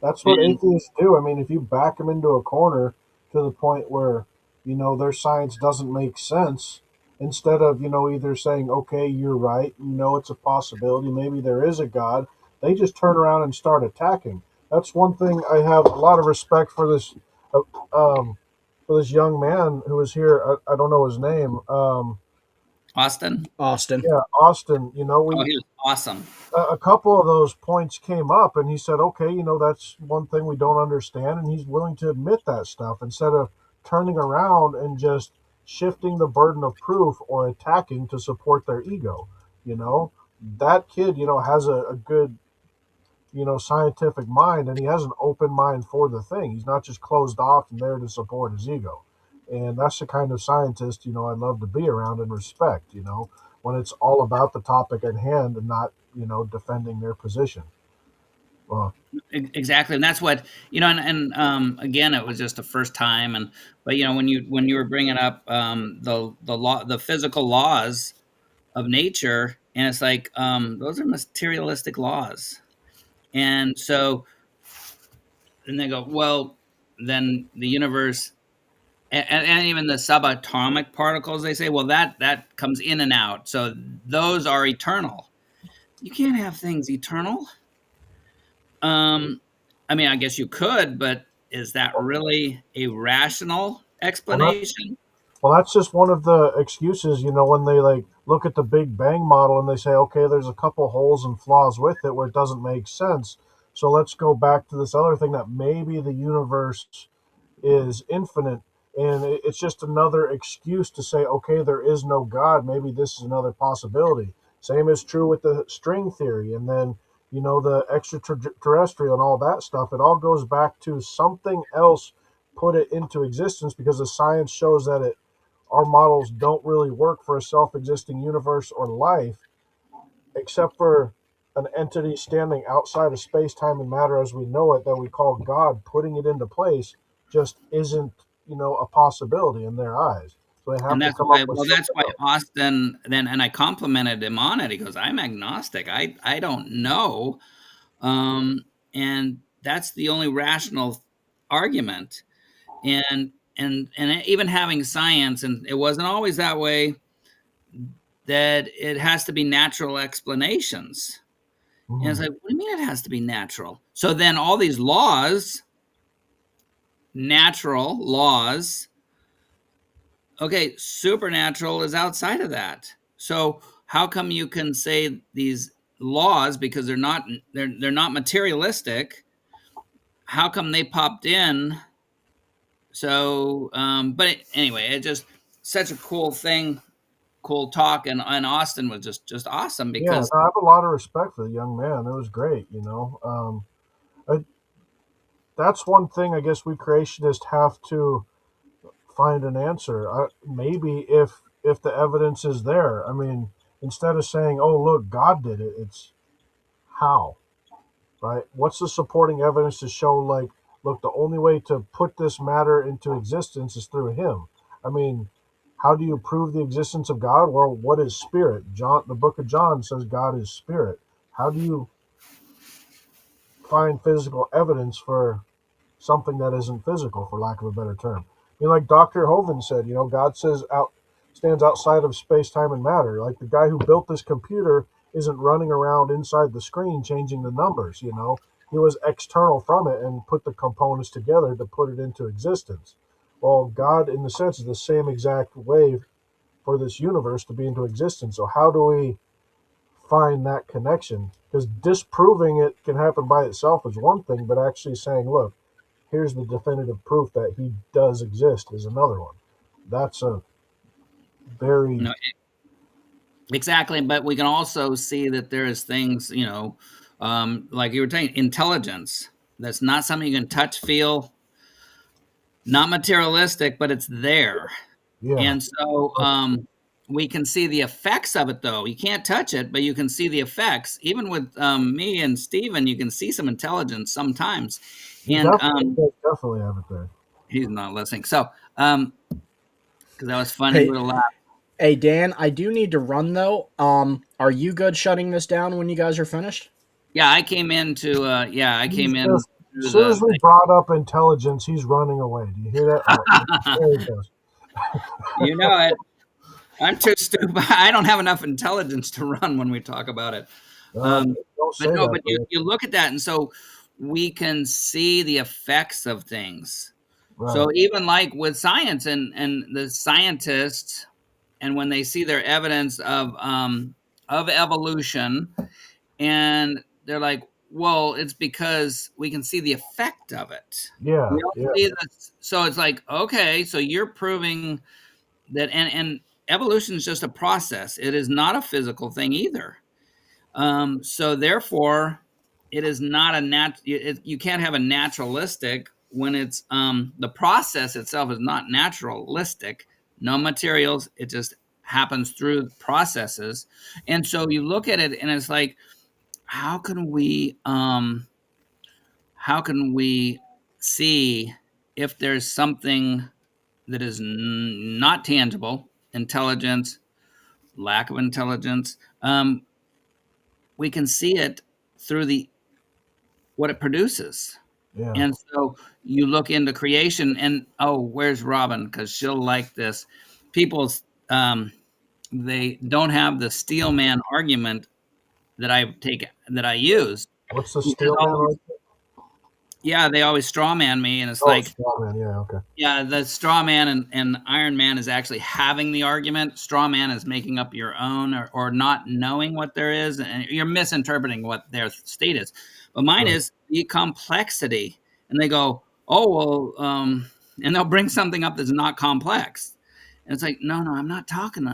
that's what And atheists do. I mean, if you back them into a corner to the point where, their science doesn't make sense, instead of, either saying, okay, you're right, it's a possibility, maybe there is a God, they just turn around and start attacking. That's one thing I have a lot of respect uh, um, for this young man who was here. I don't know his name. Austin, Austin. Yeah, Austin. oh, he was awesome. A couple of those points came up, and he said, okay, that's one thing we don't understand, and he's willing to admit that stuff instead of turning around and just shifting the burden of proof or attacking to support their ego. you know that kid has a good scientific mind, and he has an open mind for the thing. He's not just closed off and there to support his ego. And that's the kind of scientist I love to be around and respect, when it's all about the topic at hand and not defending their position. Well, Exactly, and that's what again, it was just the first time, but when you were bringing up the law, the physical laws of nature, and it's like those are materialistic laws, and so and they go, well, then the universe and even the subatomic particles, they say, well, that comes in and out, so those are eternal. You can't have things eternal. Um, I mean, I guess you could, but is that really a rational well, that, explanation? that's just one of the excuses, when they like look at the Big Bang model and they say, okay, there's a couple holes and flaws with it where it doesn't make sense. So let's go back to this other thing that maybe the universe is infinite, and it's just another excuse to say, okay, there is no God, maybe this is another possibility. Same is true with the string theory, and then the extraterrestrial and all that stuff. It all goes back to something else put it into existence, because the science shows that our models don't really work for a self-existing universe or life, except for an entity standing outside of space, time, and matter as we know it, that we call God, putting it into place, just isn't, a possibility in their eyes. So they have And to that's come why, up with well, that's something why else. Austin then, and I complimented him on it. He goes, "I'm agnostic. I don't know." Um, and that's the only rational argument. And even having science, and it wasn't always that way, that it has to be natural explanations. And it's Mhm. like, what do you mean it has to be natural? So then all these laws, natural laws, okay, supernatural is outside of that. So how come you can say these laws, because they're not materialistic? How come they popped in? So, anyway, it just such a cool thing, cool talk, and Austin was just awesome Yeah, because no, I have a lot of respect for the young man. It was great. I, that's one thing I guess we creationists have to find an answer. Maybe if the evidence is there. I mean, instead of saying, "Oh, look, God did it," it's how, right? What's the supporting evidence to show, like, look, the only way to put this matter into existence is through Him? I mean, how do you prove the existence of God? Well, what is spirit? The book of John says God is spirit. How do you find physical evidence for something that isn't physical, for lack of a better term? I mean, like Dr. Hovind said, God says stands outside of space, time, and matter. Like the guy who built this computer isn't running around inside the screen changing the numbers. He was external from it and put the components together to put it into existence. Well, God, in the sense, is the same exact way for this universe to be into existence. So how do we find that connection? Because disproving it can happen by itself is one thing, but actually saying, look, here's the definitive proof that he does exist is another one. That's a you very, know exactly. But we can also see that there is things, like you were saying, intelligence. That's not something you can touch, feel, not materialistic, but it's there. yeah. And so we can see the effects of it, though. You can't touch it, but you can see the effects. Even with me and Steven, you can see some intelligence sometimes. You And definitely have it there. he's not listening. So, because that was funny Hey, little laugh. hey, Dan, I do need to run though. Are you good shutting this down when you guys are finished? Yeah, I came into, I He's came in just, as through soon as the we brought up intelligence, he's running away. Do you hear that? Oh, thing. there he goes. You know it. I'm too stupid. I don't have enough intelligence to run when we talk about it. Uh, Um, don't but say no, that, but buddy. you look at that, and so we can see the effects of things. Right. So even like with science and the scientists, and when they see their evidence of evolution, and they're like, well, it's because we can see the effect of it. We Yeah. don't Yeah. see this. So it's like, okay, so you're proving that, and evolution is just a process. It is not a physical thing either. So therefore, it is not a you can't have a naturalistic when it's the process itself is not naturalistic. No materials. It just happens through processes. And so you look at it, and it's like, how can we um, how can we see if there's something that is not tangible, intelligence, lack of intelligence? We can see it through the what it produces. Yeah. And so you look into creation, and oh, where's Robin? Because she'll like this. People, um, they don't have the steel man argument that I use, What's the because steel man like? yeah, they always straw man me, and it's Oh, like, straw man. Yeah. Okay. yeah, the straw man and Iron Man is actually having the argument. Straw man is making up your own, or not knowing what there is, and you're misinterpreting what their state is. But mine Right. is the complexity. And they go, oh, well, and they'll bring something up that's not complex. And it's like, no, no, I'm not talking,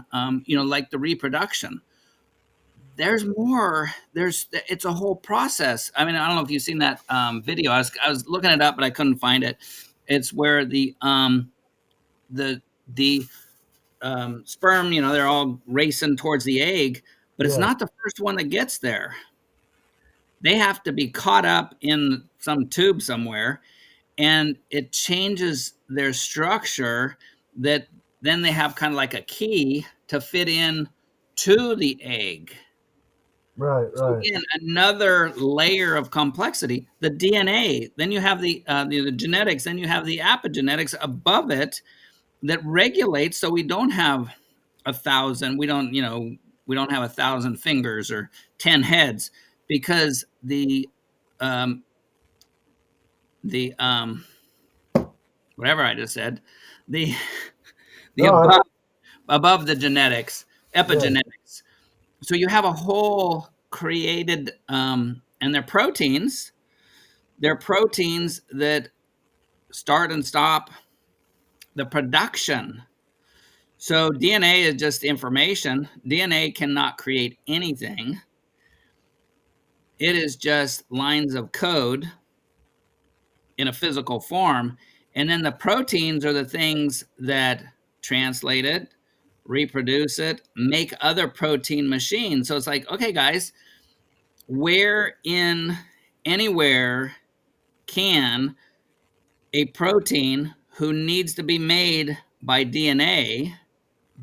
like the reproduction. There's more. It's a whole process. I mean, I don't know if you've seen that video. I was looking it up, but I couldn't find it. It's where the sperm, they're all racing towards the egg, but it's Yeah. not the first one that gets there. they have to be caught up in some tube somewhere, and it changes their structure that then they have kind of like a key to fit in to the egg. Right, So right. again, another layer of complexity. The DNA, then you have the genetics, then you have the epigenetics above it that regulates. So we don't have 1,000. We don't have 1,000 fingers or 10 heads because um, the whatever I just said, the the No, above the genetics, yeah, epigenetics. So you have a whole created, and they're proteins. They're proteins that start and stop the production. So DNA is just information. DNA cannot create anything. It is just lines of code in a physical form. And then the proteins are the things that translate it, reproduce it, make other protein machines. So it's like, okay, guys, where in anywhere can a protein who needs to be made by DNA,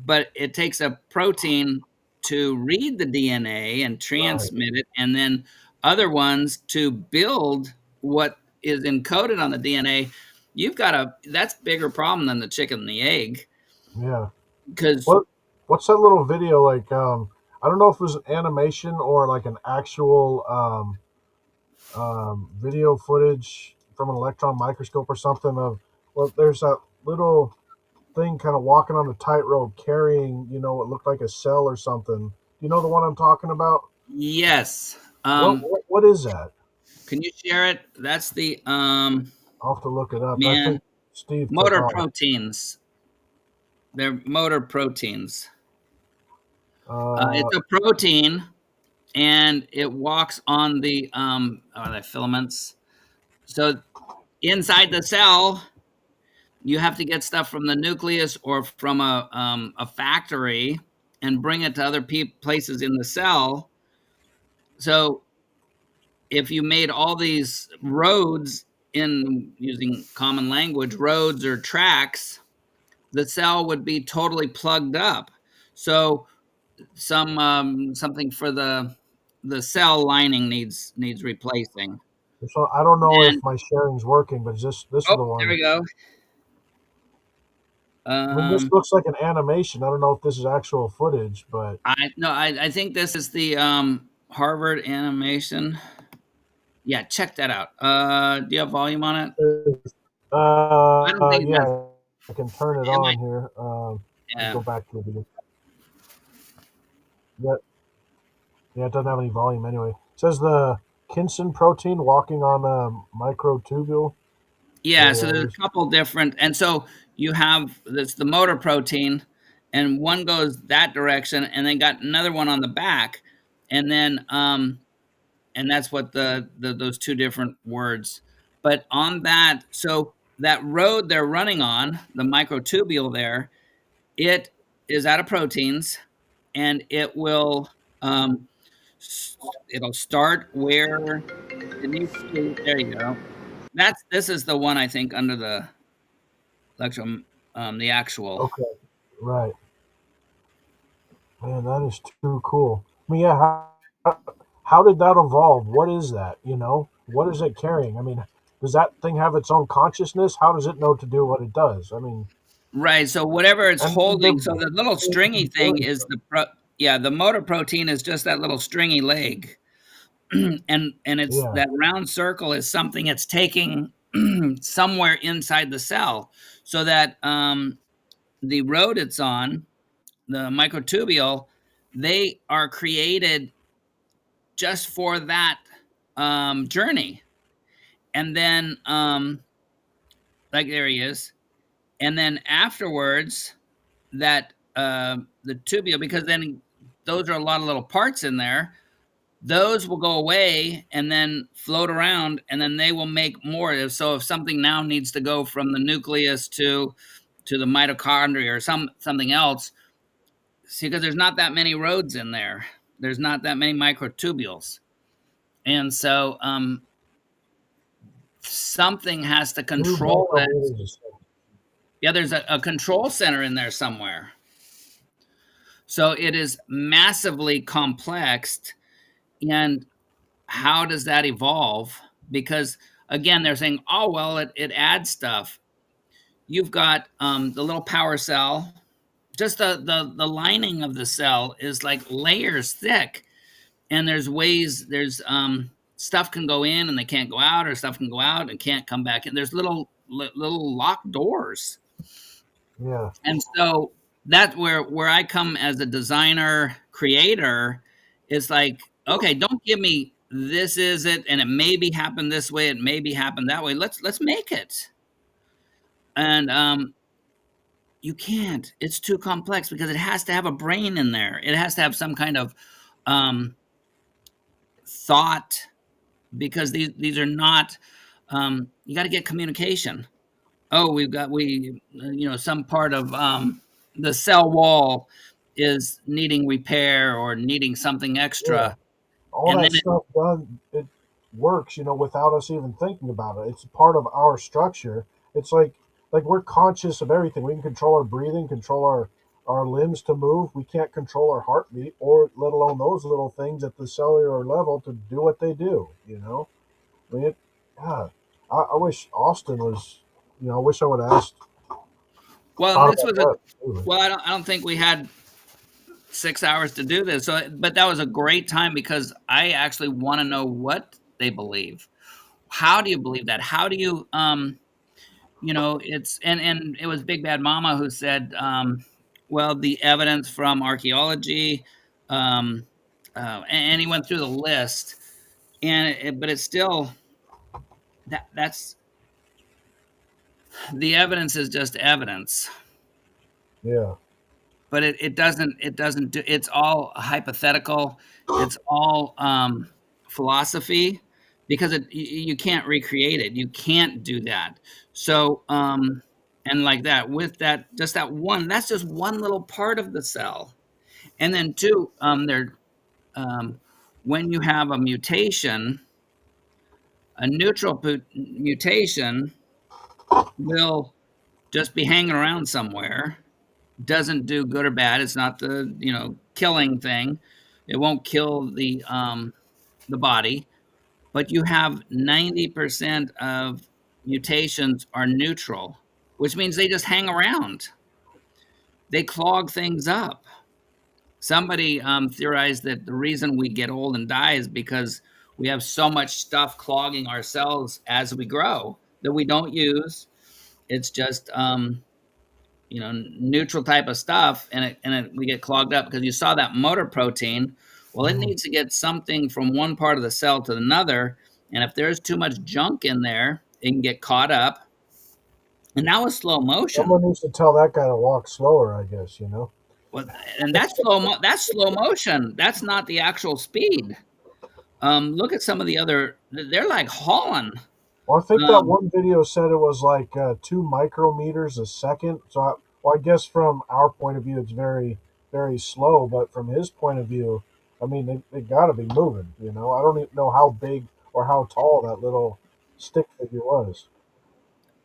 but it takes a protein to read the DNA and right. transmit it, and then other ones to build what is encoded on the DNA. You've got that's a bigger problem than the chicken and the egg Yeah. because What's that little video like? I don't know if it was an animation or like an actual video footage from an electron microscope or something of, well, there's that little thing kind of walking on the tightrope carrying, what looked like a cell or something. You know the one I'm talking about? yes, What is that? can you share it? That's the I'll have to look it up. I think man Steve took motor off. proteins. They're motor proteins. Uh, It's a protein, and it walks on the filaments. So inside the cell, you have to get stuff from the nucleus or from a factory and bring it to other places in the cell. So if you made all these roads in using common language, roads or tracks, the cell would be totally plugged up. So something for the cell lining needs replacing. so I don't know if And my sharing's working, but this is oh, the there one. we go. I mean, this Um, looks like an animation. I don't know if this is actual footage, but I think this is the Harvard animation. Yeah, check that out. Do you have volume on it? I don't think it has. yeah, I can turn it It might. on here. Let me Yeah. go back to the video. Yeah, yeah, it doesn't have any volume anyway. It says the Kinsin protein walking on a microtubule. Yeah, There, so yeah, there's a couple different, and so you have this the motor protein, and one goes that direction, and then got another one on the back, and then and that's what the those two different words. But on that, so that road they're running on, the microtubule there, it is out of proteins, and it will it'll start where it needs to. There you go. This is the one I think under the electrum, the actual. okay, right. Man, that is too cool. I mean, yeah, how did that evolve? What is that? What is it carrying? I mean, does that thing have its own consciousness? How does it know to do what it does? I mean, Right. So whatever it's and they're holding, so the little stringy thing doing is yeah, the motor protein is just that little stringy leg. And it's yeah, that round circle is something it's taking somewhere inside the cell so that the road it's on, the microtubule, they are created just for that journey. And then like there he is. And then afterwards, that the tubule, because then those are a lot of little parts in there, those will go away and then float around, and then they will make more. So if something now needs to go from the nucleus to the mitochondria or something else, see, because there's not that many roads in there, there's not that many microtubules. And so something has to Two control it. micrometers a second. Yeah, there's a control center in there somewhere. So it is massively complex. And how does that evolve? Because again, they're saying, oh, well, it adds stuff. You've got the little power cell. Just the lining of the cell is like layers thick. And there's ways, there's stuff can go in and they can't go out, or stuff can go out and can't come back in. There's little locked doors. Yeah. And so that's where I come as a designer creator. Is like, okay, don't give me this is it, and it maybe happened this way, it maybe happened that way. Let's make it. And you can't. It's too complex because it has to have a brain in there. It has to have some kind of thought, because these are not. You got to get communication. Oh, some part of the cell wall is needing repair or needing something Yeah. extra, All and that then stuff done, it works, without us even thinking about it. It's part of our structure. It's like we're conscious of everything. We can control our breathing, control our limbs to move. We can't control our heartbeat, or let alone those little things at the cellular level to do what they do. I mean, God, I wish Austin was, I wish I would have asked, well, thought this about was a that. Too. well. I don't think we had 6 hours to do this, but that was a great time because I actually want to know what they believe. How do you believe that? How do you it's and it was Big Bad Mama who said, well, the evidence from archaeology, um, and he went through the list, but it's still that's the evidence is just evidence, Yeah, but it doesn't do. It's all hypothetical. It's all philosophy, because you can't recreate it. You can't do that. So and like that, with that, just that one, that's just one little part of the cell. And then two, there when you have a mutation, a neutral mutation will just be hanging around somewhere. Doesn't do good or bad. It's not the killing thing. It won't kill the body, but you have 90% of mutations are neutral, which means they just hang around. They clog things up. Somebody theorized that the reason we get old and die is because we have so much stuff clogging our cells as we grow that we don't use. It's just neutral type of stuff, and we get clogged up because you saw that motor protein. Well, it hmm needs to get something from one part of the cell to another, and if there's too much junk in there, it can get caught up. And now with slow motion, someone needs to tell that guy to walk slower. I guess. well, and that's slow motion. That's not the actual speed. Look at some of the other. They're like hauling. Well, I think that Um, one video said it was like 2 micrometers a second. Well, I guess from our point of view, it's very, very slow. But from his point of view, I mean, they got to be moving. I don't even know how big or how tall that little stick figure was.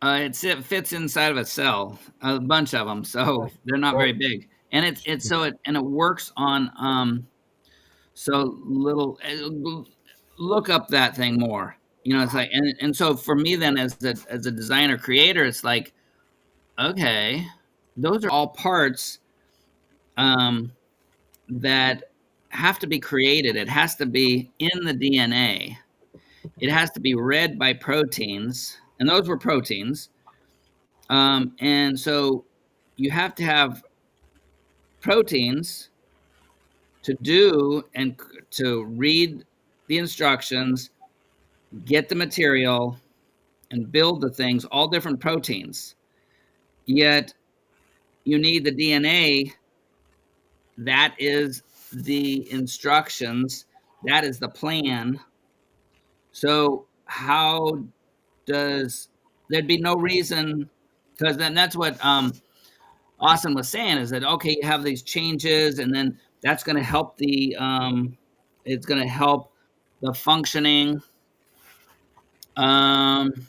it fits inside of a cell, a bunch of them, so they're not very Right. big. And it works on so little. Look up that thing more. It's like, and so for me then, as a designer creator, it's like, okay, those are all parts um, that have to be created. It has to be in the DNA. It has to be read by proteins, and those were proteins. And so you have to have proteins to do and to read the instructions, get the material, and build the things, all different proteins. Yet you need the DNA. That is the instructions. That is the plan. So how does there'd be no reason, because then that's what Austin was saying, is that okay, you have these changes, and then that's going to help it's going to help the functioning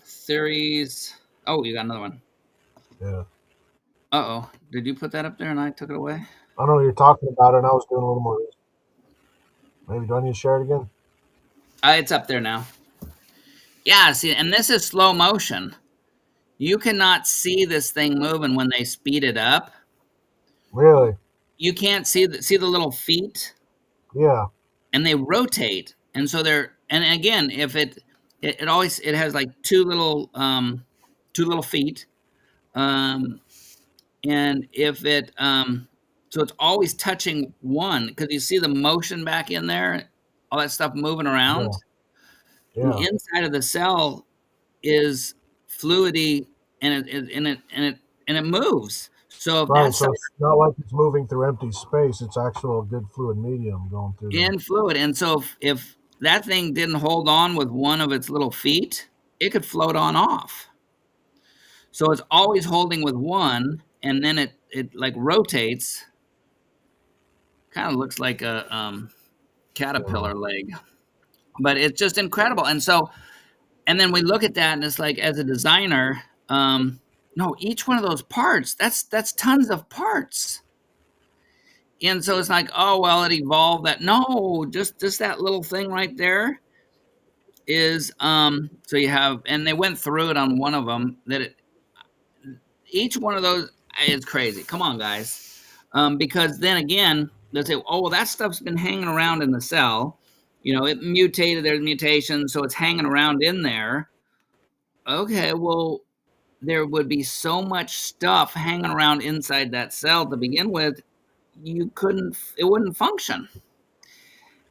theories. Oh, you got another one. Yeah. Uh-oh. Did you put that up there and I took it away? I know you're talking about it, and I was doing a little more research. Maybe do I need to share it again? It's up there now. Yeah, see, and this is slow motion. You cannot see this thing moving when they speed it up. Really? You can't see the little feet, Yeah. and they rotate, and so they're, and again, if it always, it has like two little feet, um, and if it so it's always touching one, because you see the motion back in there, all that stuff moving around. Yeah. The Yeah. inside of the cell is fluidy, and it moves. So if Right. that's So it's not like it's moving through empty space. It's actual good fluid medium going through there. in fluid, and so if that thing didn't hold on with one of its little feet, it could float on off. So it's always holding with one, and then it like rotates. Kind of looks like a caterpillar leg, but it's just incredible. And so, and then we look at that, and it's like, as a designer, no, each one of those parts, that's tons of parts. And so it's like, oh well, it evolved that. No, just that little thing right there is so you have, and they went through it on one of them, that each one of those is crazy. Come on, guys. Because then again, they'll say, oh, well, that stuff's been hanging around in the cell. It mutated, there's mutations, so it's hanging around in there. Okay, well, there would be so much stuff hanging around inside that cell to begin with, it wouldn't function.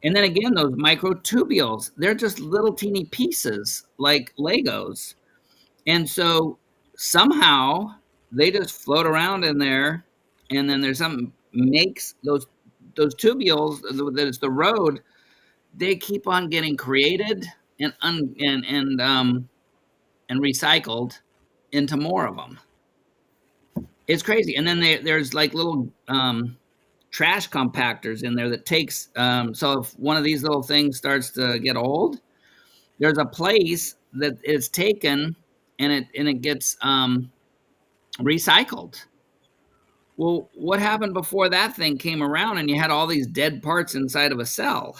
And then again, those microtubules, they're just little teeny pieces like Legos. And so somehow they just float around in there, and then there's something makes those tubules, that is the road, they keep on getting created and recycled into more of them. It's crazy. And then there's like little trash compactors in there that takes, so if one of these little things starts to get old, there's a place that it's taken, and it gets recycled. Well, what happened before that thing came around and you had all these dead parts inside of a cell?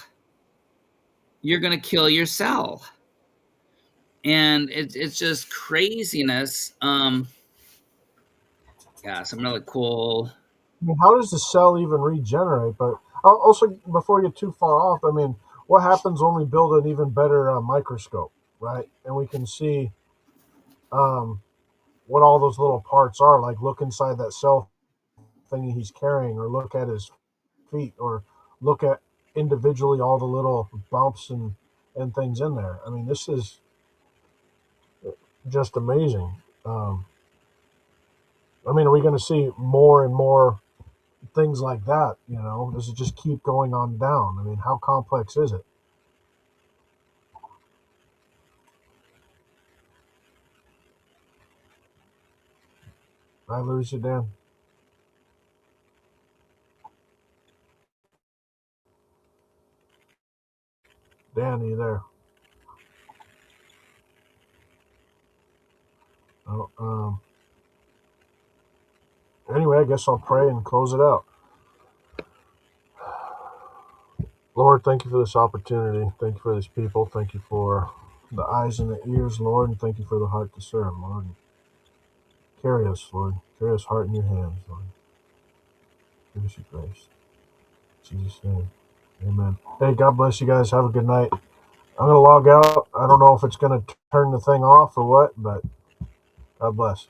You're going to kill your cell. And it's just craziness. Yeah, some really cool. I mean, how does the cell even regenerate? But also, before you get too far off, I mean, what happens when we build an even better microscope, right? And we can see what all those little parts are. Like, look inside that cell thing he's carrying, or look at his feet, or look at individually all the little bumps and things in there. I mean, this is just amazing. I mean, are we going to see more and more things like that? Does it just keep going on down? I mean, how complex is it? I lose you, Dan. Dan, are you there? Oh, anyway, I guess I'll pray and close it out. Lord, thank you for this opportunity. Thank you for these people. Thank you for the eyes and the ears, Lord, and thank you for the heart to serve, Lord. Carry us, Lord. Carry us heart in your hands, Lord. Give us your grace. In Jesus' name. Amen. Hey, God bless you guys. Have a good night. I'm going to log out. I don't know if it's going to turn the thing off or what, but God bless.